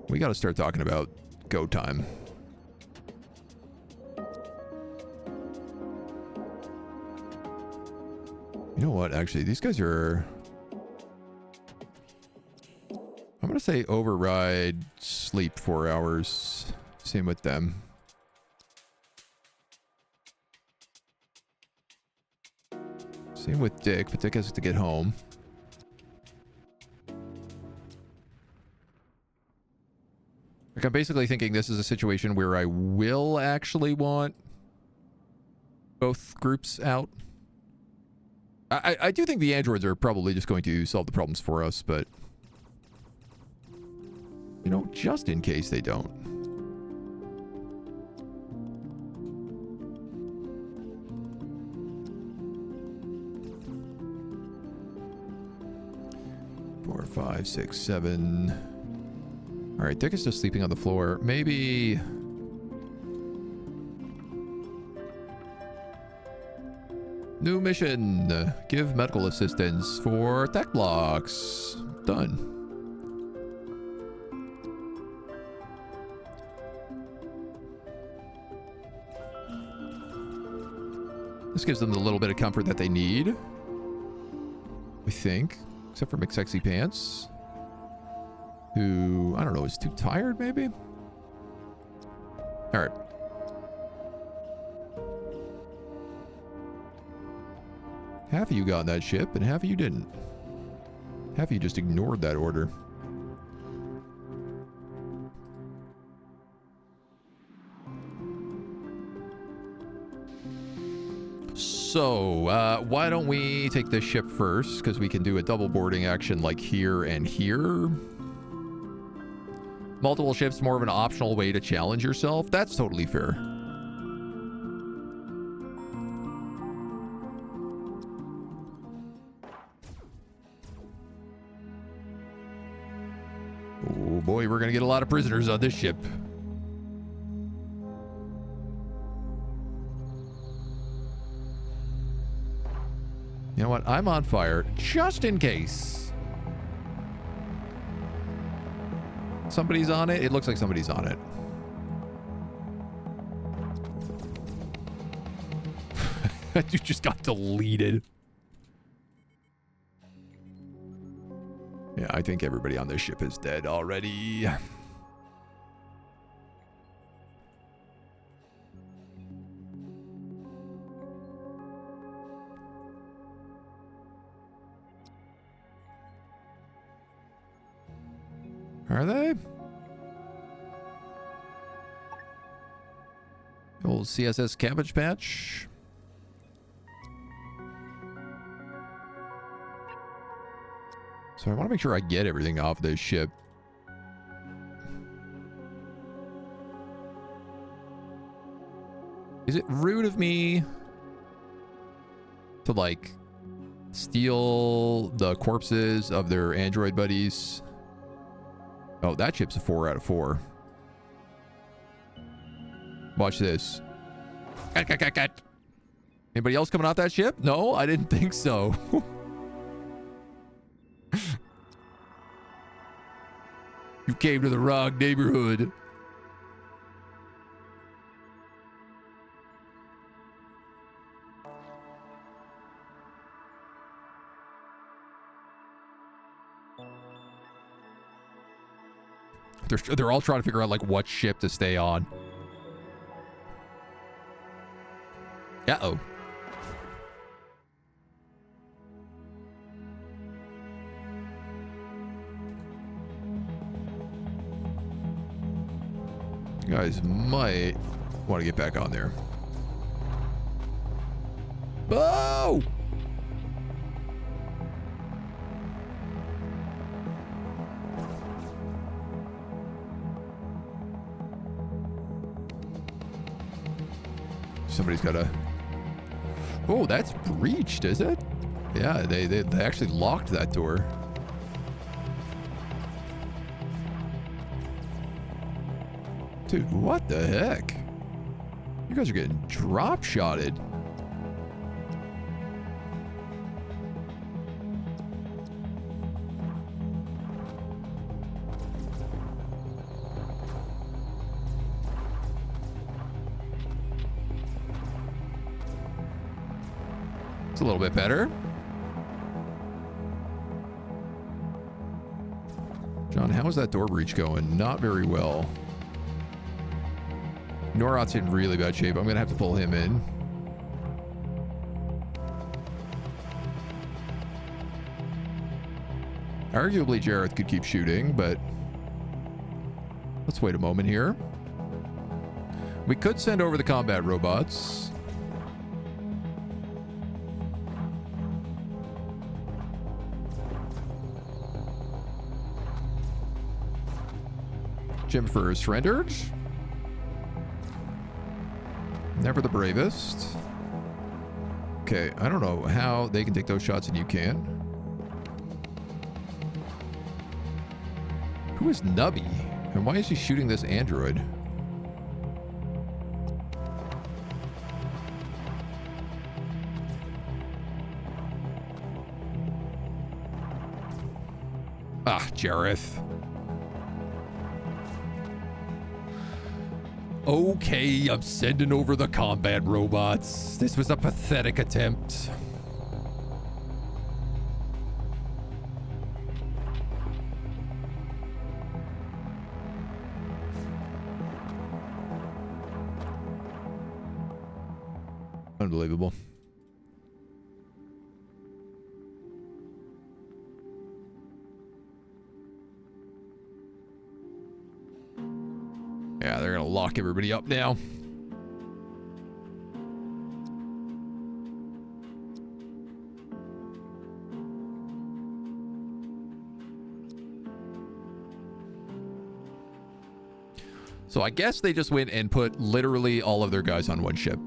we got to start talking about go time. You know what? Actually, these guys are... I'm going to say override, sleep 4 hours. Same with them. Same with Dick, but Dick has to get home. Like, I'm basically thinking this is a situation where I will actually want both groups out. I do think the androids are probably just going to solve the problems for us, but... You know, just in case they don't. Four, five, six, seven. All right, Dick is just sleeping on the floor. Maybe... New mission. Give medical assistance for tech blocks. Done. This gives them the little bit of comfort that they need. I think. Except for McSexy Pants. Who, I don't know, is too tired maybe? Alright. Half of you got on that ship, and half of you didn't. Half of you just ignored that order. So, why don't we take this ship first? Because we can do a double boarding action like here and here. Multiple ships, more of an optional way to challenge yourself. That's totally fair. Oh boy, we're going to get a lot of prisoners on this ship. You know what? I'm on fire just in case. Somebody's on it? It looks like somebody's on it. That dude just got deleted. Yeah, I think everybody on this ship is dead already. Are they? Old CSS Cabbage Patch. So I want to make sure I get everything off this ship. Is it rude of me to, like, steal the corpses of their android buddies? Oh, that ship's a 4 out of 4. Watch this. Cut. Anybody else coming off that ship? No, I didn't think so. You came to the wrong neighborhood. They're all trying to figure out, like, what ship to stay on. Uh-oh. You guys might want to get back on there. Oh! Somebody's got a... Oh, that's breached, is it? Yeah, they actually locked that door. Dude, what the heck? You guys are getting drop-shotted. It's a little bit better. John, how is that door breach going? Not very well. Norot's in really bad shape. I'm going to have to pull him in. Arguably, Jareth could keep shooting, but... Let's wait a moment here. We could send over the combat robots. Jimfer is surrendered. Never the bravest. Okay, I don't know how they can take those shots and you can. Who is Nubby? And why is he shooting this android? Ah, Jareth. Okay, I'm sending over the combat robots. This was a pathetic attempt. Unbelievable. Yeah, they're gonna lock everybody up now. So I guess they just went and put literally all of their guys on one ship.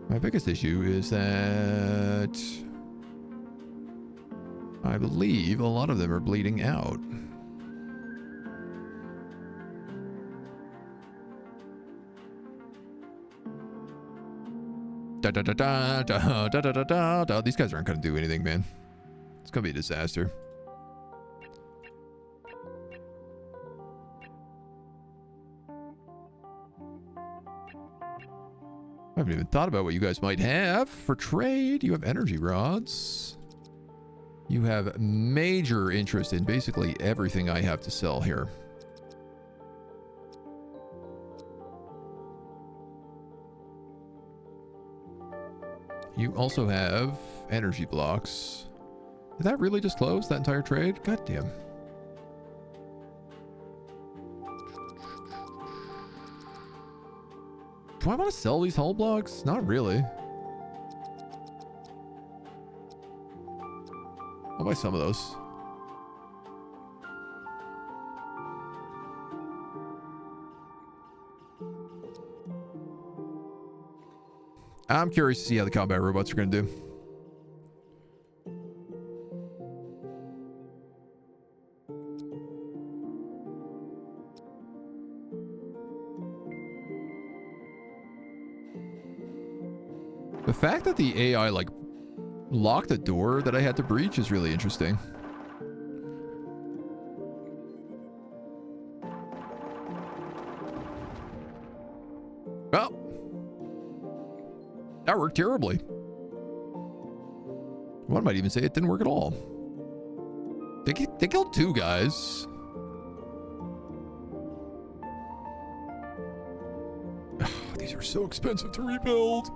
My biggest issue is that I believe a lot of them are bleeding out. Da, da, da, da, da, da, da, da, da, da. These guys aren't going to do anything, man. It's going to be a disaster. I haven't even thought about what you guys might have for trade. You have energy rods. You have major interest in basically everything I have to sell here. You also have energy blocks. Did that really just close that entire trade? God damn. Do I want to sell these hull blocks? Not really. I'll buy some of those. I'm curious to see how the combat robots are going to do. The fact that the AI, like, locked a door that I had to breach is really interesting. Well, that worked terribly. One might even say it didn't work at all. They killed two guys. These are so expensive to rebuild.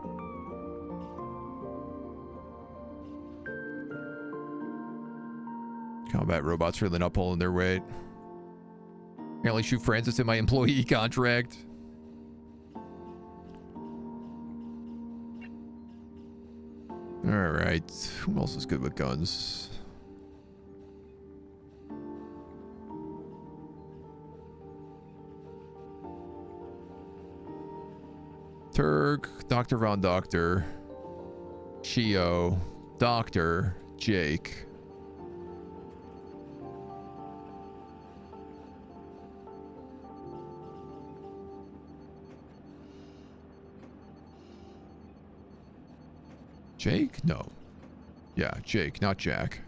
Combat robots really not pulling their weight. Apparently shoot Francis in my employee contract. Alright. Who else is good with guns? Turg, Dr. Von Doctor, Chio, Doctor, Jake. Jake? No. Yeah, Jake, not Jack.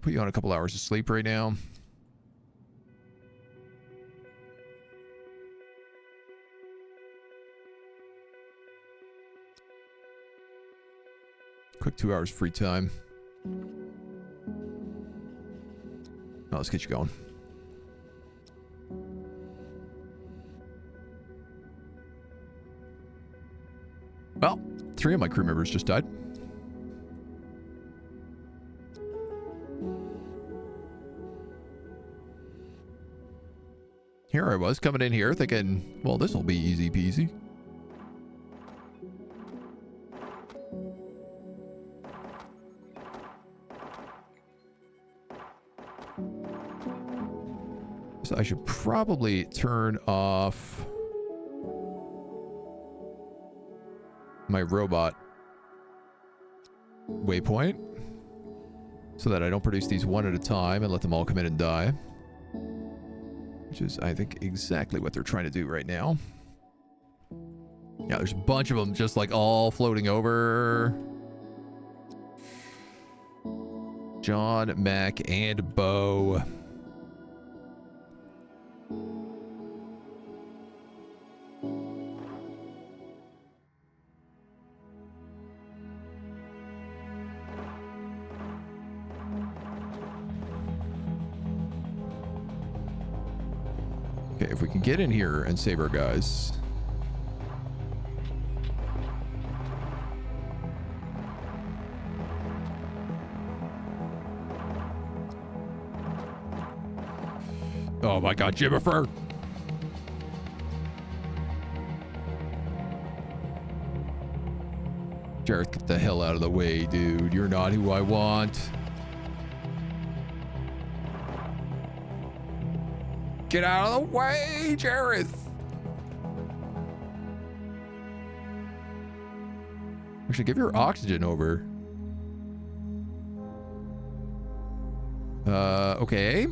Put you on a couple hours of sleep right now. Quick 2 hours free time. Now let's get you going. Well, 3 of my crew members just died. Here I was coming in here thinking, well, this will be easy peasy. So I should probably turn off my robot waypoint so that I don't produce these one at a time and let them all come in and die. Which is, I think, exactly what they're trying to do right now. Yeah, there's a bunch of them just like all floating over. John, Mac, and Bo. Okay, if we can get in here and save our guys. Oh my god, Jimmifer! Jareth, get the hell out of the way, dude. You're not who I want. Get out of the way, Jareth! We should give your oxygen over. Okay.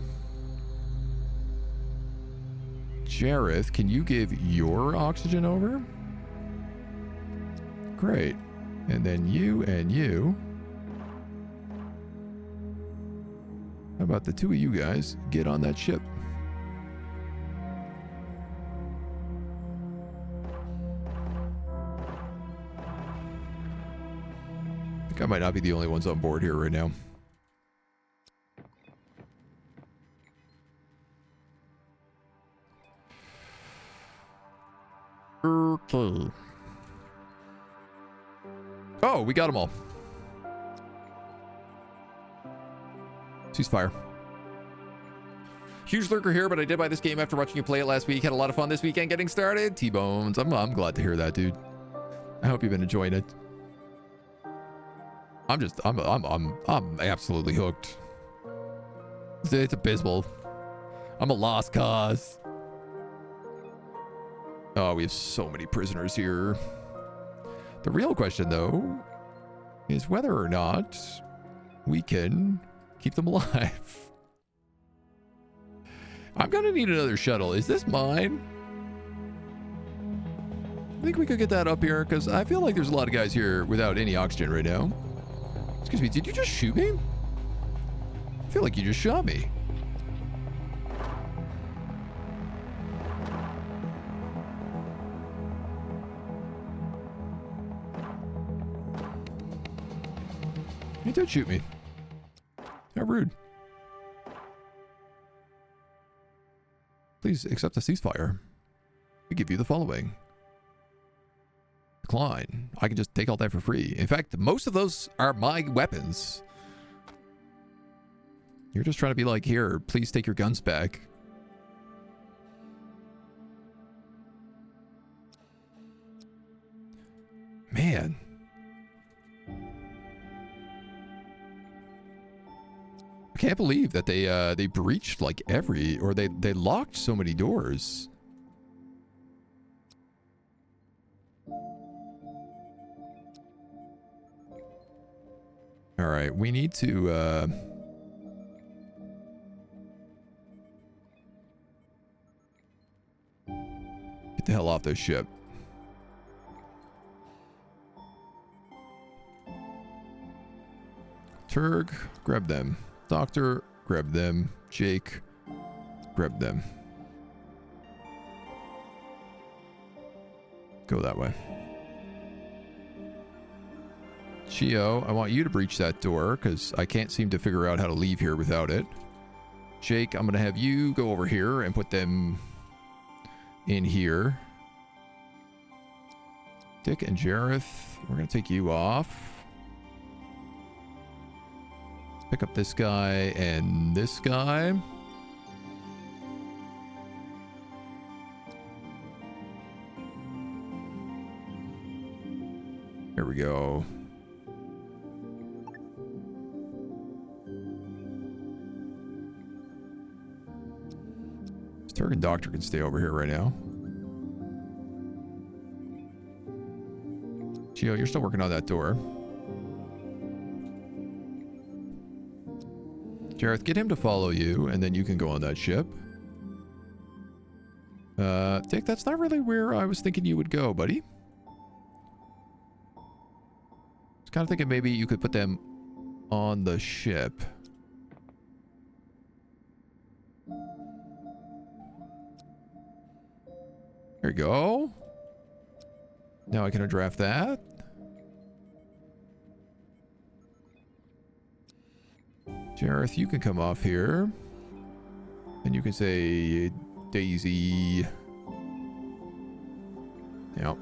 Jareth, can you give your oxygen over? Great. And then you and you. How about the two of you guys get on that ship? I think I might not be the only ones on board here right now. Okay. Oh, we got them all. Ceasefire. Huge lurker here, but I did buy this game after watching you play it last week. Had a lot of fun this weekend getting started. T-Bones. I'm glad to hear that, dude. I hope you've been enjoying it. I'm absolutely hooked. It's abysmal. I'm a lost cause. Oh, we have so many prisoners here. The real question, though, is whether or not we can keep them alive. I'm gonna need another shuttle. Is this mine? I think we could get that up here, because I feel like there's a lot of guys here without any oxygen right now. Excuse me, did you just shoot me? I feel like you just shot me. You did shoot me. How rude. Please accept a ceasefire. We give you the following. Decline. I can just take all that for free. In fact, most of those are my weapons. You're just trying to be like, here, please take your guns back. Man. I can't believe that they breached like they locked so many doors. All right, we need to get the hell off this ship. Turg, grab them. Doctor, grab them. Jake, grab them. Go that way. Chio, I want you to breach that door because I can't seem to figure out how to leave here without it. Jake, I'm going to have you go over here and put them in here. Dick and Jareth, we're going to take you off. Pick up this guy and this guy. we go. Turk and Doctor can stay over here right now. Gio, you're still working on that door. Jareth, get him to follow you, and then you can go on that ship. Dick, that's not really where I was thinking you would go, buddy. I was kind of thinking maybe you could put them on the ship. There you go. Now I can draft that. Jareth, you can come off here. And you can say Daisy. Yep.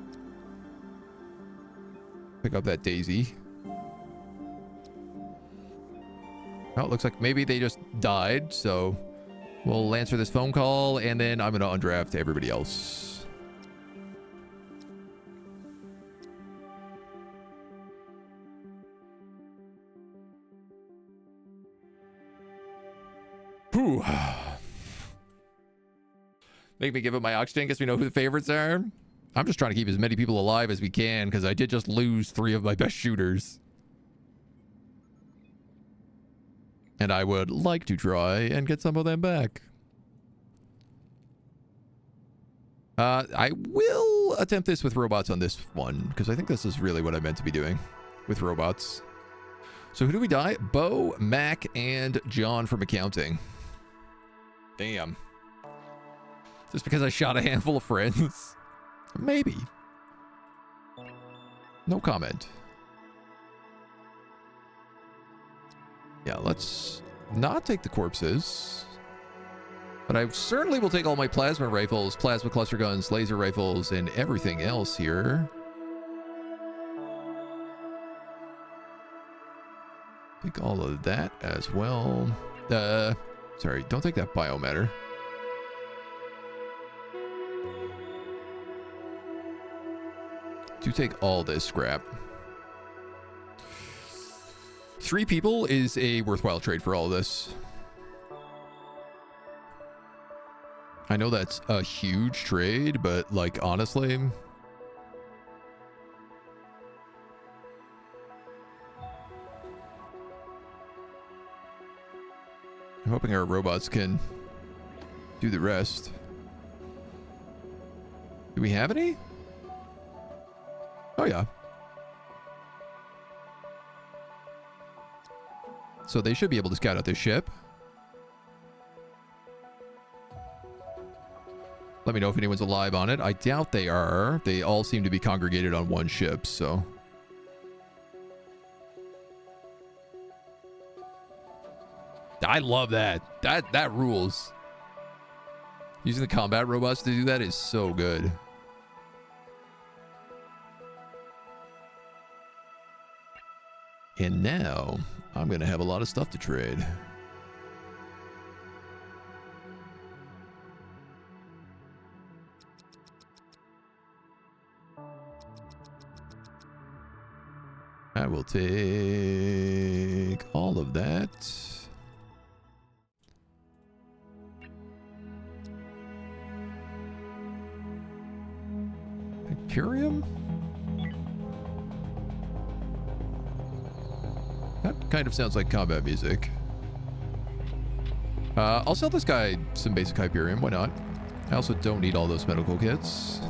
Pick up that Daisy. Well, it looks like maybe they just died, so we'll answer this phone call, and then I'm going to undraft everybody else. Whew. Make me give up my oxygen, guess we know who the favorites are. I'm just trying to keep as many people alive as we can, because I did just lose 3 of my best shooters. And I would like to try and get some of them back. I will attempt this with robots on this one, because I think this is really what I meant to be doing with robots. So who do we die? Bo, Mac, and John from accounting. Damn. Just because I shot a handful of friends? Maybe. No comment. Yeah, let's not take the corpses. But I certainly will take all my plasma rifles, plasma cluster guns, laser rifles, and everything else here. Take all of that as well. Sorry, don't take that biomatter. Do take all this scrap. 3 people is a worthwhile trade for all of this. I know that's a huge trade, but like honestly, I'm hoping our robots can do the rest. Do we have any? Oh yeah. So they should be able to scout out this ship. Let me know if anyone's alive on it. I doubt they are. They all seem to be congregated on one ship, so. I love that. That rules. Using the combat robots to do that is so good. And now, I'm going to have a lot of stuff to trade. I will take all of that. Imperium? That kind of sounds like combat music. I'll sell this guy some basic Hyperium. Why not? I also don't need all those medical kits.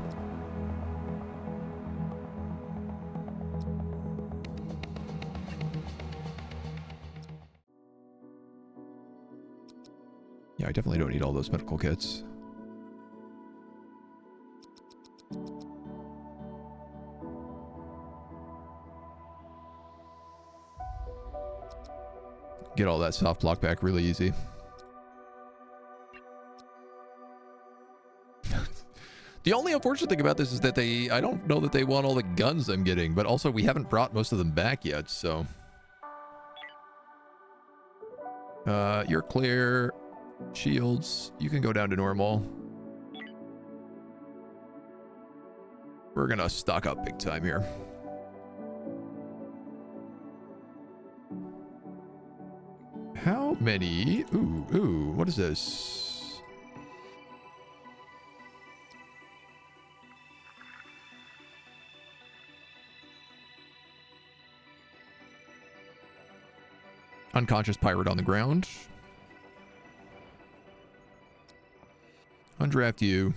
Yeah, I definitely don't need all those medical kits. Get all that soft block back really easy. The only unfortunate thing about this is that I don't know that they want all the guns I'm getting, but also we haven't brought most of them back yet, so. You're clear. Shields, you can go down to normal. We're gonna stock up big time here. How many? Ooh, what is this? Unconscious pirate on the ground. Undraft you.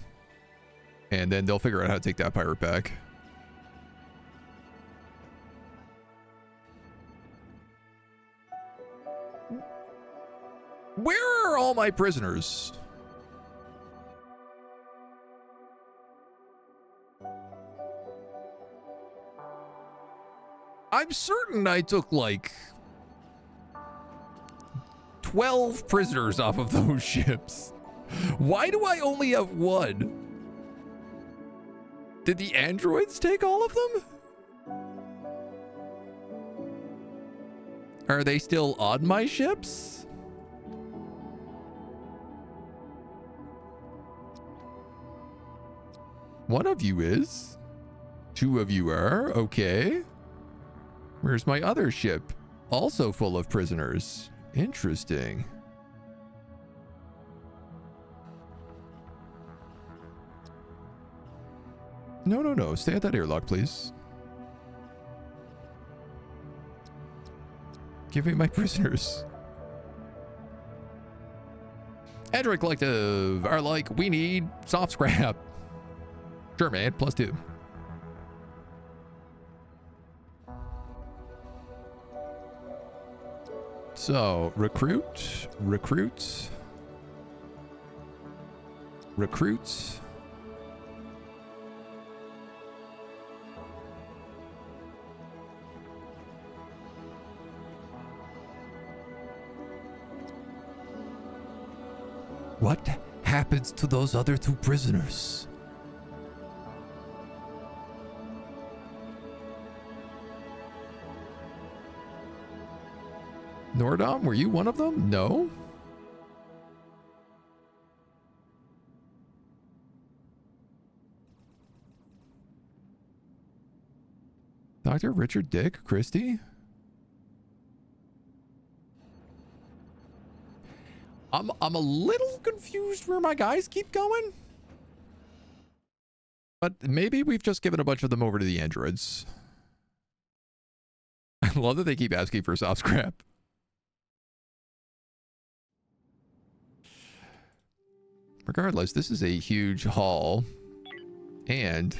And then they'll figure out how to take that pirate back. Where are all my prisoners? I'm certain I took like 12 prisoners off of those ships. Why do I only have one? Did the androids take all of them? Are they still on my ships? One of you is. Two of you are. Okay. Where's my other ship? Also full of prisoners. Interesting. No. Stay at that airlock, please. Give me my prisoners. Android Collective are like, we need soft scrap. Sure, man. +2. So, recruit. What happens to those other 2 prisoners? Nordom, were you one of them? No. Dr. Richard Dick Christie? I'm a little confused where my guys keep going. But maybe we've just given a bunch of them over to the androids. I love that they keep asking for soft scrap. Regardless, this is a huge haul. And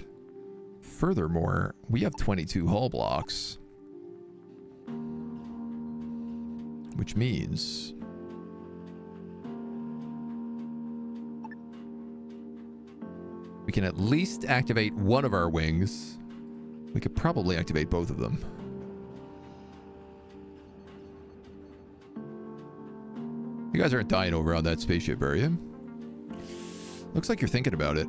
furthermore, we have 22 hull blocks. Which means we can at least activate one of our wings. We could probably activate both of them. You guys aren't dying over on that spaceship, are you? Looks like you're thinking about it.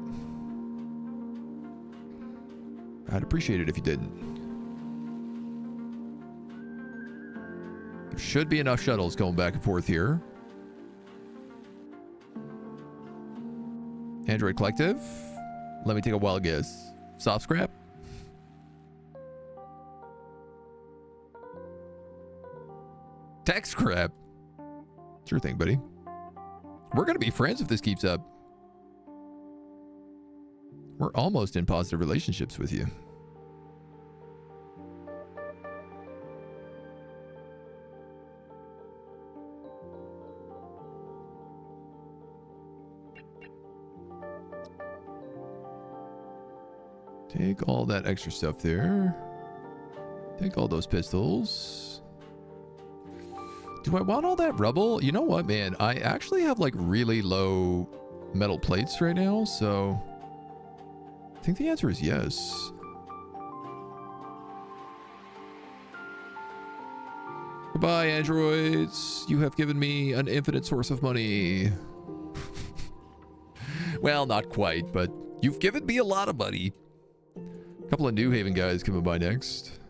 I'd appreciate it if you didn't. There should be enough shuttles going back and forth here. Android Collective, let me take a wild guess. Soft scrap? Tech scrap? Sure thing, buddy. We're going to be friends if this keeps up. We're almost in positive relationships with you. Take all that extra stuff there. Take all those pistols. Do I want all that rubble? You know what, man? I actually have like really low metal plates right now, so I think the answer is yes. Goodbye, androids. You have given me an infinite source of money. Well, not quite, but you've given me a lot of money. A couple of New Haven guys coming by next.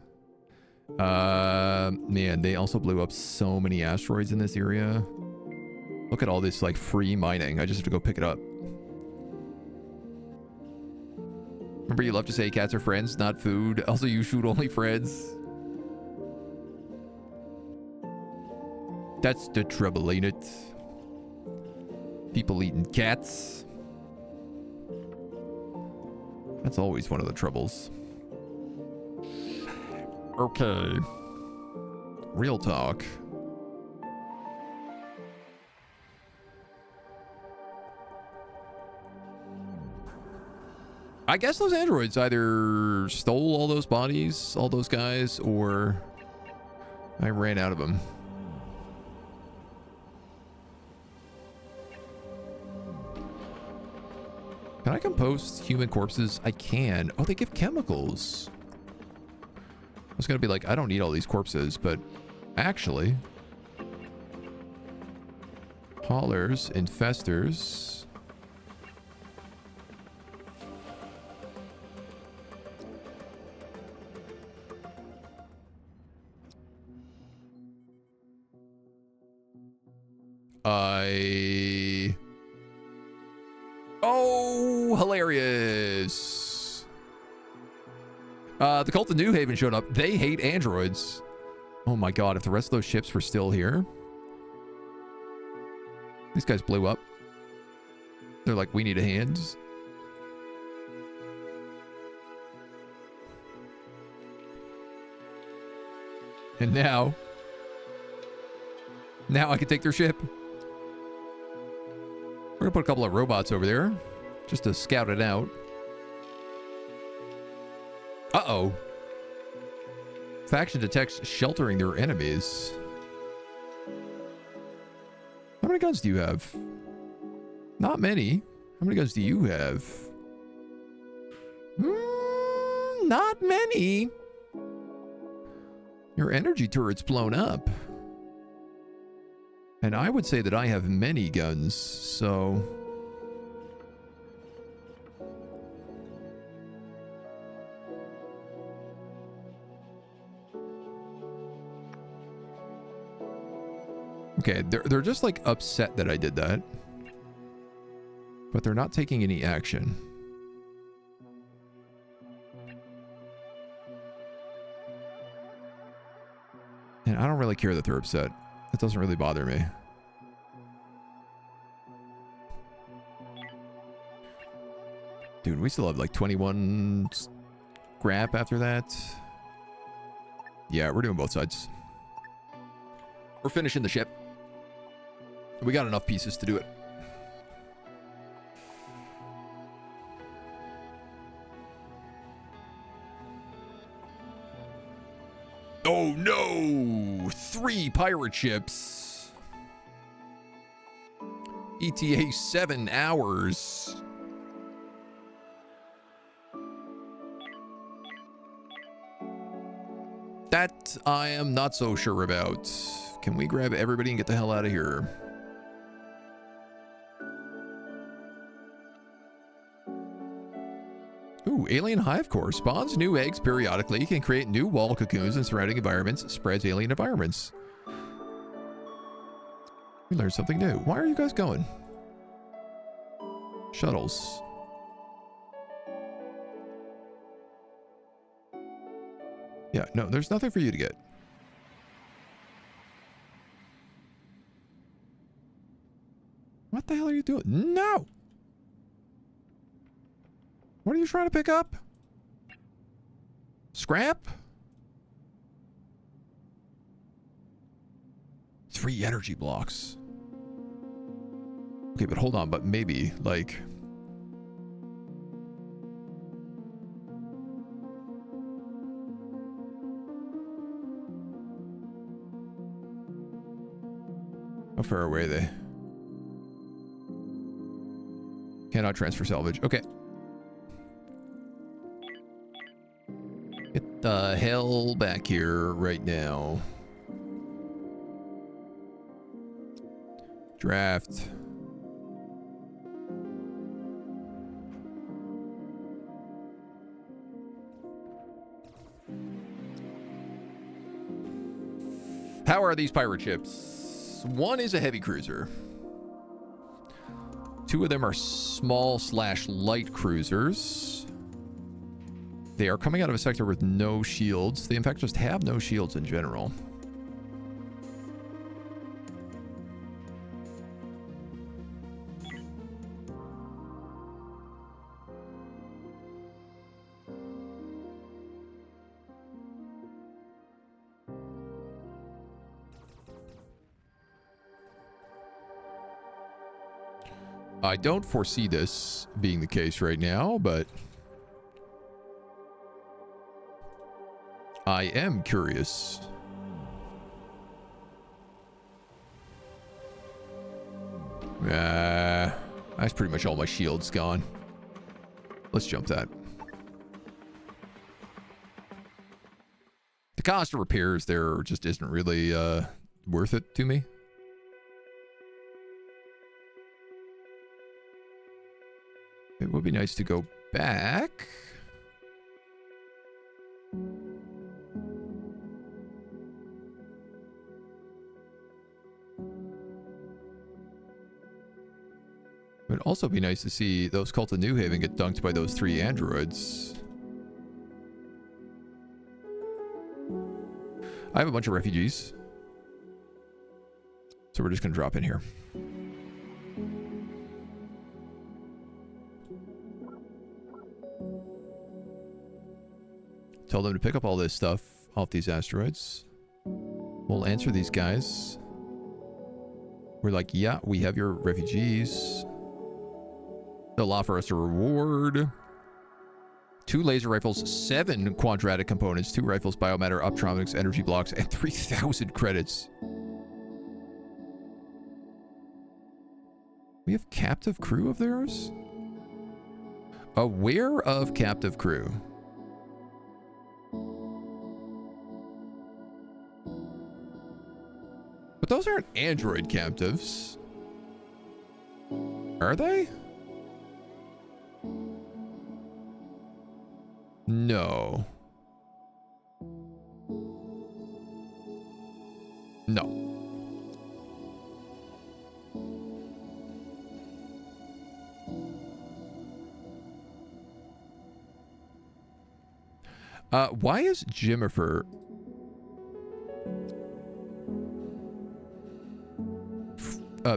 Man, they also blew up so many asteroids in this area. Look at all this like free mining. I just have to go pick it up. Remember, you love to say cats are friends, not food. Also, you shoot only friends. That's the trouble, ain't it? People eating cats. That's always one of the troubles. Okay. Real talk. I guess those androids either stole all those bodies, all those guys, or I ran out of them. Can I compost human corpses? I can. Oh, they give chemicals. I was going to be like, I don't need all these corpses, but actually... Haulers, infestors... Oh, hilarious. The Cult of New Haven showed up. They hate androids. Oh my god, if the rest of those ships were still here. These guys blew up. They're like, we need a hand. And now I can take their ship. We're gonna put a couple of robots over there just to scout it out. Uh-oh. Faction detects sheltering their enemies. How many guns do you have? Not many. How many guns do you have? Not many. Your energy turret's blown up. And I would say that I have many guns, so... Okay, they're just like upset that I did that. But they're not taking any action. And I don't really care that they're upset. It doesn't really bother me. Dude, we still have like 21 scrap after that. Yeah, we're doing both sides. We're finishing the ship. We got enough pieces to do it. Oh no! 3 pirate ships. ETA 7 hours. That I am not so sure about. Can we grab everybody and get the hell out of here? Ooh, alien hive core. Spawns new eggs periodically. Can create new wall cocoons in surrounding environments. Spreads alien environments. We learned something new. Why are you guys going? Shuttles. Yeah, no, there's nothing for you to get. What the hell are you doing? No! What are you trying to pick up? Scrap? 3 energy blocks. Okay, but hold on, but maybe, like... How far away are they? Cannot transfer salvage. Okay. Get the hell back here right now. Draft. How are these pirate ships? One is a heavy cruiser. 2 of them are small/light cruisers. They are coming out of a sector with no shields. They in fact just have no shields in general. I don't foresee this being the case right now, but I am curious. That's pretty much all my shields gone. Let's jump that. The cost of repairs there just isn't really worth it to me. It would be nice to go back. It would also be nice to see those Cult of New Haven get dunked by those 3 androids. I have a bunch of refugees, so we're just going to drop in here. Tell them to pick up all this stuff off these asteroids. We'll answer these guys. We're like, yeah, we have your refugees. They'll offer us a reward. 2 laser rifles, 7 quadratic components, 2 rifles, biomatter, optronics, energy blocks, and 3,000 credits. We have captive crew of theirs? Aware of captive crew. But those aren't android captives. Are they? No. No. Why is Jimmifer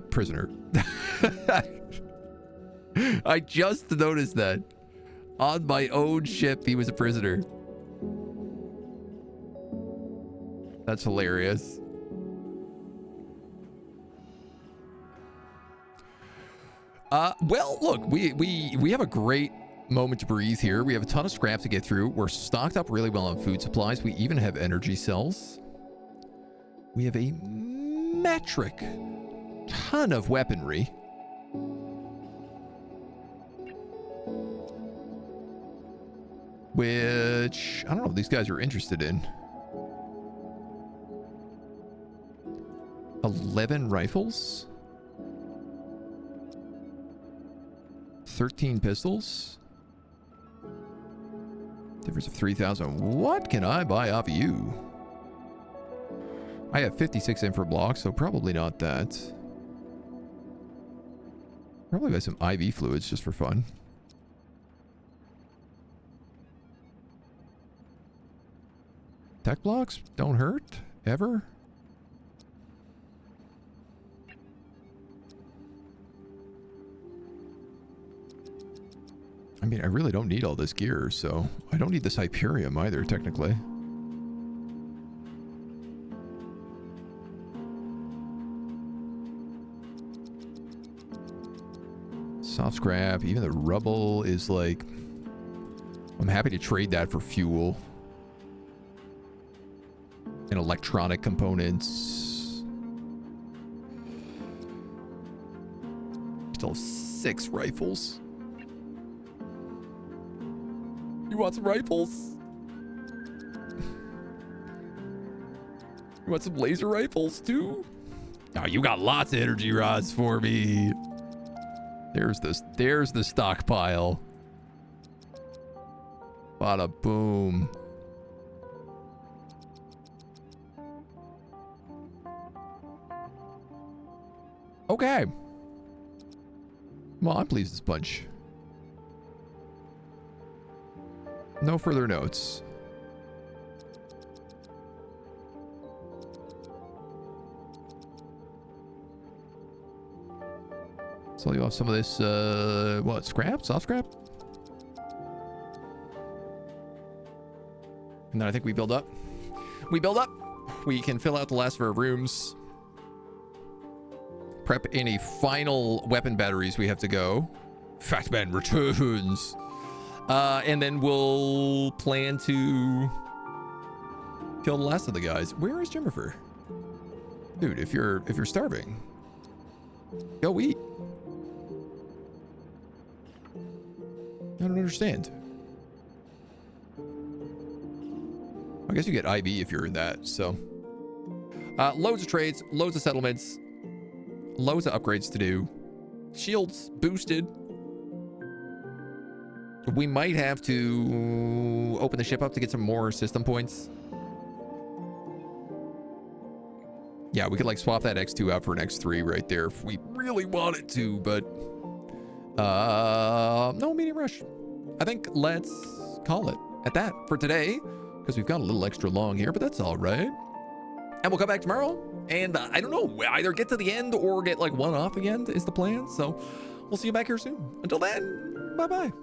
prisoner? I just noticed that. On my own ship, he was a prisoner. That's hilarious. Well, look, we have a great moment to breathe here. We have a ton of scrap to get through. We're stocked up really well on food supplies. We even have energy cells. We have a metric ton of weaponry. Which, I don't know if these guys are interested in. 11 rifles. 13 pistols. Difference of 3,000. What can I buy off of you? I have 56 infra blocks, so probably not that. Probably buy some IV fluids just for fun. Tech blocks don't hurt, ever. I mean, I really don't need all this gear, so I don't need this Hyperium either, technically. Soft scrap, even the rubble is like... I'm happy to trade that for fuel. And electronic components. Still have 6 rifles. You want some rifles? You want some laser rifles too? Oh, you got lots of energy rods for me. There's the stockpile. Bada boom. Okay. Well, I'm pleased as punch. No further notes. So you have some of this, what, scrap? Soft scrap? And then I think we build up. We build up. We can fill out the last of our rooms. prep any final weapon batteries we have to go. Fat Man returns. And then we'll plan to kill the last of the guys. Where is Jennifer? Dude, if you're starving, go eat. I don't understand. I guess you get IB if you're in that, so. Loads of trades, loads of settlements, loads of upgrades to do. Shields boosted. We might have to open the ship up to get some more system points. Yeah, we could like swap that X2 out for an X3 right there if we really wanted to, but no medium rush. I think let's call it at that for today, because we've got a little extra long here, but that's all right. And we'll come back tomorrow, and I don't know, either get to the end or get like one off again is the plan. So we'll see you back here soon. Until then, bye-bye.